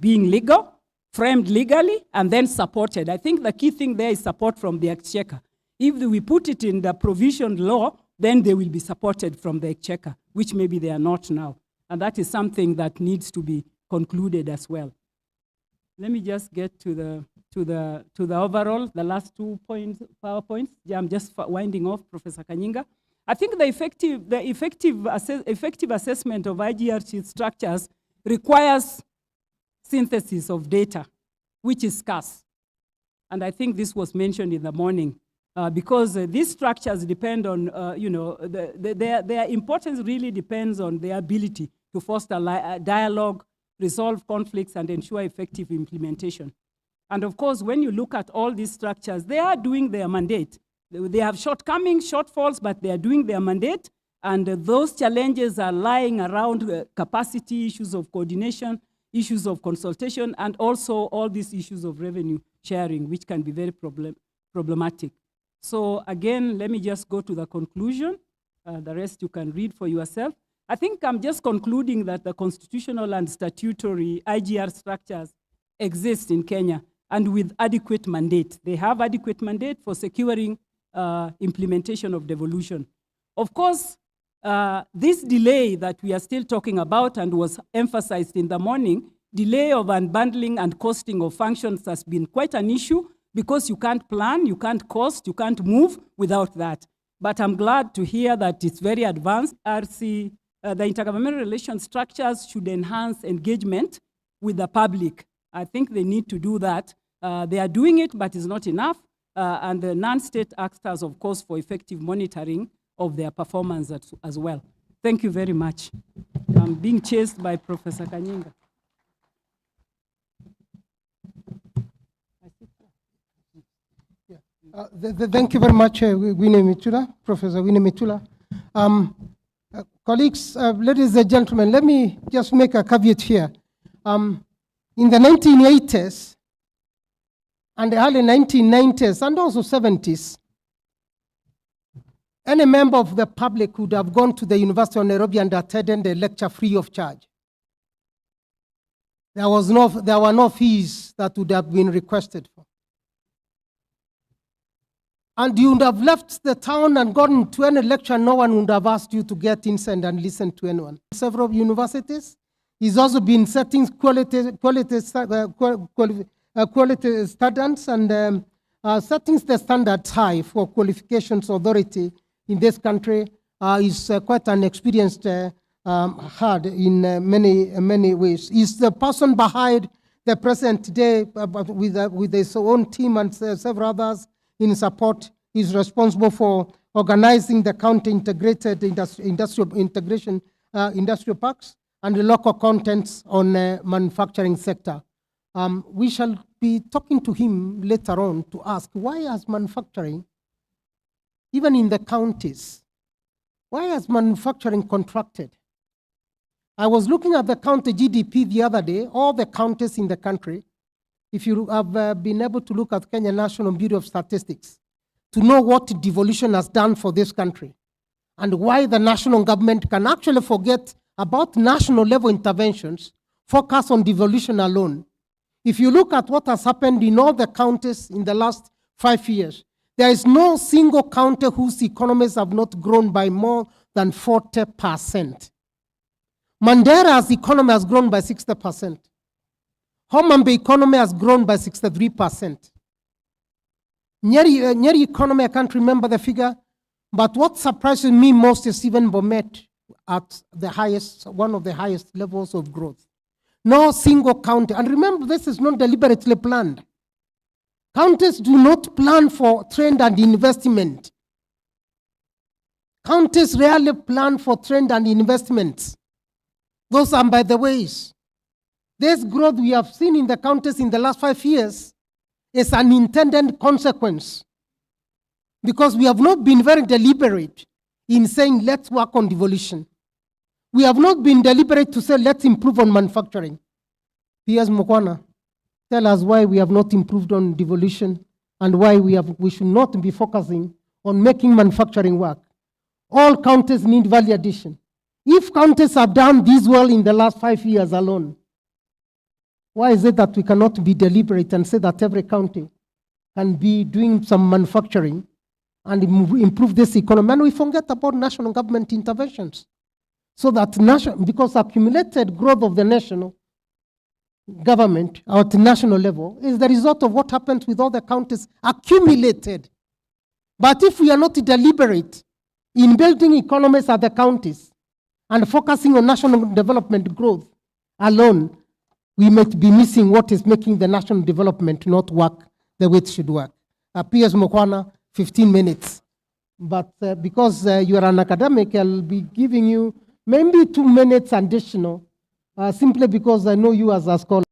being legal, framed legally, and then supported. I think the key thing there is support from the exchequer. If we put it in the provisioned law, then they will be supported from the exchequer, which maybe they are not now. And that is something that needs to be concluded as well. Let me just get to the overall, the last 2 points, PowerPoints. Yeah, I'm just winding off, Professor Kanyinga. I think the effective assessment of IGRT structures requires synthesis of data, which is scarce. And I think this was mentioned in the morning. Because these structures depend on, their importance really depends on their ability to foster dialogue, resolve conflicts, and ensure effective implementation. And of course, when you look at all these structures, they are doing their mandate. They have shortcomings, shortfalls, but they are doing their mandate. And those challenges are lying around capacity, issues of coordination, issues of consultation, and also all these issues of revenue sharing, which can be very problematic. So again, let me just go to the conclusion. The rest you can read for yourself. I think I'm just concluding that the constitutional and statutory IGR structures exist in Kenya and with adequate mandate. They have adequate mandate for securing implementation of devolution. Of course, this delay that we are still talking about and was emphasized in the morning, delay of unbundling and costing of functions has been quite an issue, because you can't plan, you can't cost, you can't move without that. But I'm glad to hear that it's very advanced. The intergovernmental relations structures should enhance engagement with the public. I think they need to do that. They are doing it, but it's not enough. And the non-state actors, of course, for effective monitoring of their performance as well. Thank you very much. I'm being chased by Professor Kanyinga. Thank you very much, Professor Winnie Mitula. Colleagues, ladies and gentlemen, let me just make a caveat here. In the 1980s and the early 1990s and also 70s, any member of the public would have gone to the University of Nairobi and attended the lecture free of charge. There were no fees that would have been requested for. And you would have left the town and gone to any lecture, no one would have asked you to get inside and listen to anyone. Several universities, he's also been setting quality standards and setting the standards high for qualifications authority in this country. Is quite an experienced hard in many ways. He's the person behind the president today with his own team and several others in support. Is responsible for organizing the counter-integrated industrial integration, industrial parks, and the local contents on the manufacturing sector. We shall be talking to him later on to ask, why has manufacturing, even in the counties, why has manufacturing contracted? I was looking at the county GDP the other day, all the counties in the country. If you have been able to look at Kenya National Bureau of Statistics, to know what devolution has done for this country and why the national government can actually forget about national level interventions focus on devolution alone. If you look at what has happened in all the counties in the last 5 years, there is no single county whose economies have not grown by more than 40%. Mandera's economy has grown by 60%. Homa Bay economy has grown by 63%. Nyeri economy, I can't remember the figure, but what surprises me most is even Bomet at the highest, one of the highest levels of growth. No single county, and remember, this is not deliberately planned. Counties do not plan for trend and investment. Counties rarely plan for trend and investments. Those are by the ways. This growth we have seen in the counties in the last 5 years is an intended consequence, because we have not been very deliberate in saying let's work on devolution. We have not been deliberate to say let's improve on manufacturing. P.S. Mokwana, tell us why we have not improved on devolution and why we should not be focusing on making manufacturing work. All counties need value addition. If counties have done this well in the last 5 years alone, why is it that we cannot be deliberate and say that every county can be doing some manufacturing and improve this economy? And we forget about national government interventions. So that because accumulated growth of the national government at the national level is the result of what happens with all the counties accumulated. But if we are not deliberate in building economies at the counties and focusing on national development growth alone, we might be missing what is making the national development not work the way it should work. P.S. Mokwana, 15 minutes. But because you are an academic, I'll be giving you maybe 2 minutes additional, simply because I know you as a scholar.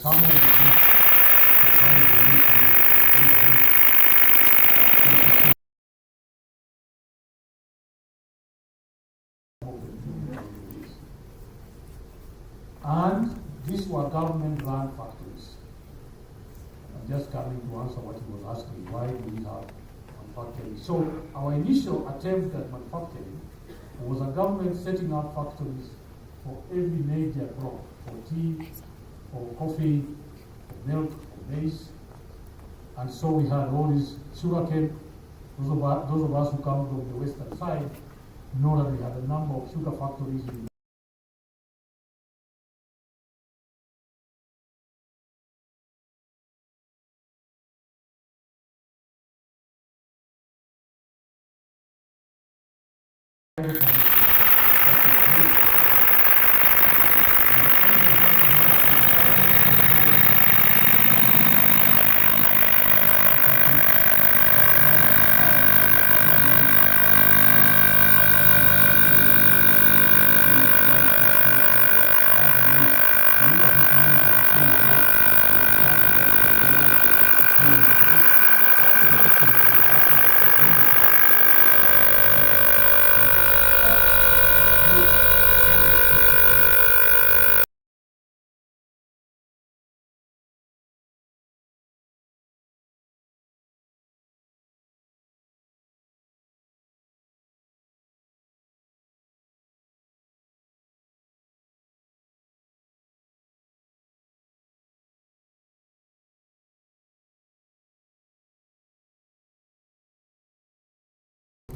some of and these were government-run factories. I'm just coming to answer what he was asking, why do we have manufacturing? So our initial attempt at manufacturing was a government setting up factories for every major crop, for tea, for coffee, for milk, for maize. And so we had all these sugarcane. Those of us who come from the western side know that we had a number of sugar factories in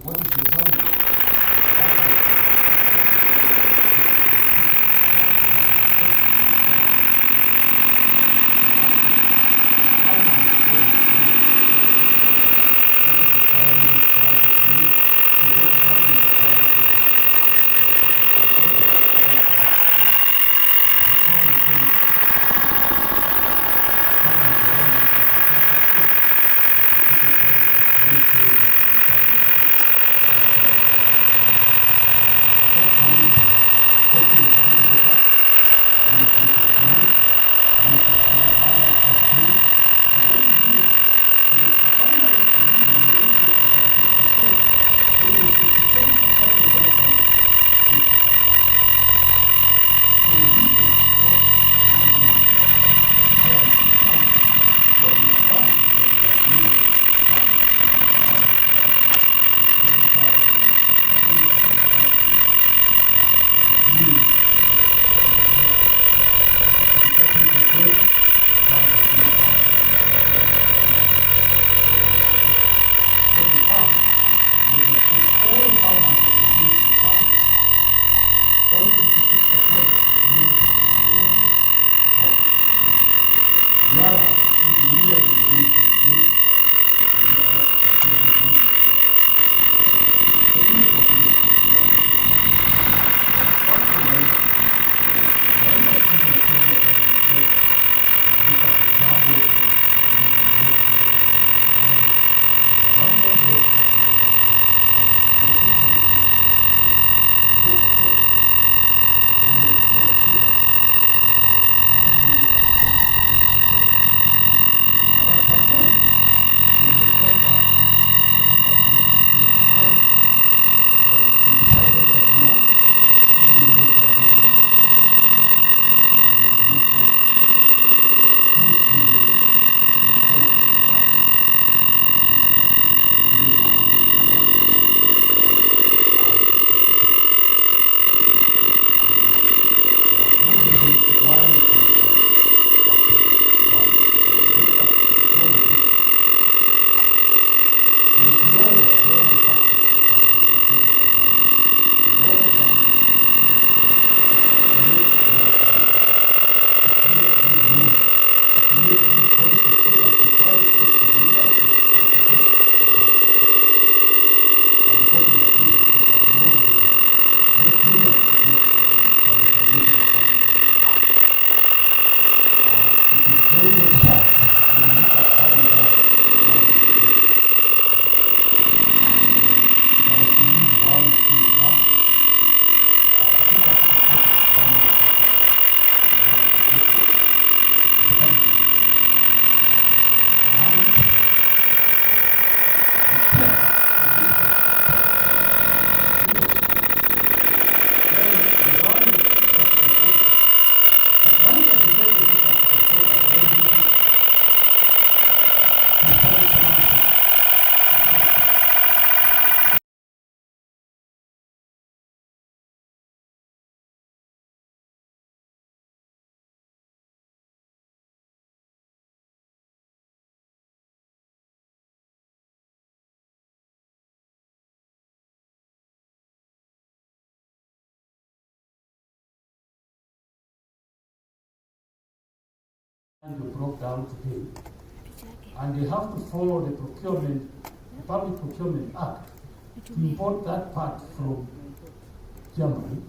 what is the government? And they broke down today. And they have to follow the Public Procurement Act to import that part from Germany.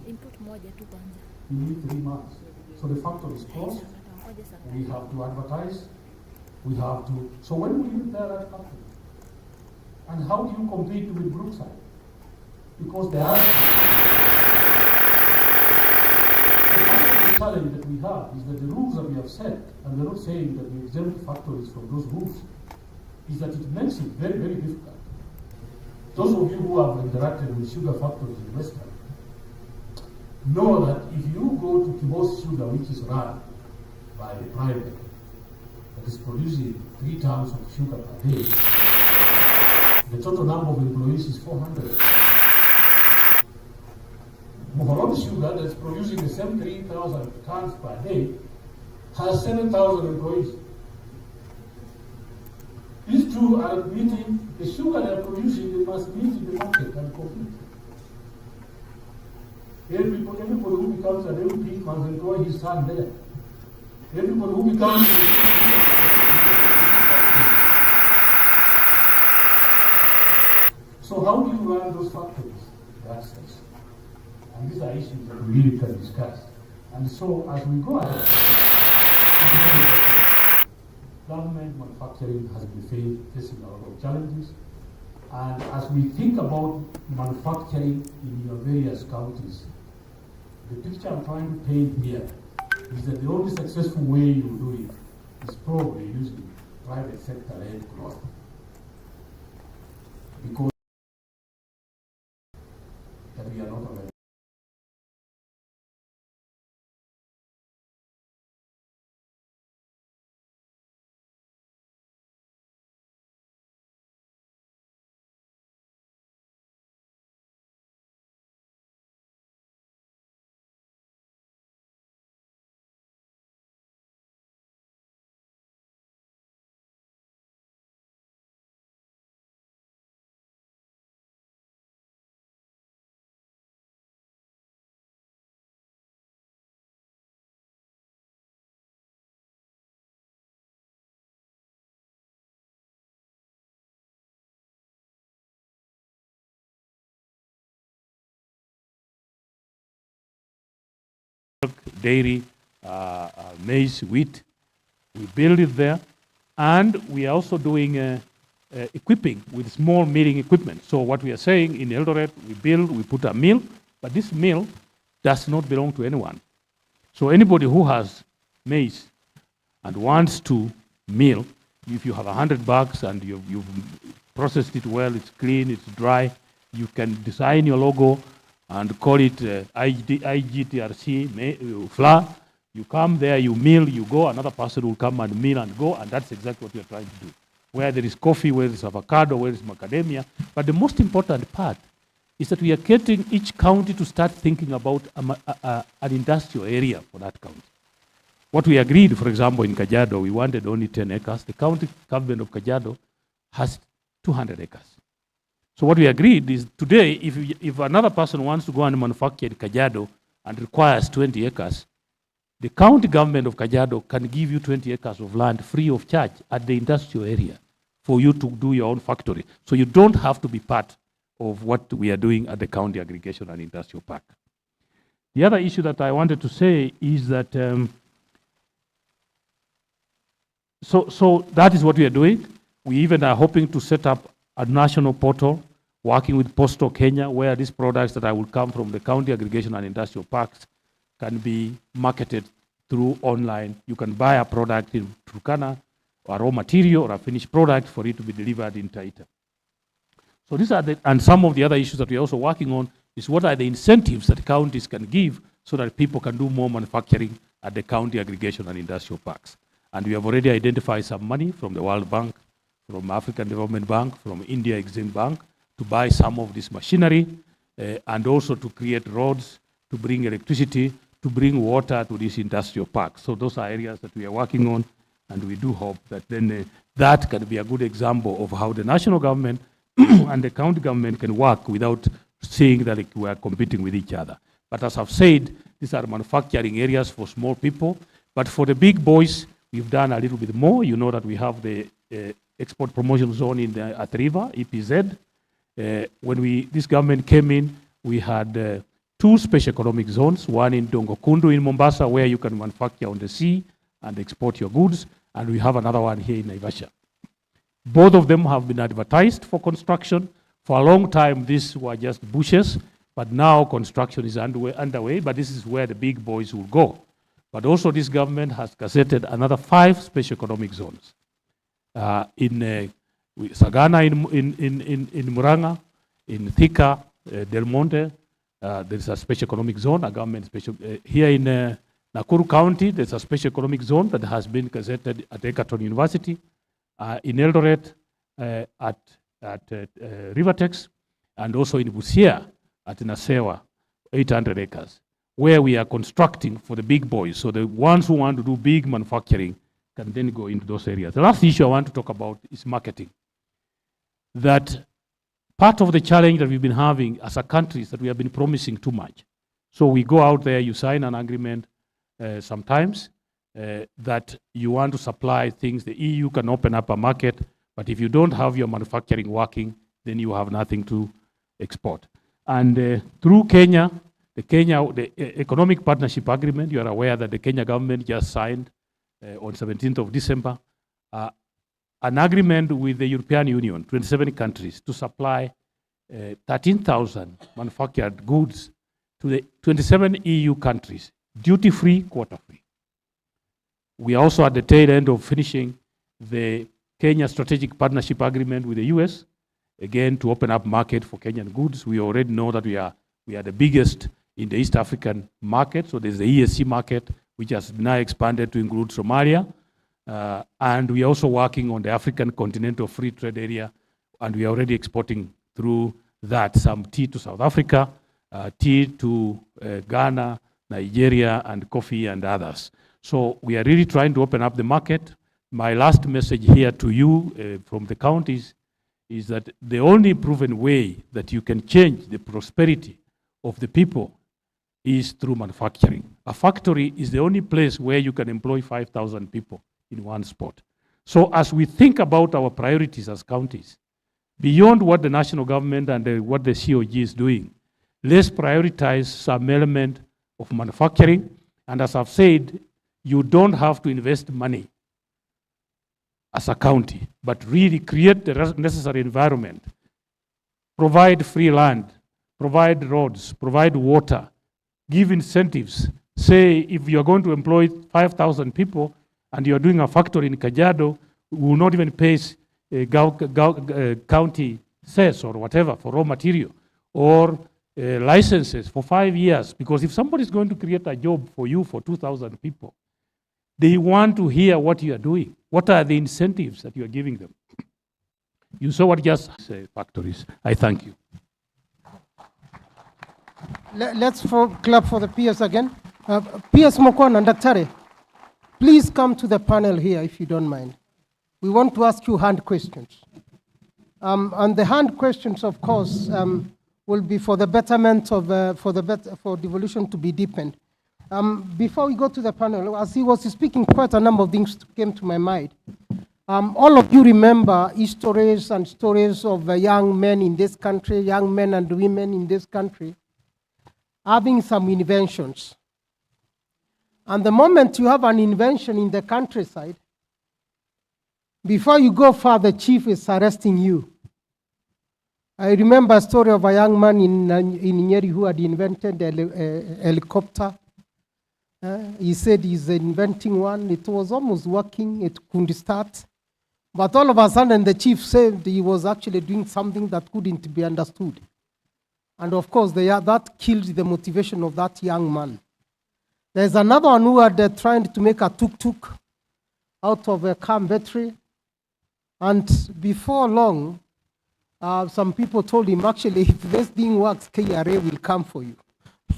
You need 3 months. So the factory is closed. We have to advertise. We have to. So when will you repair that factory? And how do you compete with Brookside? Because the challenge that we have is that the rules that we have set, and we're not saying that we exempt factories from those rules, is that it makes it very, very difficult. Those of you who have interacted with sugar factories in Western know that if you go to Kibos Sugar, which is run by the private, that is producing 3 tons of sugar per day, the total number of employees is 400. Mohoron Sugar, that's producing the same 3,000 tons per day, has 7,000 employees. These two are meeting, the sugar they are producing, they must meet in the market and compete. Everybody who becomes an MP must employ his son there. Everybody who becomes So how do you run those factories? That's it. And these are issues that we really can discuss. And so as we go ahead, government manufacturing has been facing a lot of challenges. And as we think about manufacturing in your various counties, the picture I'm trying to paint here is that the only successful way you do it is probably using private sector-led growth. Because that we are not aware. Dairy, maize, wheat, we build it there, and we are also doing equipping with small milling equipment. So what we are saying in Eldoret, we build, we put a mill, but this mill does not belong to anyone. So anybody who has maize and wants to mill, if you have 100 bags and you've processed it well, it's clean, it's dry, you can design your logo and call it IGTRC flour. You come there, you mill, you go, another person will come and mill and go, and that's exactly what we are trying to do. Where there is coffee, where there is avocado, where there is macadamia. But the most important part is that we are getting each county to start thinking about an industrial area for that county. What we agreed, for example, in Kajiado, we wanted only 10 acres. The county government of Kajiado has 200 acres. So what we agreed is today, if another person wants to go and manufacture in Kajiado and requires 20 acres, the county government of Kajiado can give you 20 acres of land free of charge at the industrial area for you to do your own factory. So you don't have to be part of what we are doing at the county aggregation and industrial park. The other issue that I wanted to say is that, so that is what we are doing. We even are hoping to set up a national portal working with Postal Kenya, where these products that will come from the county aggregation and industrial parks can be marketed through online. You can buy a product in Turkana, or a raw material, or a finished product for it to be delivered in Taita. So these are and some of the other issues that we're also working on is what are the incentives that counties can give so that people can do more manufacturing at the county aggregation and industrial parks. And we have already identified some money from the World Bank, from African Development Bank, from India Exim Bank, to buy some of this machinery, and also to create roads, to bring electricity, to bring water to this industrial park. So those are areas that we are working on, and we do hope that then that can be a good example of how the national government and the county government can work without saying that we are competing with each other. But as I've said, these are manufacturing areas for small people, but for the big boys, we've done a little bit more. You know that we have the export promotion zone in the Athi River, EPZ. When this government came in, we had 2 special economic zones, one in Dongokundu in Mombasa, where you can manufacture on the sea and export your goods, and we have another one here in Naivasha. Both of them have been advertised for construction. For a long time, these were just bushes, but now construction is underway, but this is where the big boys will go. But also this government has gazetted another 5 special economic zones. In Sagana in Muranga, in Thika, Del Monte, there's a special economic zone, a government special. Here in Nakuru County, there's a special economic zone that has been gazetted at Egerton University. In Eldoret, at Rivertex, and also in Busia at Nasewa, 800 acres, where we are constructing for the big boys. So the ones who want to do big manufacturing can then go into those areas. The last issue I want to talk about is marketing. That part of the challenge that we've been having as a country is that we have been promising too much. So we go out there, you sign an agreement sometimes that you want to supply things. The EU can open up a market, but if you don't have your manufacturing working, then you have nothing to export. And through Kenya, the Economic Partnership Agreement, you are aware that the Kenya government just signed on 17th of December, an agreement with the European Union, 27 countries, to supply 13,000 manufactured goods to the 27 EU countries, duty-free, quota-free. We are also at the tail end of finishing the Kenya Strategic Partnership Agreement with the US, again, to open up market for Kenyan goods. We already know that we are the biggest in the East African market. So there's the ESC market, which has now expanded to include Somalia. And we are also working on the African Continental Free Trade Area, and we are already exporting through that some tea to South Africa, tea to Ghana, Nigeria, and coffee and others. So we are really trying to open up the market. My last message here to you from the counties is that the only proven way that you can change the prosperity of the people is through manufacturing. A factory is the only place where you can employ 5,000 people in one spot. So as we think about our priorities as counties, beyond what the national government and what the COG is doing, let's prioritize some element of manufacturing. And as I've said, you don't have to invest money as a county, but really create the necessary environment, provide free land, provide roads, provide water, give incentives. Say if you're going to employ 5,000 people and you're doing a factory in Kajiado, we will not even pay county cess or whatever for raw material or licenses for 5 years, because if somebody is going to create a job for you for 2,000 people, they want to hear what you are doing. What are the incentives that you are giving them? You saw what just factories. I thank you. Let's clap for the PS again. PS Mokwan and Daktari, please come to the panel here if you don't mind. We want to ask you hand questions. And the hand questions, of course, will be for the betterment of, for devolution to be deepened. Before we go to the panel, as he was speaking, quite a number of things came to my mind. All of you remember stories and stories of young men in this country, young men and women in this country, having some inventions. And the moment you have an invention in the countryside, before you go far, the chief is arresting you. I remember a story of a young man in Nyeri who had invented a helicopter. He said he's inventing one. It was almost working. It couldn't start. But all of a sudden, the chief said he was actually doing something that couldn't be understood. And of course, that killed the motivation of that young man. There's another one who had tried to make a tuk-tuk out of a car battery. And before long, some people told him, actually, if this thing works, KRA will come for you.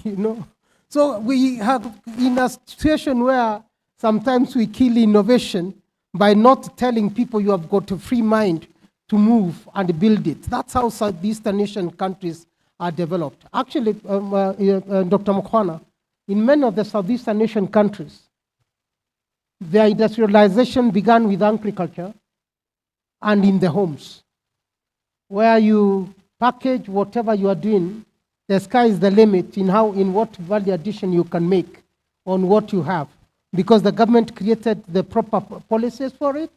You know? So we have in a situation where sometimes we kill innovation by not telling people you have got a free mind to move and build it. That's how Southeastern Asian countries are developed. Actually, Dr. Mokwana, in many of the Southeastern Asian countries, their industrialization began with agriculture and in the homes, where you package whatever you are doing. The sky is the limit in what value addition you can make on what you have, because the government created the proper policies for it,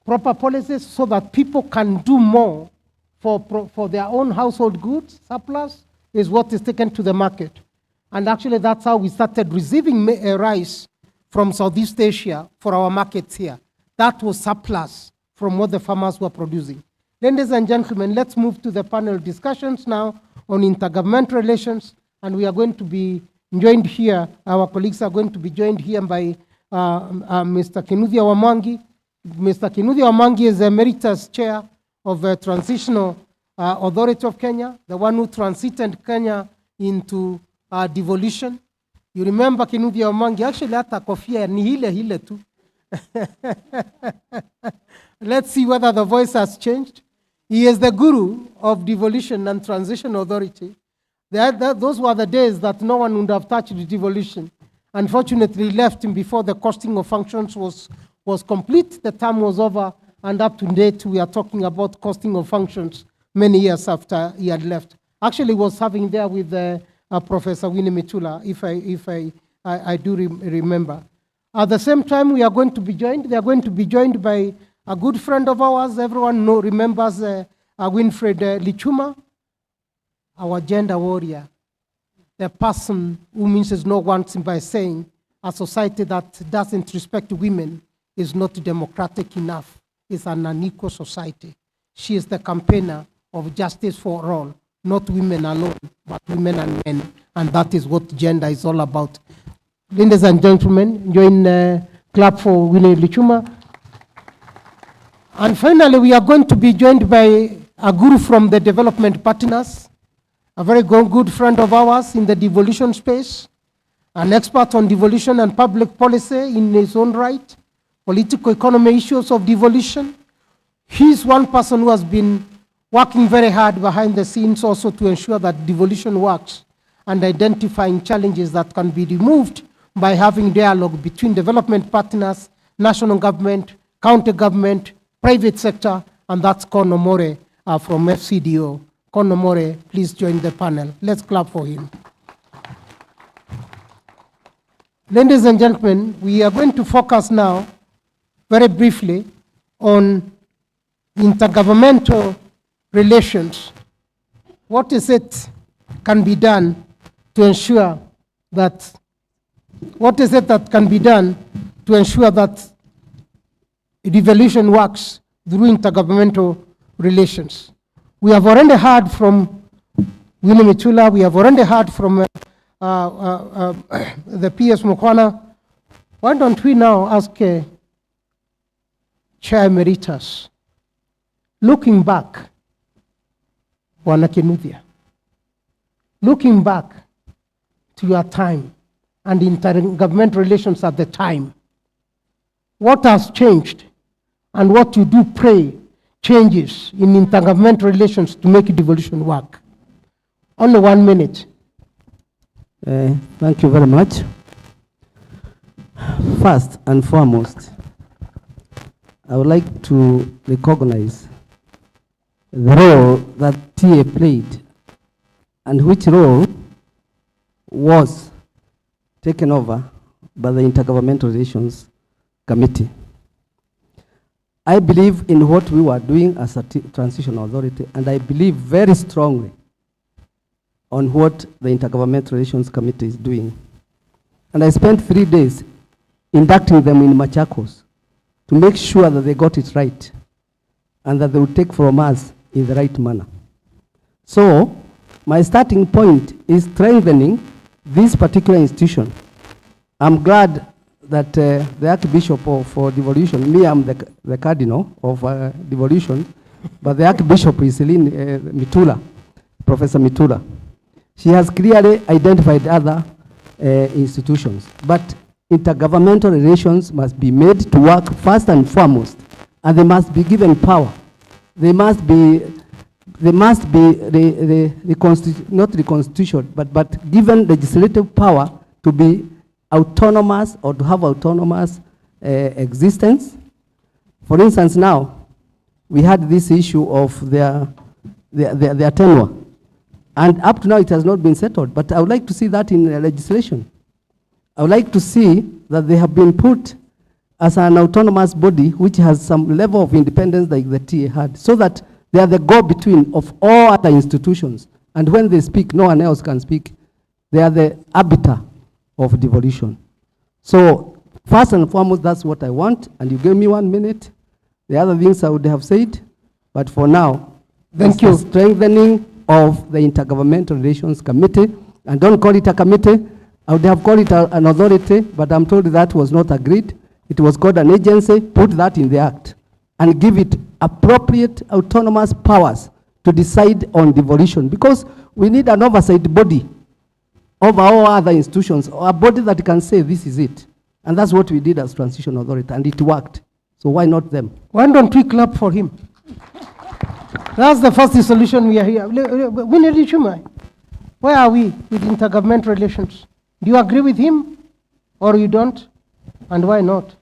proper policies so that people can do more for their own household goods. Surplus is what is taken to the market. And actually that's how we started receiving rice from Southeast Asia for our markets here. That was surplus from what the farmers were producing. Ladies and gentlemen, let's move to the panel discussions now on intergovernmental relations, and we are going to be joined here, our colleagues are going to be joined here by Mr. Kinuthia Wamangi. Mr. Kinuthia Wamangi is Emeritus Chair of the Transitional Authority of Kenya, the one who transited Kenya into devolution. You remember Kinuthia Wamangi, actually hata kofia ni hile tu. Let's see whether the voice has changed. He is the guru of devolution and transition authority. Those were the days that no one would have touched devolution. Unfortunately, he left him before the costing of functions was complete. The term was over, and up to date, we are talking about costing of functions many years after he had left. Actually, he was having there with Professor Winnie Mitula, if I do remember. At the same time, they are going to be joined by a good friend of ours. Everyone remembers Winfred Lichuma, our gender warrior, the person who means no one thing by saying a society that doesn't respect women is not democratic enough. It's an unequal society. She is the campaigner of justice for all, not women alone, but women and men. And that is what gender is all about. Ladies and gentlemen, join clap for Winnie Lichuma. And finally, we are going to be joined by a guru from the development partners, a very good friend of ours in the devolution space, an expert on devolution and public policy in his own right, political economy issues of devolution. He's one person who has been working very hard behind the scenes also to ensure that devolution works and identifying challenges that can be removed by having dialogue between development partners, national government, county government, private sector, and that's Kono More from FCDO. Kono More, please join the panel. Let's clap for him. Ladies and gentlemen, we are going to focus now very briefly on intergovernmental relations. What is it can be done to ensure that, what is it that can be done to ensure that devolution works through intergovernmental relations? We have already heard from Winnie Mitula, we have already heard from the PS Mukwana. Why don't we now ask Chair Emeritus, looking back, Bwana Kinuthia, looking back to your time and intergovernmental relations at the time, what has changed and what you do pray changes in intergovernmental relations to make devolution work? Only 1 minute. Thank you very much. First and foremost, I would like to recognize the role that TA played and which role was taken over by the Intergovernmental Relations Committee. I believe in what we were doing as a transitional authority, and I believe very strongly on what the Intergovernmental Relations Committee is doing. And I spent 3 days inducting them in Machakos to make sure that they got it right and that they would take from us in the right manner. So, my starting point is strengthening this particular institution. I'm glad that the Archbishop of devolution, me, I'm the Cardinal of devolution, but the Archbishop is Celine Mitula, Professor Mitula. She has clearly identified other institutions, but intergovernmental relations must be made to work first and foremost, and they must be given power. They must be not the constitution, but given legislative power to be autonomous or to have autonomous existence. For instance, now, we had this issue of their tenure. And up to now, it has not been settled. But I would like to see that in legislation. I would like to see that they have been put as an autonomous body which has some level of independence like the TA had, so that they are the go-between of all other institutions. And when they speak, no one else can speak. They are the arbiter of devolution. So first and foremost, that's what I want. And you gave me 1 minute. The other things I would have said. But for now, thank you. Strengthening of the Intergovernmental Relations Committee. And don't call it a committee. I would have called it an authority, but I'm told that was not agreed. It was called an agency. Put that in the act and give it appropriate autonomous powers to decide on devolution, because we need an oversight body over all other institutions, or a body that can say this is it. And that's what we did as Transition Authority, and it worked. So why not them? Why don't we clap for him? That's the first solution we are here. Winnie Richuma, where are we with intergovernmental relations? Do you agree with him or you don't? And why not?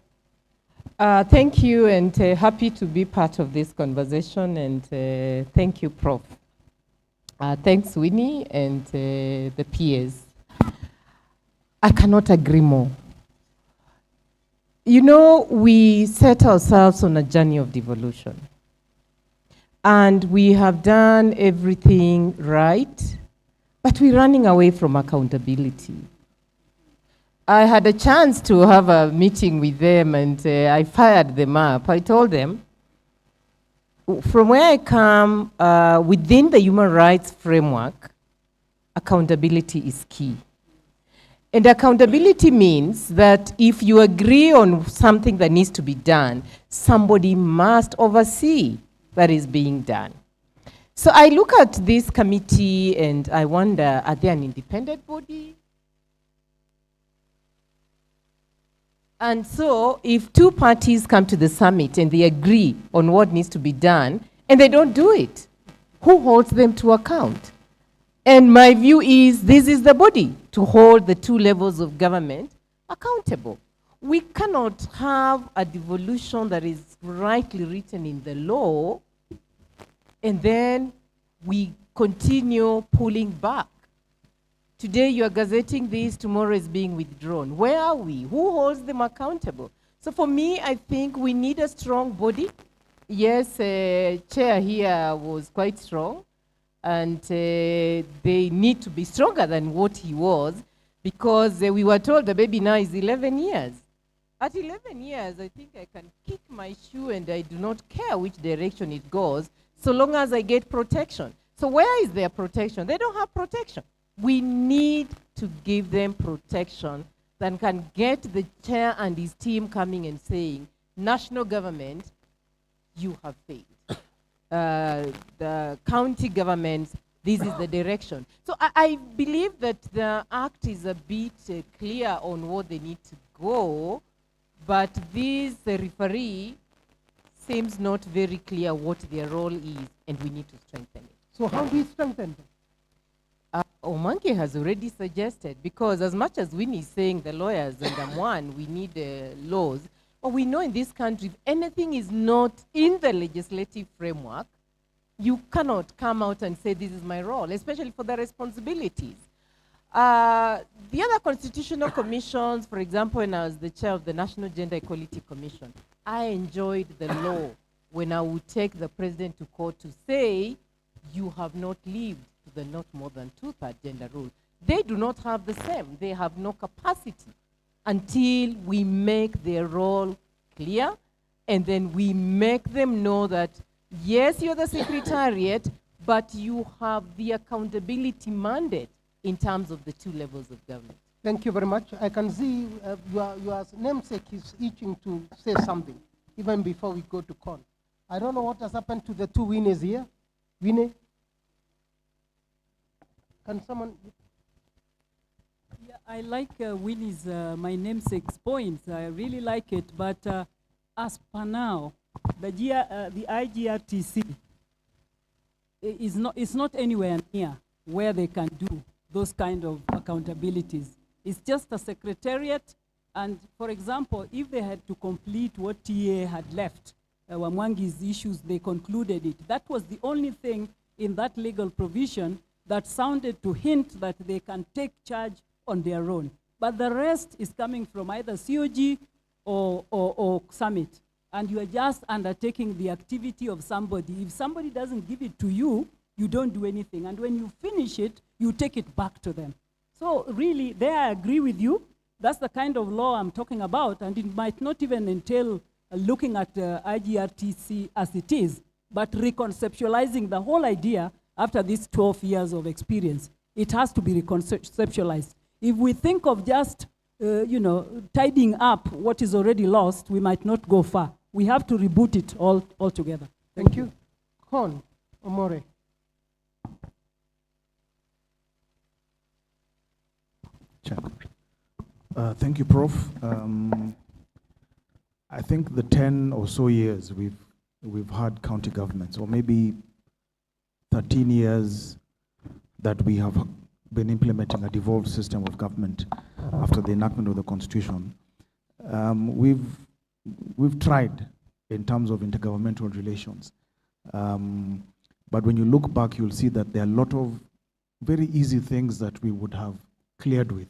Thank you, and happy to be part of this conversation, and thank you, Prof. Thanks, Winnie, and the peers. I cannot agree more. You know, we set ourselves on a journey of devolution, and we have done everything right, but we're running away from accountability. I had a chance to have a meeting with them, and I fired them up. I told them, from where I come, within the human rights framework, accountability is key. And accountability means that if you agree on something that needs to be done, somebody must oversee that is being done. So I look at this committee and I wonder, are they an independent body? And so if two parties come to the summit and they agree on what needs to be done and they don't do it, who holds them to account? And my view is this is the body to hold the two levels of government accountable. We cannot have a devolution that is rightly written in the law and then we continue pulling back. Today you are gazetting this, tomorrow is being withdrawn. Where are we? Who holds them accountable? So for me, I think we need a strong body. Yes, chair here was quite strong, and they need to be stronger than what he was, because we were told the baby now is 11 years. At 11 years, I think I can kick my shoe and I do not care which direction it goes, so long as I get protection. So where is their protection? They don't have protection. We need to give them protection that can get the chair and his team coming and saying, national government, you have failed. The county governments, this is the direction. So I believe that the act is a bit clear on what they need to go, but this referee seems not very clear what their role is, and we need to strengthen it. So how do we strengthen them? Omanke has already suggested, because as much as Winnie is saying the lawyers and I'm one, we need laws, but we know in this country, if anything is not in the legislative framework, you cannot come out and say this is my role, especially for the responsibilities. The other constitutional commissions, for example, when I was the chair of the National Gender Equality Commission, I enjoyed the law when I would take the president to court to say, you have not lived to the not more than 2/3 gender rule. They do not have the same. They have no capacity until we make their role clear, and then we make them know that, yes, you're the secretariat, but you have the accountability mandate in terms of the two levels of government. Thank you very much. I can see your namesake is itching to say something, even before we go to con. I don't know what has happened to the two winners here. Winnie? Can someone? Yeah, I like Winnie's, my namesake's points. I really like it, but as per now, the IGRTC is not anywhere near where they can do those kind of accountabilities. It's just a secretariat. And for example, if they had to complete what TA had left, Wamwangi's issues, they concluded it. That was the only thing in that legal provision that sounded to hint that they can take charge on their own. But the rest is coming from either COG or Summit. And you are just undertaking the activity of somebody. If somebody doesn't give it to you, you don't do anything. And when you finish it, you take it back to them. So really, there I agree with you. That's the kind of law I'm talking about. And it might not even entail looking at IGRTC as it is, but reconceptualizing the whole idea after these 12 years of experience. It has to be reconceptualized. If we think of just, tidying up what is already lost, we might not go far. We have to reboot it all together. Thank you. Con Omore. Thank you, Prof. I think the 10 or so years we've had county governments, or maybe 13 years that we have been implementing a devolved system of government after the enactment of the Constitution. We've tried in terms of intergovernmental relations. But when you look back, you'll see that there are a lot of very easy things that we would have cleared with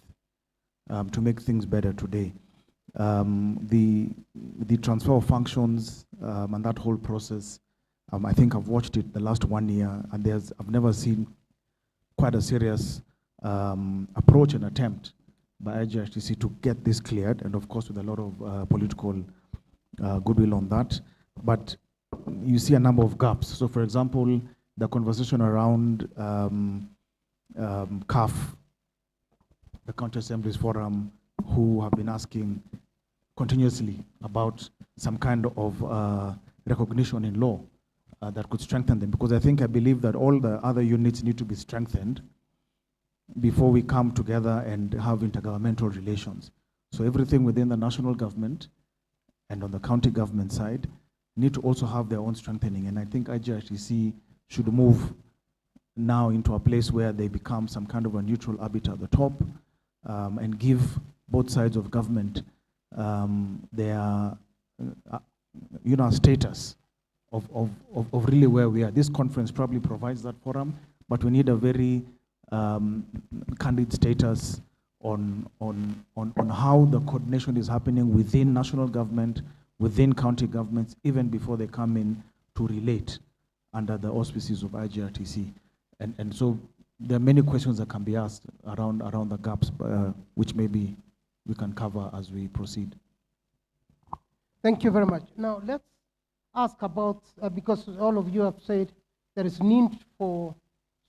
to make things better today. The transfer of functions and that whole process, I think I've watched it the last 1 year, and I've never seen quite a serious approach and attempt by IGRTC to get this cleared, and of course with a lot of political goodwill on that. But you see a number of gaps. So for example, the conversation around CAF, the County Assemblies Forum, who have been asking continuously about some kind of recognition in law that could strengthen them. Because I believe that all the other units need to be strengthened before we come together and have intergovernmental relations. So everything within the national government and on the county government side need to also have their own strengthening. And I think IGRTC should move now into a place where they become some kind of a neutral arbiter at the top and give both sides of government their status of really where we are. This conference probably provides that forum, but we need a very candid status on how the coordination is happening within national government, within county governments, even before they come in to relate under the auspices of IGRTC. And so there are many questions that can be asked around the gaps, which maybe we can cover as we proceed. Thank you very much. Now let's ask about, because all of you have said there is need for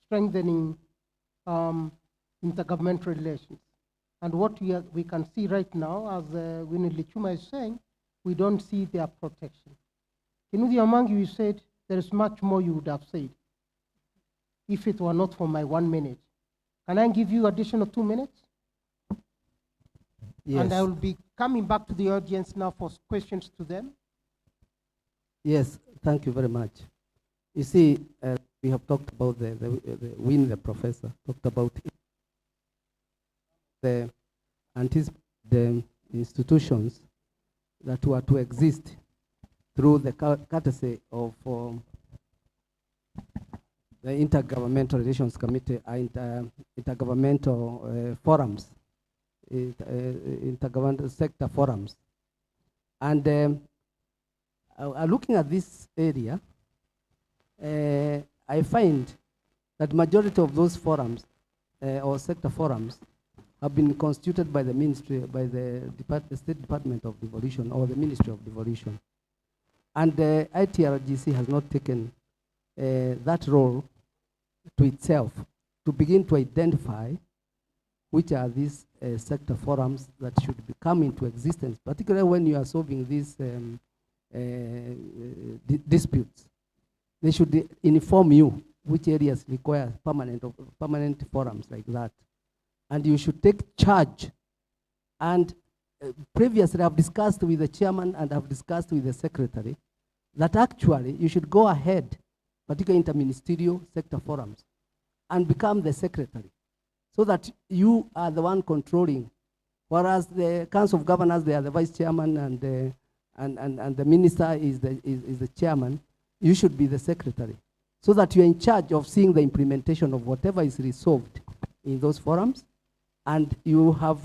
strengthening intergovernmental relations. And what we can see right now, as Winnie Lichuma is saying, we don't see their protection. Kinuthi among you said there is much more you would have said if it were not for my 1 minute. Can I give you additional 2 minutes? Yes. And I will be coming back to the audience now for questions to them. Yes, thank you very much. You see, we have talked about the professor talked about the institutions that were to exist through the courtesy of the Intergovernmental Relations Committee, intergovernmental forums, intergovernmental sector forums. And looking at this area, I find that majority of those forums or sector forums have been constituted by the ministry, by the State Department of Devolution or the Ministry of Devolution. And the ITRGC has not taken that role to itself to begin to identify which are these sector forums that should come into existence, particularly when you are solving these disputes. They should inform you which areas require permanent forums like that. And you should take charge. And previously I've discussed with the chairman and I've discussed with the secretary that actually you should go ahead, particularly interministerial sector forums, and become the secretary so that you are the one controlling Whereas the Council of Governors, they are the vice chairman and the minister is the chairman. You should be the secretary, so that you're in charge of seeing the implementation of whatever is resolved in those forums, and you have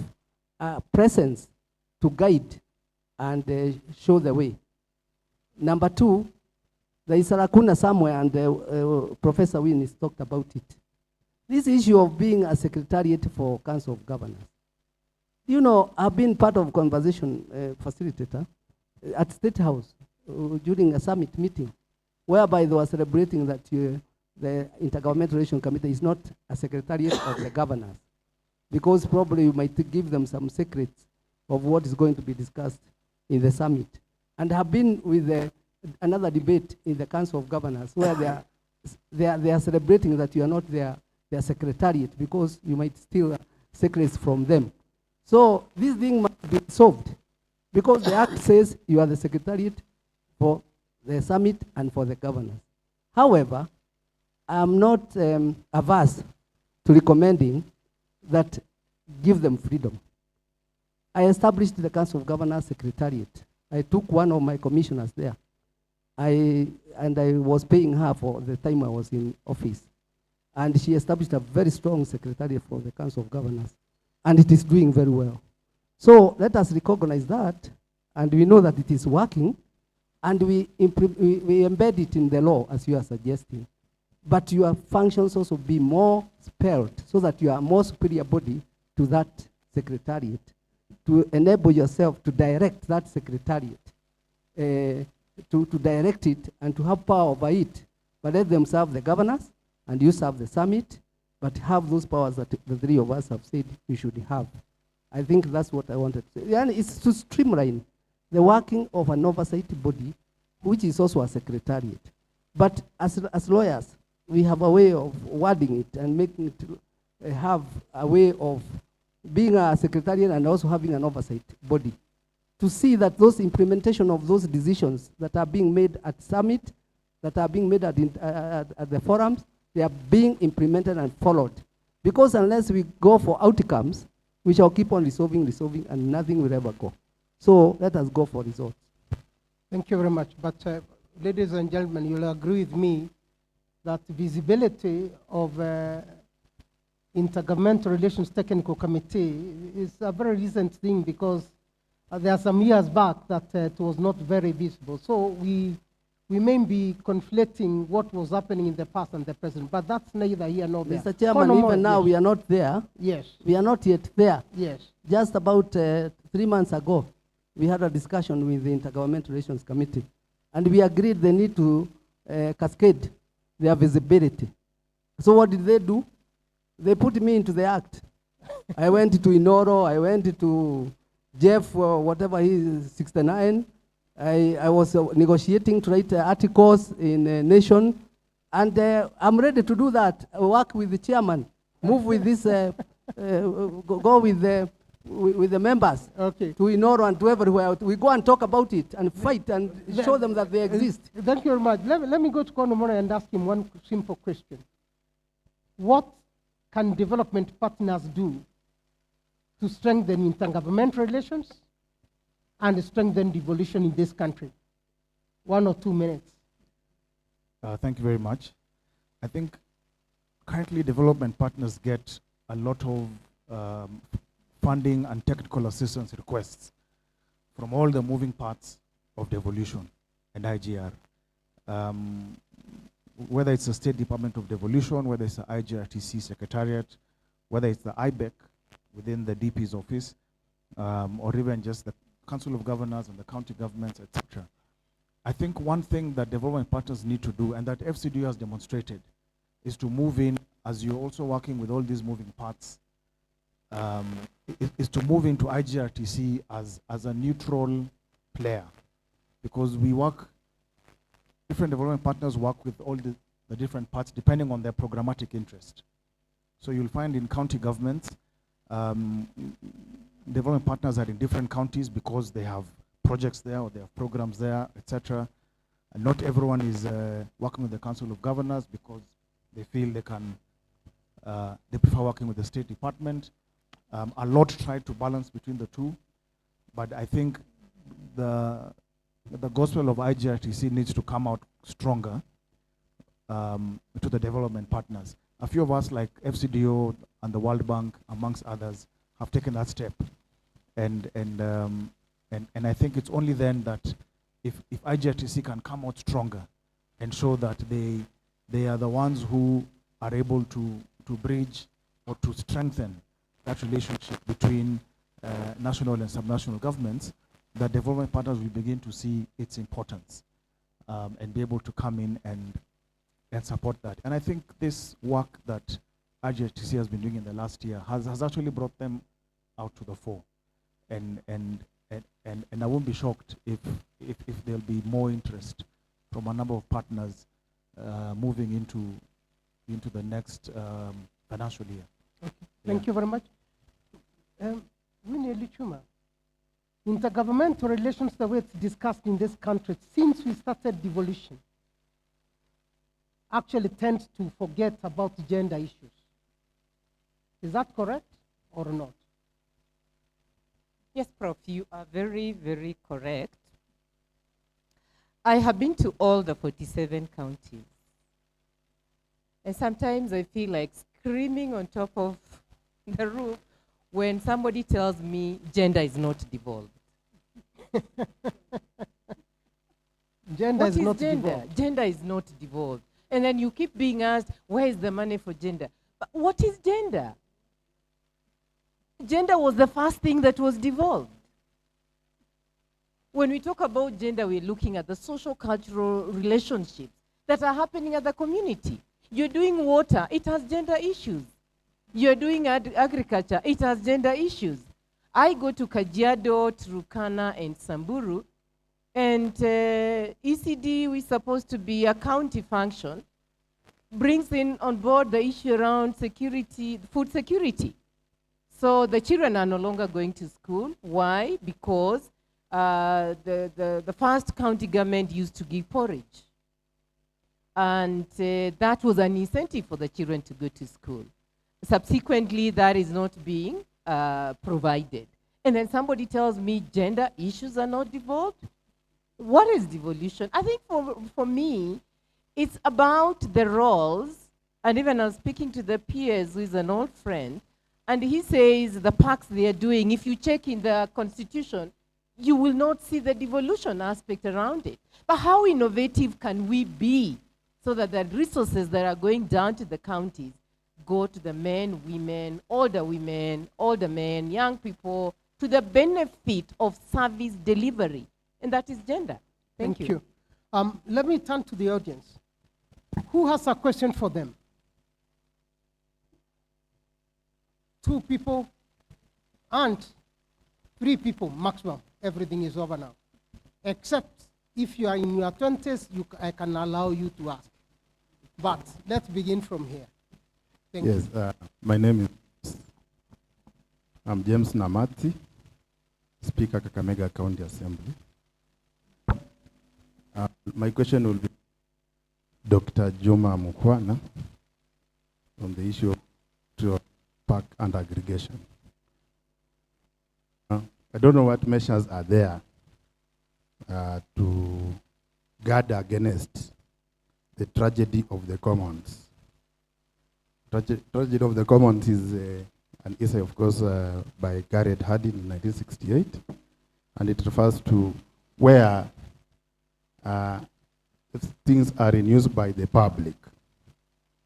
a presence to guide and show the way. Number two, there is a lacuna somewhere, and Professor Wynne has talked about it. This issue of being a secretariat for Council of Governors. You know, I've been part of conversation facilitator at State House during a summit meeting, whereby they were celebrating that the Intergovernmental Relations Committee is not a secretariat of the governors, because probably you might give them some secrets of what is going to be discussed in the summit. And have been with another debate in the Council of Governors where they are celebrating that you are not their secretariat, because you might steal secrets from them. So this thing must be solved, because the Act says you are the secretariat for the summit and for the governors. However, I'm not averse to recommending that give them freedom. I established the Council of Governors Secretariat. I took one of my commissioners there. And I was paying her for the time I was in office. And she established a very strong secretariat for the Council of Governors. And it is doing very well. So let us recognize that, and we know that it is working, and we embed it in the law as you are suggesting. But your functions also be more spelled, so that you are a more superior body to that secretariat, to enable yourself to direct that secretariat, to direct it and to have power over it. But let them serve the governors, and you serve the summit, but have those powers that the three of us have said you should have. I think that's what I wanted to say. And it's to streamline the working of an oversight body, which is also a secretariat. But as lawyers, we have a way of wording it and making it have a way of being a secretariat and also having an oversight body, to see that those implementation of those decisions that are being made at summit, that are being made at the forums, they are being implemented and followed. Because unless we go for outcomes, we shall keep on resolving, and nothing will ever go. So let us go for results. Thank you very much. But ladies and gentlemen, you'll agree with me that visibility of Intergovernmental Relations Technical Committee is a very recent thing, because there are some years back that it was not very visible. So we may be conflicting what was happening in the past and the present, but that's neither here nor there. Mr. Chairman, even now we are not there. Yes. We are not yet there. Yes. Just about 3 months ago, we had a discussion with the Intergovernmental Relations Committee, and we agreed they need to cascade their visibility. So what did they do? They put me into the act. I went to Inoro, I went to Jeff, whatever he is, 69. I was negotiating to write articles in Nation, and I'm ready to do that. Work with the chairman, move with this, go with the members to Inoro and to everywhere. We go and talk about it and fight and show them that they exist. Thank you very much. Let me go to Konomore and ask him one simple question. What can development partners do to strengthen intergovernmental relations and strengthen devolution in this country? 1 or 2 minutes. Thank you very much. I think currently development partners get a lot of funding and technical assistance requests from all the moving parts of devolution and IGR. Whether it's the State Department of Devolution, whether it's the IGRTC Secretariat, whether it's the IBEC within the DP's office, or even just the Council of Governors and the county governments, etc. I think one thing that development partners need to do, and that FCDU has demonstrated, is to move in, as you're also working with all these moving parts, is to move into IGRTC as a neutral player. Because we work, different development partners work with all the different parts depending on their programmatic interest. So you'll find in county governments, development partners are in different counties because they have projects there or they have programs there, etc. And not everyone is working with the Council of Governors because they feel they can, they prefer working with the State Department. A lot tried to balance between the two, but I think the gospel of IGRTC needs to come out stronger to the development partners. A few of us, like FCDO and the World Bank, amongst others, have taken that step, and I think it's only then that if IGRTC can come out stronger and show that they are the ones who are able to bridge or to strengthen that relationship between national and subnational governments, that development partners will begin to see its importance and be able to come in and support that. And I think this work that IGRTC has been doing in the last year has actually brought them out to the fore. And I won't be shocked if there'll be more interest from a number of partners moving into the next financial year. Okay. Thank you very much. Winnie Lichuma, intergovernmental relations, the way it's discussed in this country, since we started devolution, actually tends to forget about gender issues. Is that correct or not? Yes, Prof, you are very, very correct. I have been to all the 47 counties. And sometimes I feel like screaming on top of the roof when somebody tells me gender is not devolved. Gender is not gender? devolved. Gender is not devolved. And then you keep being asked, where is the money for gender? But what is gender? Gender was the first thing that was devolved. When we talk about gender, we're looking at the social cultural relationships that are happening at the community. You're doing water, it has gender issues. You're doing agriculture, it has gender issues. I go to Kajiado, Turkana, and Samburu, and ECD, we're supposed to be a county function, brings in on board the issue around security, food security. So the children are no longer going to school. Why? Because the first county government used to give porridge. And that was an incentive for the children to go to school. Subsequently, that is not being provided. And then somebody tells me gender issues are not devolved. What is devolution? I think for me, it's about the roles. And even I was speaking to the peers, who is an old friend, and he says the parks they are doing, if you check in the constitution, you will not see the devolution aspect around it. But how innovative can we be so that the resources that are going down to the counties go to the men, women, older men, young people, to the benefit of service delivery? And that is gender. Thank you. Let me turn to the audience. Who has a question for them? 2 people and 3 people maximum. Everything is over now. Except if you are in your 20s, I can allow you to ask. But let's begin from here. Thank you. Yes, my name is James Namati, Speaker Kakamega County Assembly. My question will be Dr. Juma Mukwana on the issue of park and aggregation. I don't know what measures are there to guard against the tragedy of the commons. Tragedy of the Commons is an essay, of course, by Garrett Hardin in 1968, and it refers to where if things are in use by the public,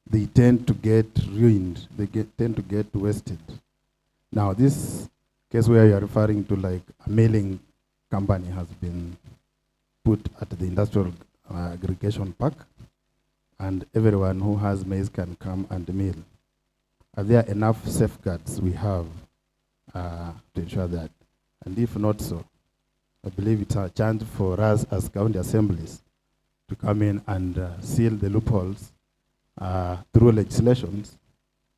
they tend to get ruined, tend to get wasted. Now, this case where you are referring to, like a milling company has been put at the industrial aggregation park, and everyone who has maize can come and mill. Are there enough safeguards we have to ensure that? And if not so, I believe it's a chance for us as county assemblies to come in and seal the loopholes through legislations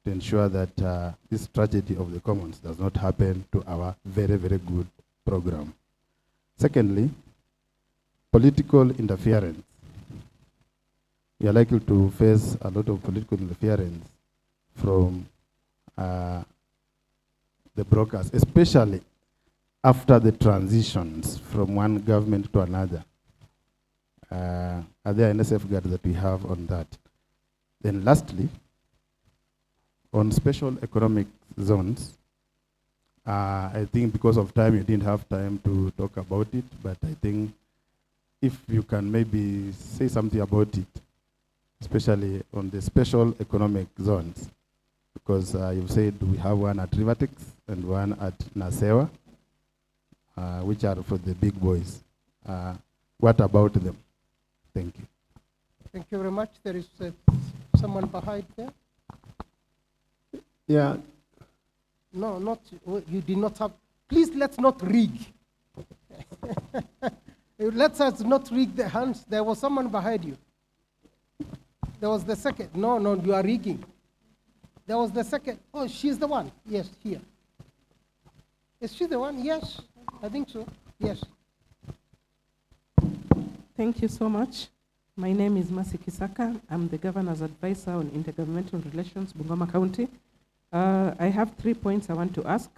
to ensure that this tragedy of the commons does not happen to our very, very good program. Secondly, political interference. We are likely to face a lot of political interference from the brokers, especially after the transitions from one government to another? Are there any safeguards that we have on that? Then lastly, on special economic zones, I think because of time, you didn't have time to talk about it, but I think if you can maybe say something about it, especially on the special economic zones, because you've said we have one at Rivertex and one at Nasewa, which are for the big boys. What about them? Thank you. Thank you very much. There is someone behind there. Yeah. No, not you did not have. Please, let's not rig. Let us not rig the hands. There was someone behind you. There was the second. No, you are rigging. There was the second. Oh, she's the one. Yes, here. Is she the one? Yes, I think so. Yes. Thank you so much. My name is Masi Kisaka. I'm the Governor's Advisor on Intergovernmental Relations, Bungoma County. I have 3 points I want to ask.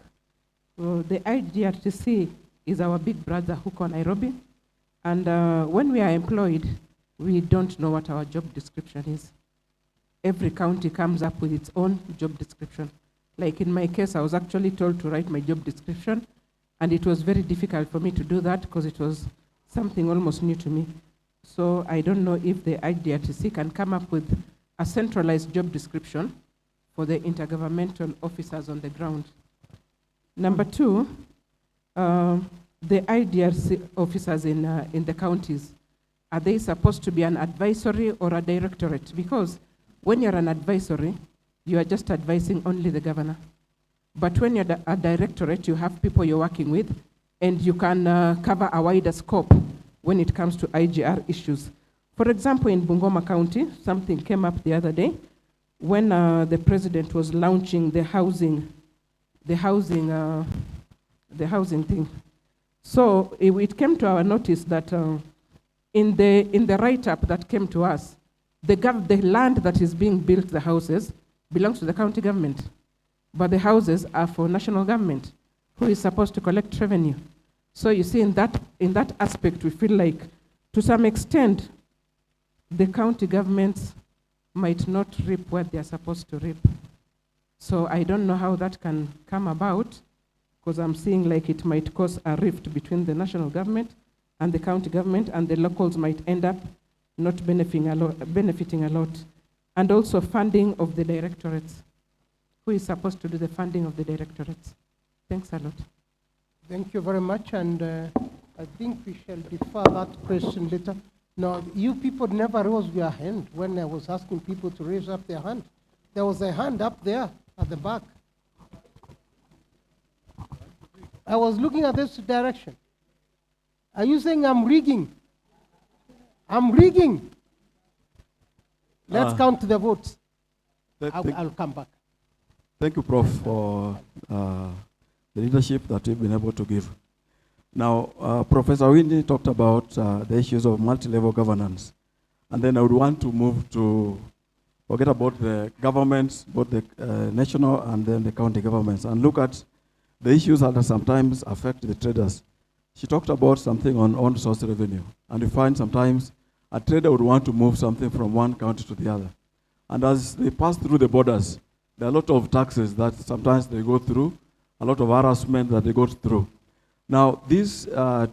The IGRTC is our big brother, Huko Nairobi. And when we are employed, we don't know what our job description is. Every county comes up with its own job description. Like in my case, I was actually told to write my job description, and it was very difficult for me to do that because it was something almost new to me. So I don't know if the IDRTC can come up with a centralized job description for the intergovernmental officers on the ground. Number two, the IDRC officers in the counties, are they supposed to be an advisory or a directorate? Because when you're an advisory, you are just advising only the governor. But when you're a directorate, you have people you're working with, and you can cover a wider scope when it comes to IGR issues. For example, in Bungoma County, something came up the other day when the president was launching the housing thing. So it came to our notice that in the write-up that came to us, the land that is being built, the houses, belongs to the county government, but the houses are for national government, who is supposed to collect revenue. So you see, in that aspect, we feel like, to some extent, the county governments might not reap what they are supposed to reap. So I don't know how that can come about, because I'm seeing like it might cause a rift between the national government and the county government, and the locals might end up not benefiting a lot. And also funding of the directorates. Who is supposed to do the funding of the directorates? Thanks a lot. Thank you very much, and I think we shall defer that question later. Now, you people never raised your hand when I was asking people to raise up their hand. There was a hand up there at the back. I was looking at this direction. Are you saying I'm rigging? I'm rigging. Let's count the votes. I'll come back. Thank you, Prof, for the leadership that we've been able to give. Now, Professor Winnie talked about the issues of multi-level governance. And then I would want to move to forget about the governments, both the national and then the county governments, and look at the issues that sometimes affect the traders. She talked about something on source revenue. And you find sometimes a trader would want to move something from one county to the other. And as they pass through the borders, there are a lot of taxes that sometimes they go through, a lot of harassment that they go through. Now, these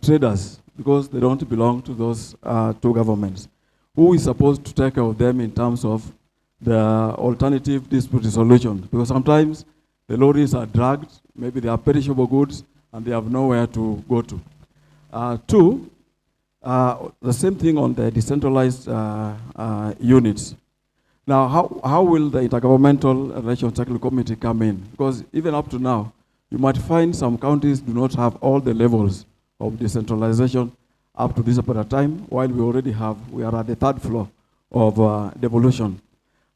traders, because they don't belong to those two governments, who is supposed to take care of them in terms of the alternative dispute resolution? Because sometimes the lorries are dragged, maybe they are perishable goods, and they have nowhere to go to. Two, the same thing on the decentralized units. Now, how will the Intergovernmental Relations Technical Committee come in? Because even up to now, you might find some counties do not have all the levels of decentralization up to this point of time, while we are at the third floor of devolution.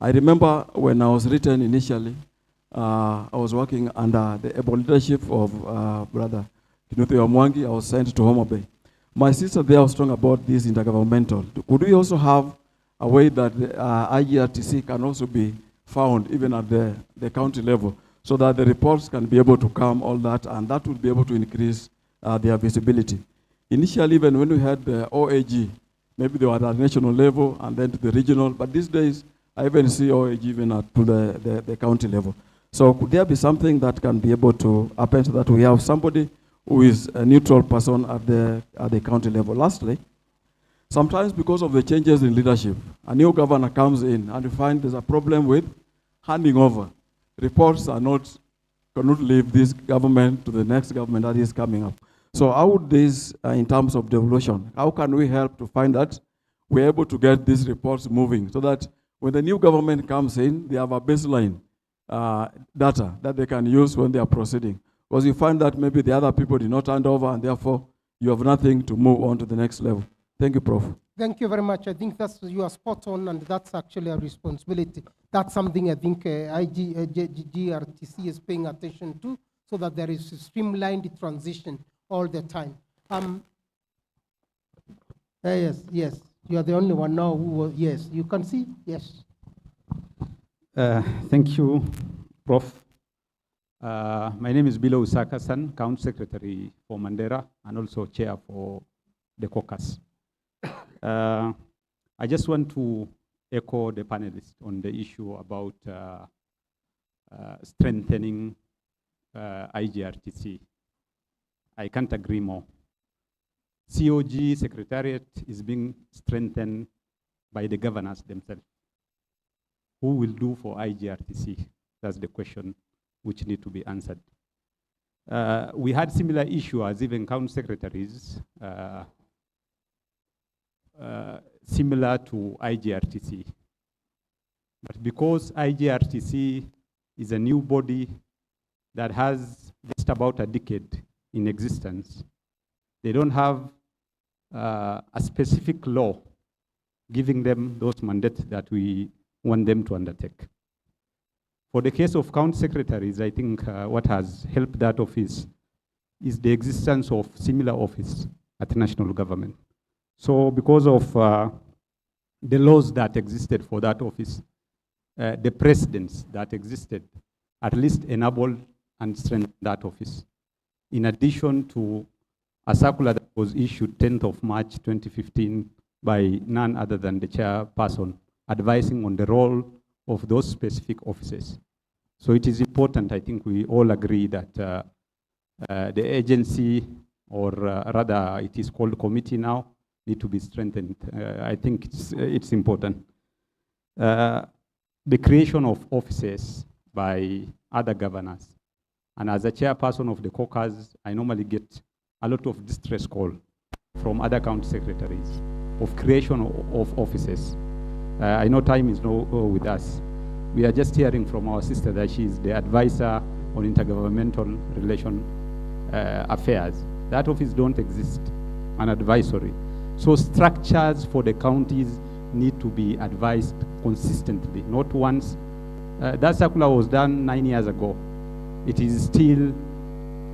I remember when I was written initially, I was working under the able leadership of Brother Kinuthi Wamwangi. I was sent to Homa Bay. My sister there was strong about this intergovernmental. Could we also have a way that the IGRTC can also be found even at the county level, so that the reports can be able to come, all that, and that will be able to increase their visibility. Initially, even when we had the OAG, maybe they were at national level and then to the regional, but these days, I even see OAG even at to the county level. So could there be something that can be able to happen so that we have somebody who is a neutral person at the county level? Lastly, sometimes because of the changes in leadership, a new governor comes in and you find there's a problem with handing over. Reports cannot leave this government to the next government that is coming up. So how would this, in terms of devolution, how can we help to find that we're able to get these reports moving so that when the new government comes in, they have a baseline data that they can use when they are proceeding? Because you find that maybe the other people did not hand over and therefore you have nothing to move on to the next level. Thank you, Prof. Thank you very much. I think you are spot on, and that's actually a responsibility. That's something I think GRTC is paying attention to, so that there is a streamlined transition all the time. Yes, you are the only one now who, yes, you can see, yes. Thank you, Prof. My name is Bilo Usaka-san, County Secretary for Mandera and also Chair for the caucus. I just want to echo the panelists on the issue about strengthening IGRTC. I can't agree more. COG Secretariat is being strengthened by the governors themselves. Who will do for IGRTC? That's the question which need to be answered. We had similar issue as even county secretaries, similar to IGRTC. But because IGRTC is a new body that has just about a decade in existence, they don't have a specific law giving them those mandates that we want them to undertake. For the case of county secretaries, I think what has helped that office is the existence of similar office at national government. So because of the laws that existed for that office, the precedents that existed at least enabled and strengthened that office. In addition to a circular that was issued 10th of March 2015 by none other than the chairperson, advising on the role of those specific offices. So it is important, I think we all agree that the agency, or rather it is called committee now, need to be strengthened. I think it's important. The creation of offices by other governors. And as a chairperson of the caucus, I normally get a lot of distress call from other county secretaries of creation of offices. I know time is no with us. We are just hearing from our sister that she is the advisor on intergovernmental relation affairs. That office don't exist, an advisory. So structures for the counties need to be advised consistently, not once. That circular was done 9 years ago. It is still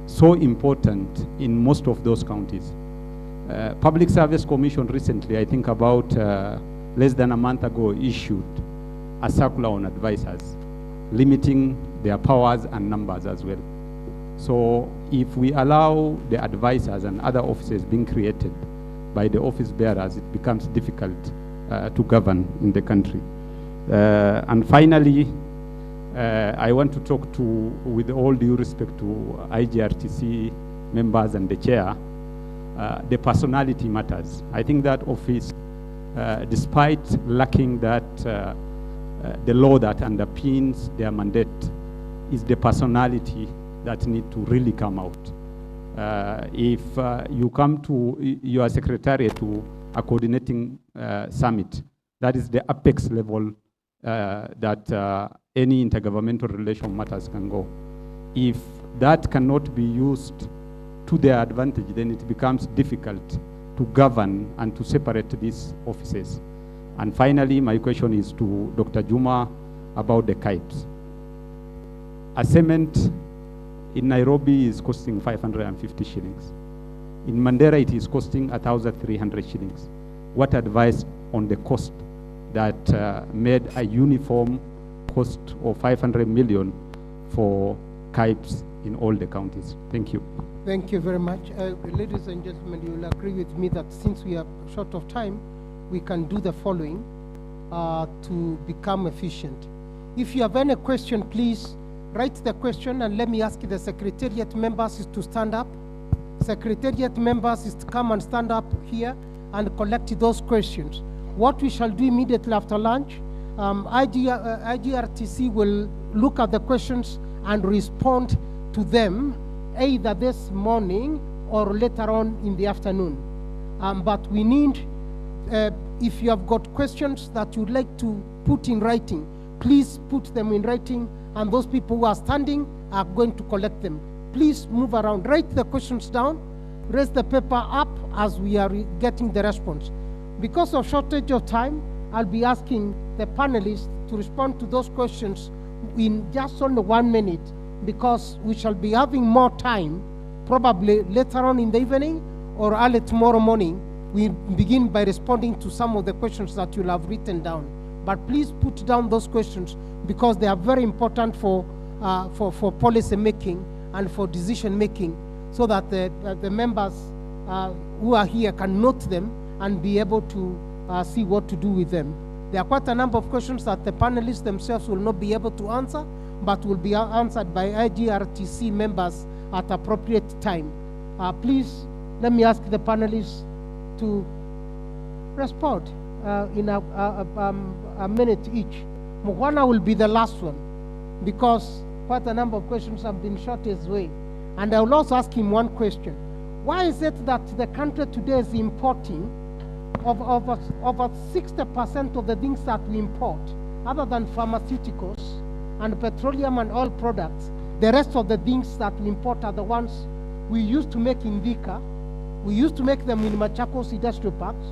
so important in most of those counties. Public Service Commission recently, I think about less than a month ago, issued a circular on advisors, limiting their powers and numbers as well. So if we allow the advisors and other offices being created by the office bearers, it becomes difficult to govern in the country. And finally, I want to talk to, with all due respect to IGRTC members and the chair, the personality matters. I think that office, despite lacking that, the law that underpins their mandate, is the personality that need to really come out. If you come to your secretariat to a coordinating summit, that is the apex level that any intergovernmental relation matters can go. If that cannot be used to their advantage, then it becomes difficult to govern and to separate these offices. And finally, my question is to Dr. Juma about the KIPES. A cement in Nairobi is costing 550 shillings. In Mandera, it is costing 1,300 shillings. What advice on the cost that made a uniform cost of 500 million for KIPES in all the counties. Thank you. Thank you very much. Ladies and gentlemen, you will agree with me that since we are short of time, we can do the following to become efficient. If you have any question, please write the question and let me ask the Secretariat members to stand up. Secretariat members is to come and stand up here and collect those questions. What we shall do immediately after lunch, IGRTC will look at the questions and respond to them either this morning or later on in the afternoon. But we need, if you have got questions that you'd like to put in writing, please put them in writing, and those people who are standing are going to collect them. Please move around, write the questions down, raise the paper up as we are getting the response. Because of shortage of time, I'll be asking the panelists to respond to those questions in just only 1 minute, because we shall be having more time, probably later on in the evening or early tomorrow morning. We begin by responding to some of the questions that you'll have written down. But please put down those questions because they are very important for policy making and for decision making, so that the members who are here can note them and be able to see what to do with them. There are quite a number of questions that the panelists themselves will not be able to answer, but will be answered by IGRTC members at appropriate time. Please, let me ask the panelists to respond in a minute each. Mugwana will be the last one, because quite a number of questions have been shot his way. And I will also ask him one question. Why is it that the country today is importing over 60% of the things that we import, other than pharmaceuticals and petroleum and oil products? The rest of the things that we import are the ones we used to make in Vika. We used to make them in Machakos industrial parks,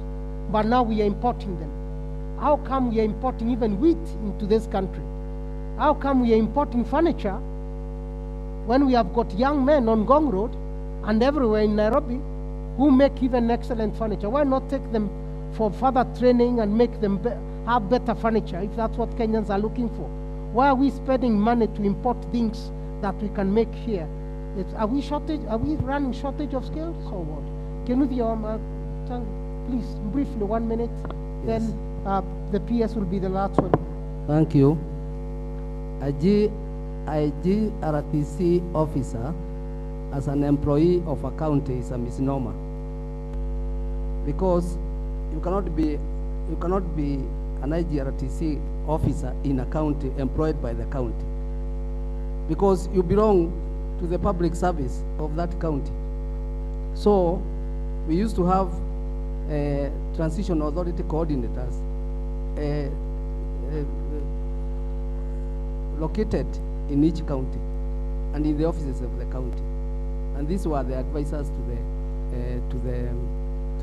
but now we are importing them. How come we are importing even wheat into this country? How come we are importing furniture when we have got young men on Gong Road and everywhere in Nairobi who make even excellent furniture? Why not take them for further training and make them have better furniture if that's what Kenyans are looking for? Why are we spending money to import things that we can make here? Are we running shortage of skills or what? Can you please briefly 1 minute, yes. Then the PS will be the last one. Thank you. IGRTC officer as an employee of a county is a misnomer, because you cannot be an IGRTC officer in a county employed by the county, because you belong to the public service of that county. So we used to have transition authority coordinators located in each county and in the offices of the county, and these were the advisors to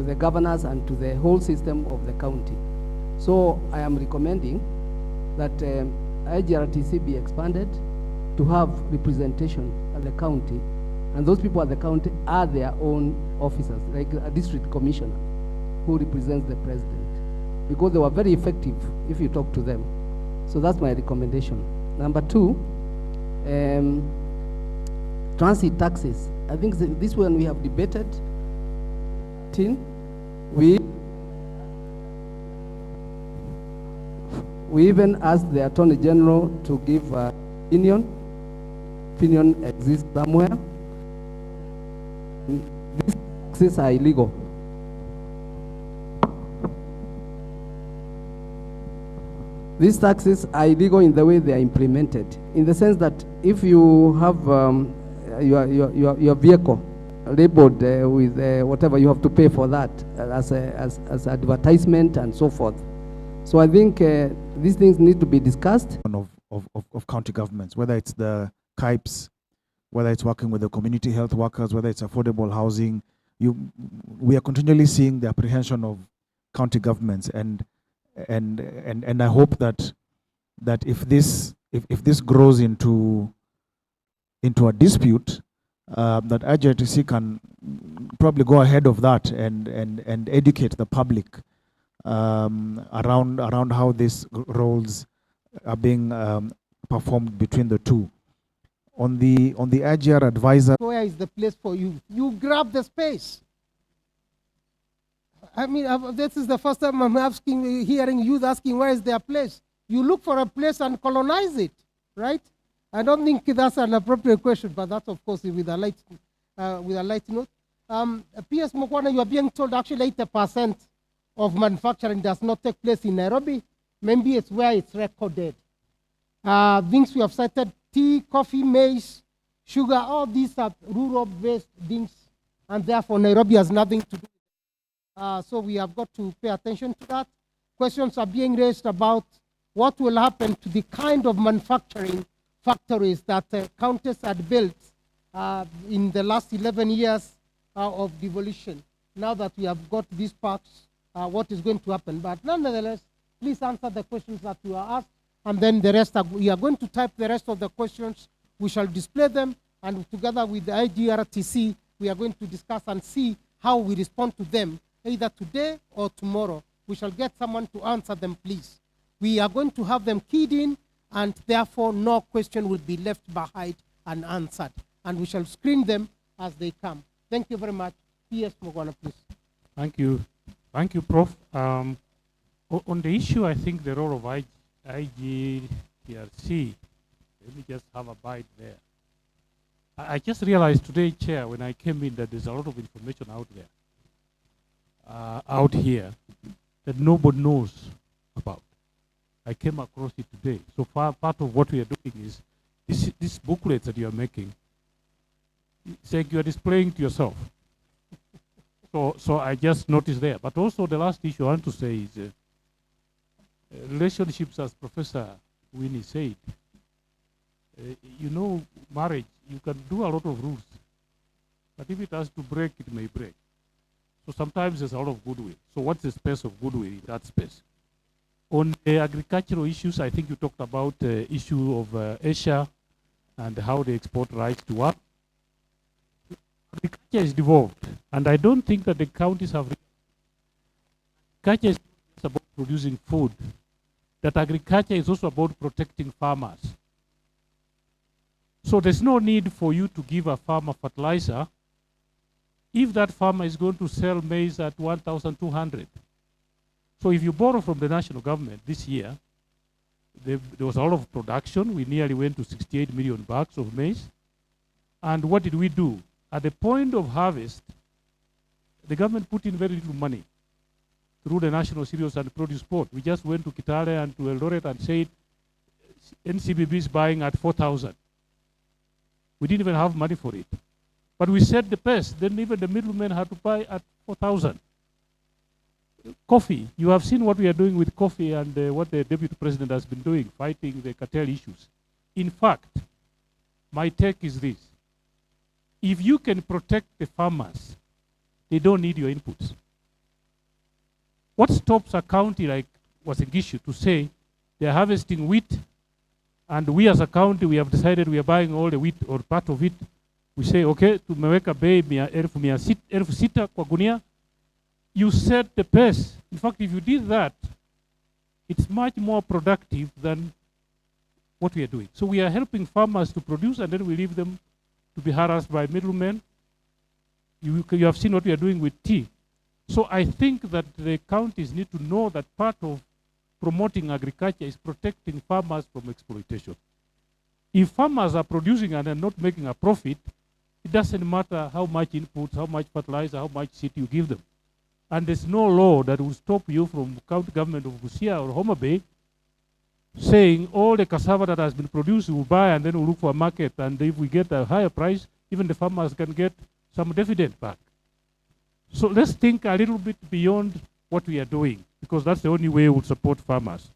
the governors and to the whole system of the county. So I am recommending that IGRTC be expanded to have representation at the county, and those people at the county are their own officers, like a district commissioner who represents the president, because they were very effective if you talk to them. So that's my recommendation. Number 2, transit taxes. I think this one we have debated. We even asked the Attorney General to give opinion. Opinion exists somewhere. These taxes are illegal. These taxes are illegal in the way they are implemented, in the sense that if you have your vehicle labeled with whatever, you have to pay for that as advertisement and so forth. So I think these things need to be discussed. Of county governments, whether it's the KIPES, whether it's working with the community health workers, whether it's affordable housing, we are continually seeing the apprehension of county governments, and I hope that if this grows into a dispute, that IGRTC can probably go ahead of that and educate the public around how these roles are being performed between the two. on the IGR advisor. Where is the place for you? You grab the space. I mean, this is the first time I'm hearing youth asking where is their place. You look for a place and colonize it, right? I don't think that's an appropriate question, but that's of course with a light note. P.S. Mokwana, you are being told actually 80% of manufacturing does not take place in Nairobi. Maybe it's where it's recorded. Things we have cited, tea, coffee, maize, sugar, all these are rural-based things, and therefore Nairobi has nothing to do with it. So we have got to pay attention to that. Questions are being raised about what will happen to the kind of manufacturing factories that counties had built in the last 11 years of devolution. Now that we have got these parks, what is going to happen? But nonetheless, please answer the questions that you are asked, and then the rest, we are going to type the rest of the questions. We shall display them, and together with the IGRTC, we are going to discuss and see how we respond to them, either today or tomorrow. We shall get someone to answer them, please. We are going to have them keyed in, and therefore no question will be left behind unanswered. And we shall screen them as they come. Thank you very much. P.S. Mogwana, please. Thank you. Thank you, Prof. On the issue, I think the role of IGTRC, let me just have a bite there. I just realized today, Chair, when I came in, that there's a lot of information out there, out here, that nobody knows about. I came across it today. So far, part of what we are doing is this booklet that you are making. It's like you are displaying to yourself. So I just noticed there. But also the last issue I want to say is relationships, as Professor Winnie said. You know, marriage, you can do a lot of rules. But if it has to break, it may break. So sometimes there's a lot of goodwill. So what's the space of goodwill in that space? On the agricultural issues, I think you talked about the issue of Asia and how they export rice to us. Agriculture is devolved, and I don't think that the counties have. Agriculture is about producing food. That agriculture is also about protecting farmers. So there's no need for you to give a farmer fertilizer if that farmer is going to sell maize at 1,200. So if you borrow from the national government this year, there was a lot of production. We nearly went to 68 million bags of maize. And what did we do? At the point of harvest, the government put in very little money through the National Cereals and Produce Board. We just went to Kitale and to Eldoret and said, NCBB is buying at 4,000. We didn't even have money for it. But we set the pace. Then even the middlemen had to buy at 4,000. Coffee. You have seen what we are doing with coffee and what the Deputy President has been doing, fighting the cartel issues. In fact, my take is this. If you can protect the farmers, they don't need your inputs. What stops a county like Wasingishu to say they're harvesting wheat, and we as a county, we have decided we are buying all the wheat or part of it. We say, okay, tumeweka bei 1,600 kwa gunia. You set the pace. In fact, if you did that, it's much more productive than what we are doing. So we are helping farmers to produce, and then we leave them to be harassed by middlemen. You have seen what we are doing with tea. So I think that the counties need to know that part of promoting agriculture is protecting farmers from exploitation. If farmers are producing and are not making a profit, it doesn't matter how much inputs, how much fertilizer, how much seed you give them. And there's no law that will stop you from county government of Busia or Homa Bay saying all the cassava that has been produced we'll buy and then we'll look for a market, and if we get a higher price, even the farmers can get some dividend back. So let's think a little bit beyond what we are doing, because that's the only way we'll support farmers.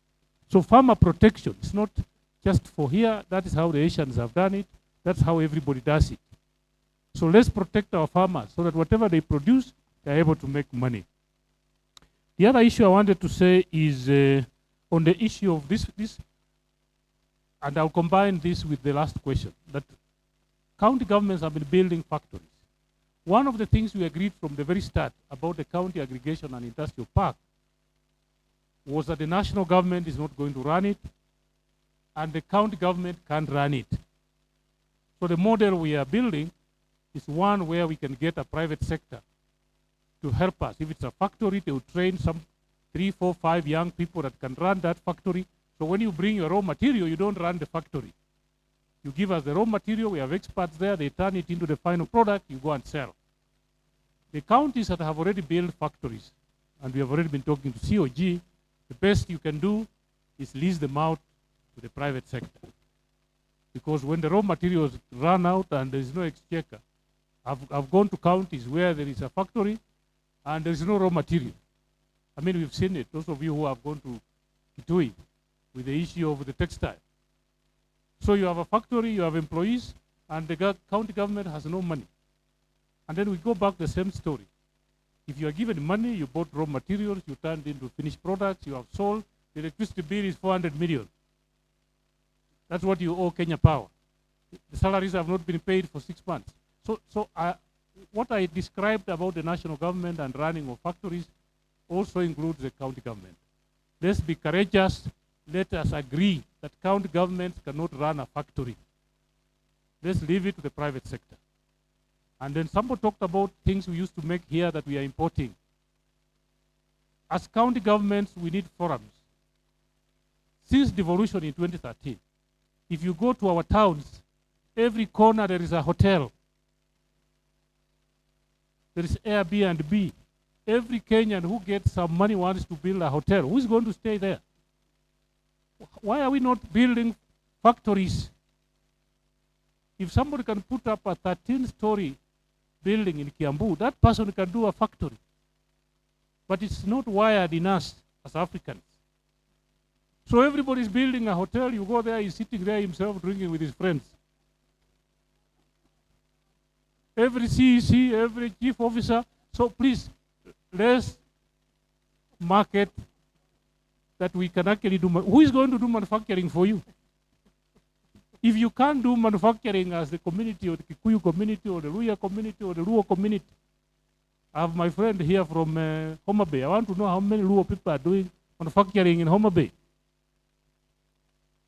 So farmer protection, it's not just for here. That is how the Asians have done it. That's how everybody does it. So let's protect our farmers so that whatever they produce, they're able to make money. The other issue I wanted to say is on the issue of this, and I'll combine this with the last question, that county governments have been building factories. One of the things we agreed from the very start about the county aggregation and industrial park was that the national government is not going to run it, and the county government can't run it. So So the model we are building is one where we can get a private sector to help us. If it's a factory, they will train some 3, 4, 5 young people that can run that factory. So when you bring your raw material, you don't run the factory. You give us the raw material, we have experts there, they turn it into the final product, you go and sell. The counties that have already built factories, and we have already been talking to COG, the best you can do is lease them out to the private sector. Because when the raw materials run out and there is no exchequer, I've gone to counties where there is a factory and there is no raw material. I mean, we've seen it, those of you who have gone to Kitui with the issue of the textile. So you have a factory, you have employees, and the county government has no money. And then we go back to the same story. If you are given money, you bought raw materials, you turned into finished products, you have sold, the electricity bill is 400 million. That's what you owe Kenya Power. The salaries have not been paid for 6 months. So what I described about the national government and running of factories also includes the county government. Let's be courageous. Let us agree that county governments cannot run a factory. Let's leave it to the private sector. And then somebody talked about things we used to make here that we are importing. As county governments, we need forums. Since devolution in 2013, if you go to our towns, every corner there is a hotel. There is Airbnb. Every Kenyan who gets some money wants to build a hotel. Who is going to stay there? Why are we not building factories? If somebody can put up a 13-story building in Kiambu, that person can do a factory. But it's not wired in us as Africans. So everybody's building a hotel, you go there, he's sitting there himself drinking with his friends. Every CEC, every chief officer. So please, let's market that we can actually do. Who is going to do manufacturing for you? If you can't do manufacturing as the community or the Kikuyu community or the Luya community or the Luo community, I have my friend here from Homa Bay. I want to know how many Luo people are doing manufacturing in Homa Bay.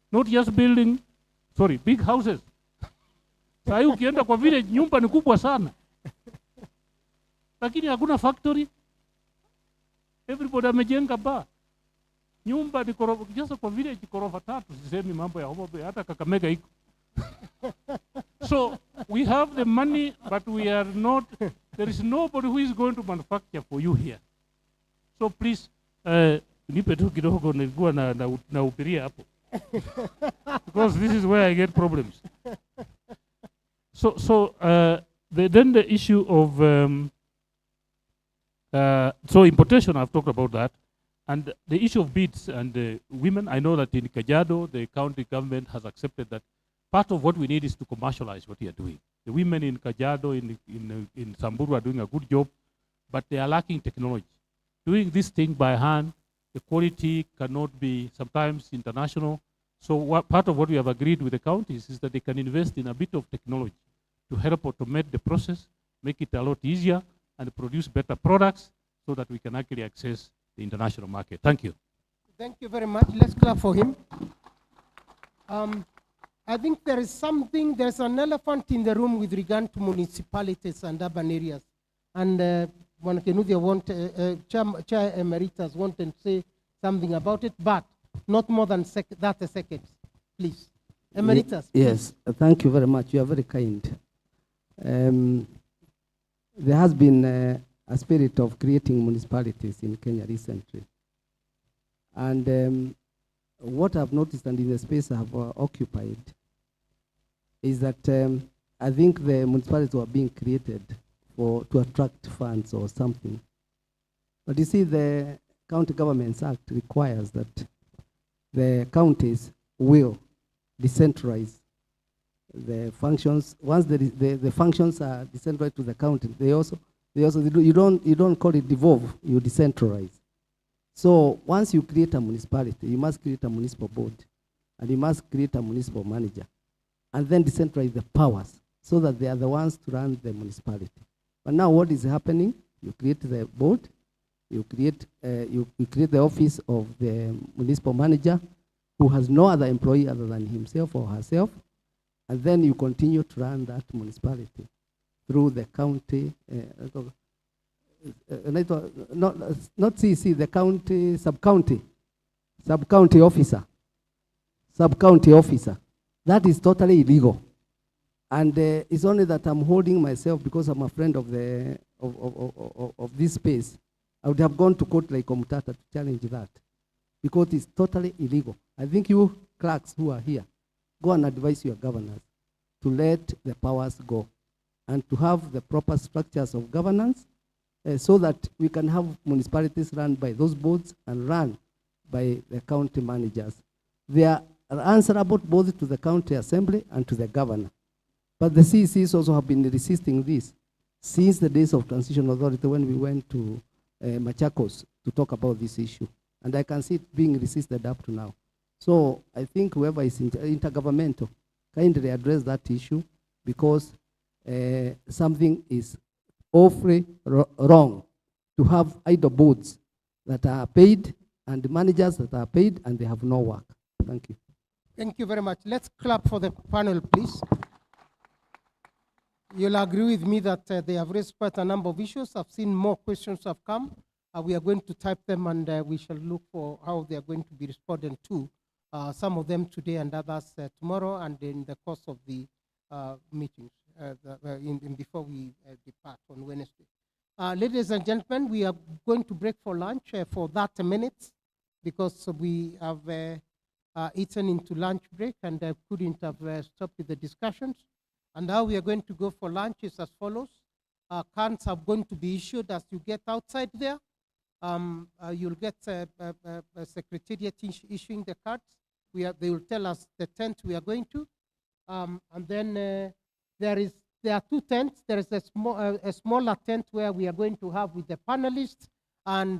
Not just building, big houses. Saa hii ukienda kwa village nyumba ni kubwa sana. Lakini hakuna factory. Everybody amejenga bar. Nyumba ni just kwa village ghorofa 3, sisemi mambo ya Homa Bay, hata Kakamega iko. So we have the money, but we are not, there is nobody who is going to manufacture for you here. So please, nipe tu kidogo nilikuwa na upiria hapo. Because this is where I get problems. Then the issue of importation, I've talked about that, and the issue of beads and women. I know that in Kajiado, the county government has accepted that part of what we need is to commercialize what we are doing. The women in Kajiado, in Samburu are doing a good job, but they are lacking technology. Doing this thing by hand, the quality cannot be sometimes international. So part of what we have agreed with the counties is that they can invest in a bit of technology to help automate the process, make it a lot easier, and produce better products so that we can actually access the international market. Thank you. Thank you very much. Let's clap for him. I think there's an elephant in the room with regard to municipalities and urban areas. And one Chair Emeritus wanted to say something about it, but not more than 30 seconds, please. Emeritus. Yes, thank you very much. You are very kind. There has been a spirit of creating municipalities in Kenya recently. And what I've noticed and in the space I've occupied is that I think the municipalities were being created to attract funds or something. But you see, the County Governments Act requires that the counties will decentralize the functions. Once the functions are decentralized to the county, you don't call it devolve, you decentralize. So once you create a municipality, you must create a municipal board, and you must create a municipal manager, and then decentralize the powers so that they are the ones to run the municipality. But now what is happening? You create the board, you create the office of the municipal manager, who has no other employee other than himself or herself, and then you continue to run that municipality through the county, not CC, the county, sub-county officer. That is totally illegal. And it's only that I'm holding myself because I'm a friend of this space. I would have gone to court like Omutata to challenge that, because it's totally illegal. I think you clerks who are here, go and advise your governors to let the powers go and to have the proper structures of governance so that we can have municipalities run by those boards and run by the county managers. They are answerable both to the county assembly and to the governor. But the CECs also have been resisting this since the days of transition authority when we went to Machakos to talk about this issue. And I can see it being resisted up to now. So I think whoever is intergovernmental kindly address that issue, because something is awfully wrong to have idle boards that are paid and managers that are paid and they have no work. Thank you. Thank you very much. Let's clap for the panel, please. You'll agree with me that they have raised quite a number of issues. I've seen more questions have come. We are going to type them, and we shall look for how they are going to be responded to. Some of them today and others tomorrow, and in the course of the meetings before we depart on Wednesday. Ladies and gentlemen, we are going to break for lunch for 30 minutes because we have eaten into lunch break and couldn't have stopped with the discussions. And now we are going to go for lunch is as follows. Cards are going to be issued as you get outside there. You'll get a secretariat issuing the cards. They will tell us the tent we are going to. And then there are two tents. There is a smaller tent where we are going to have with the panelists and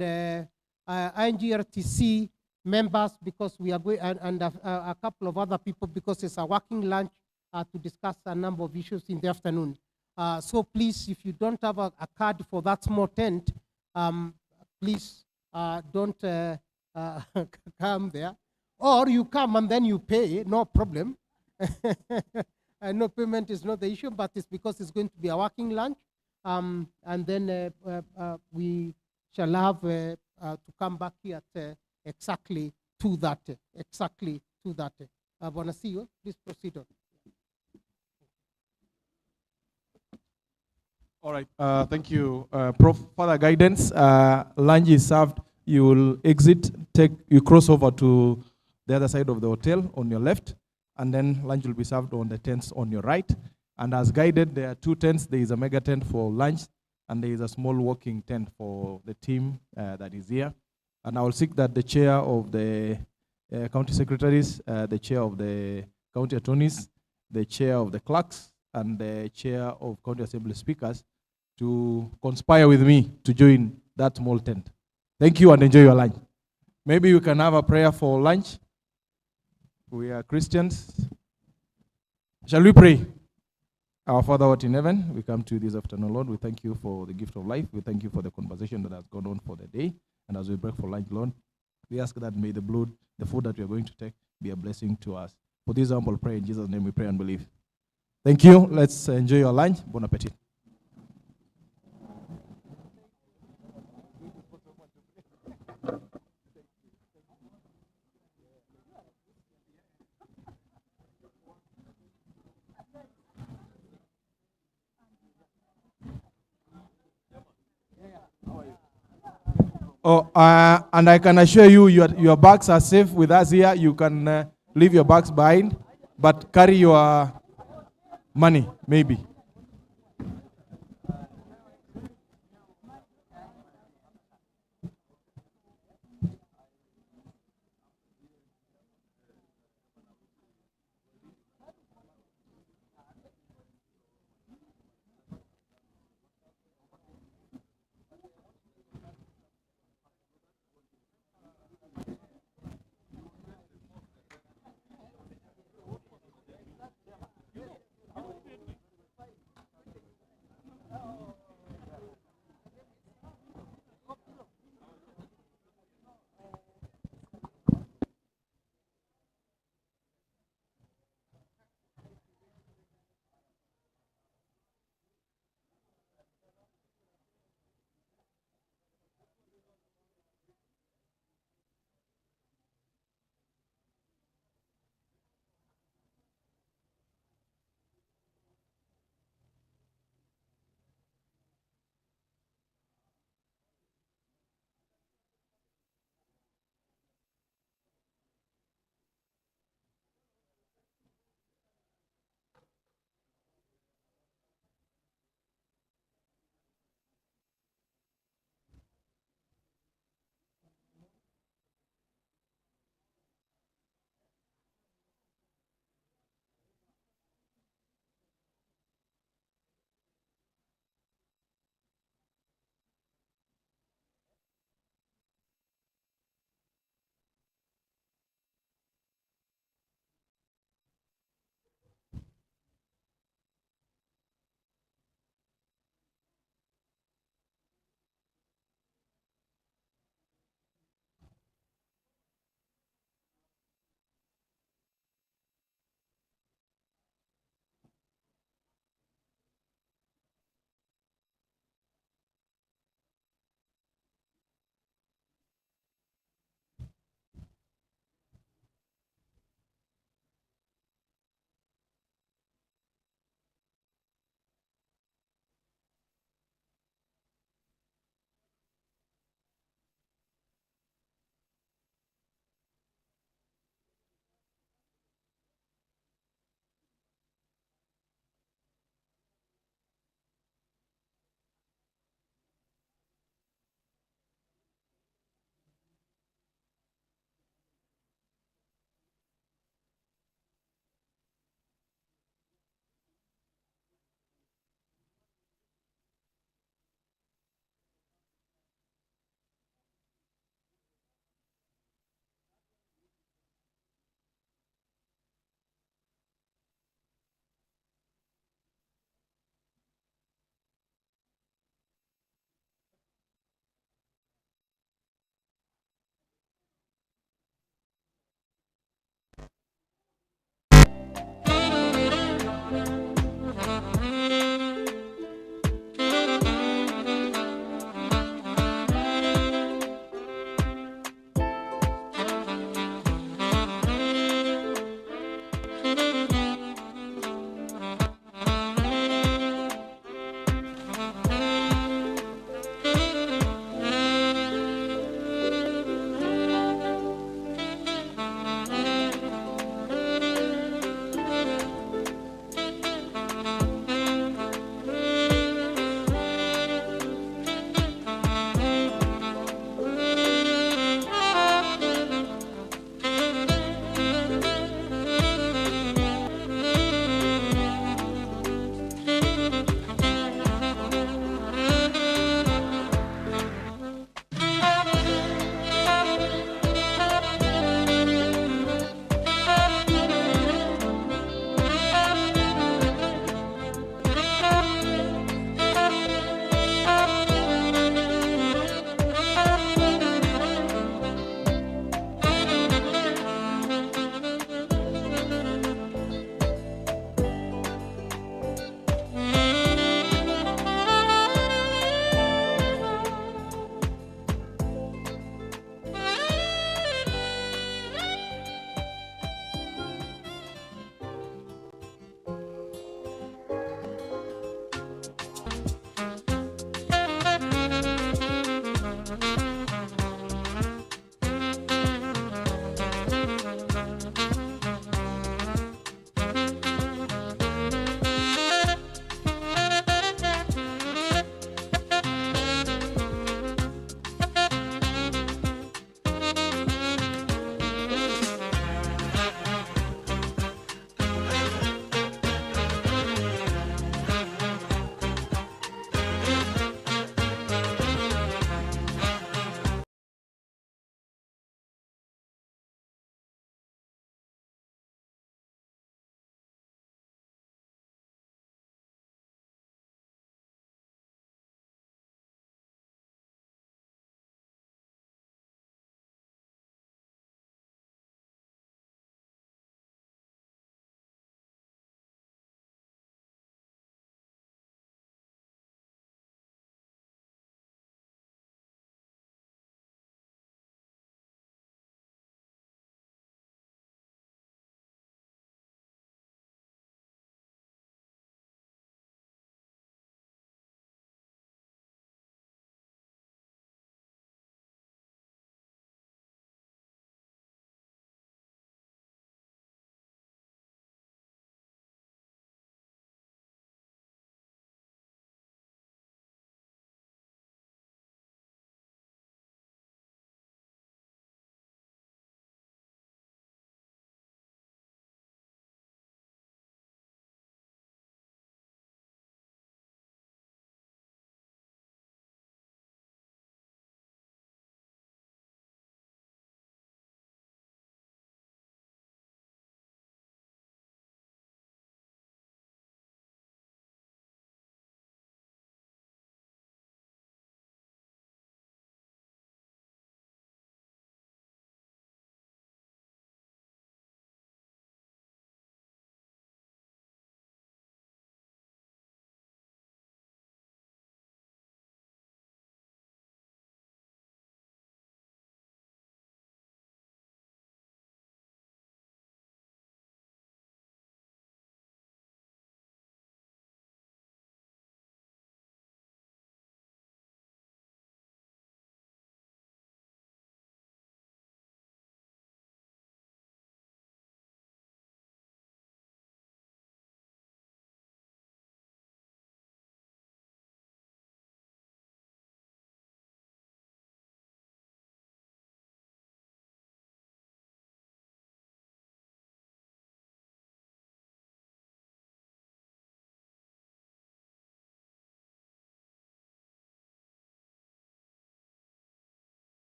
INGRTC members, because we are going, and a couple of other people, because it's a working lunch to discuss a number of issues in the afternoon. So please, if you don't have a card for that small tent, please don't come there. Or you come and then you pay, no problem. No payment is not the issue, but it's because it's going to be a working lunch. And then we shall have to come back here at exactly 2:30. Exactly 2:30. Bonasio, please proceed on. All right, thank you. Prof, further guidance, lunch is served. You will exit, you cross over to the other side of the hotel on your left, and then lunch will be served on the tents on your right. And as guided, there are two tents. There is a mega tent for lunch, and there is a small walking tent for the team that is here. And I will seek that the chair of the county secretaries, the chair of the county attorneys, the chair of the clerks, and the chair of county assembly speakers to conspire with me to join that small tent. Thank you and enjoy your lunch. Maybe you can have a prayer for lunch. We are Christians. Shall we pray? Our Father who art in heaven, we come to you this afternoon, Lord. We thank you for the gift of life. We thank you for the conversation that has gone on for the day. And as we break for lunch, Lord, we ask that may the food that we are going to take be a blessing to us. For this humble prayer in Jesus' name we pray and believe. Thank you. Let's enjoy your lunch. Bon appetit. And I can assure you, your bags are safe with us here. You can leave your bags behind, but carry your money, maybe.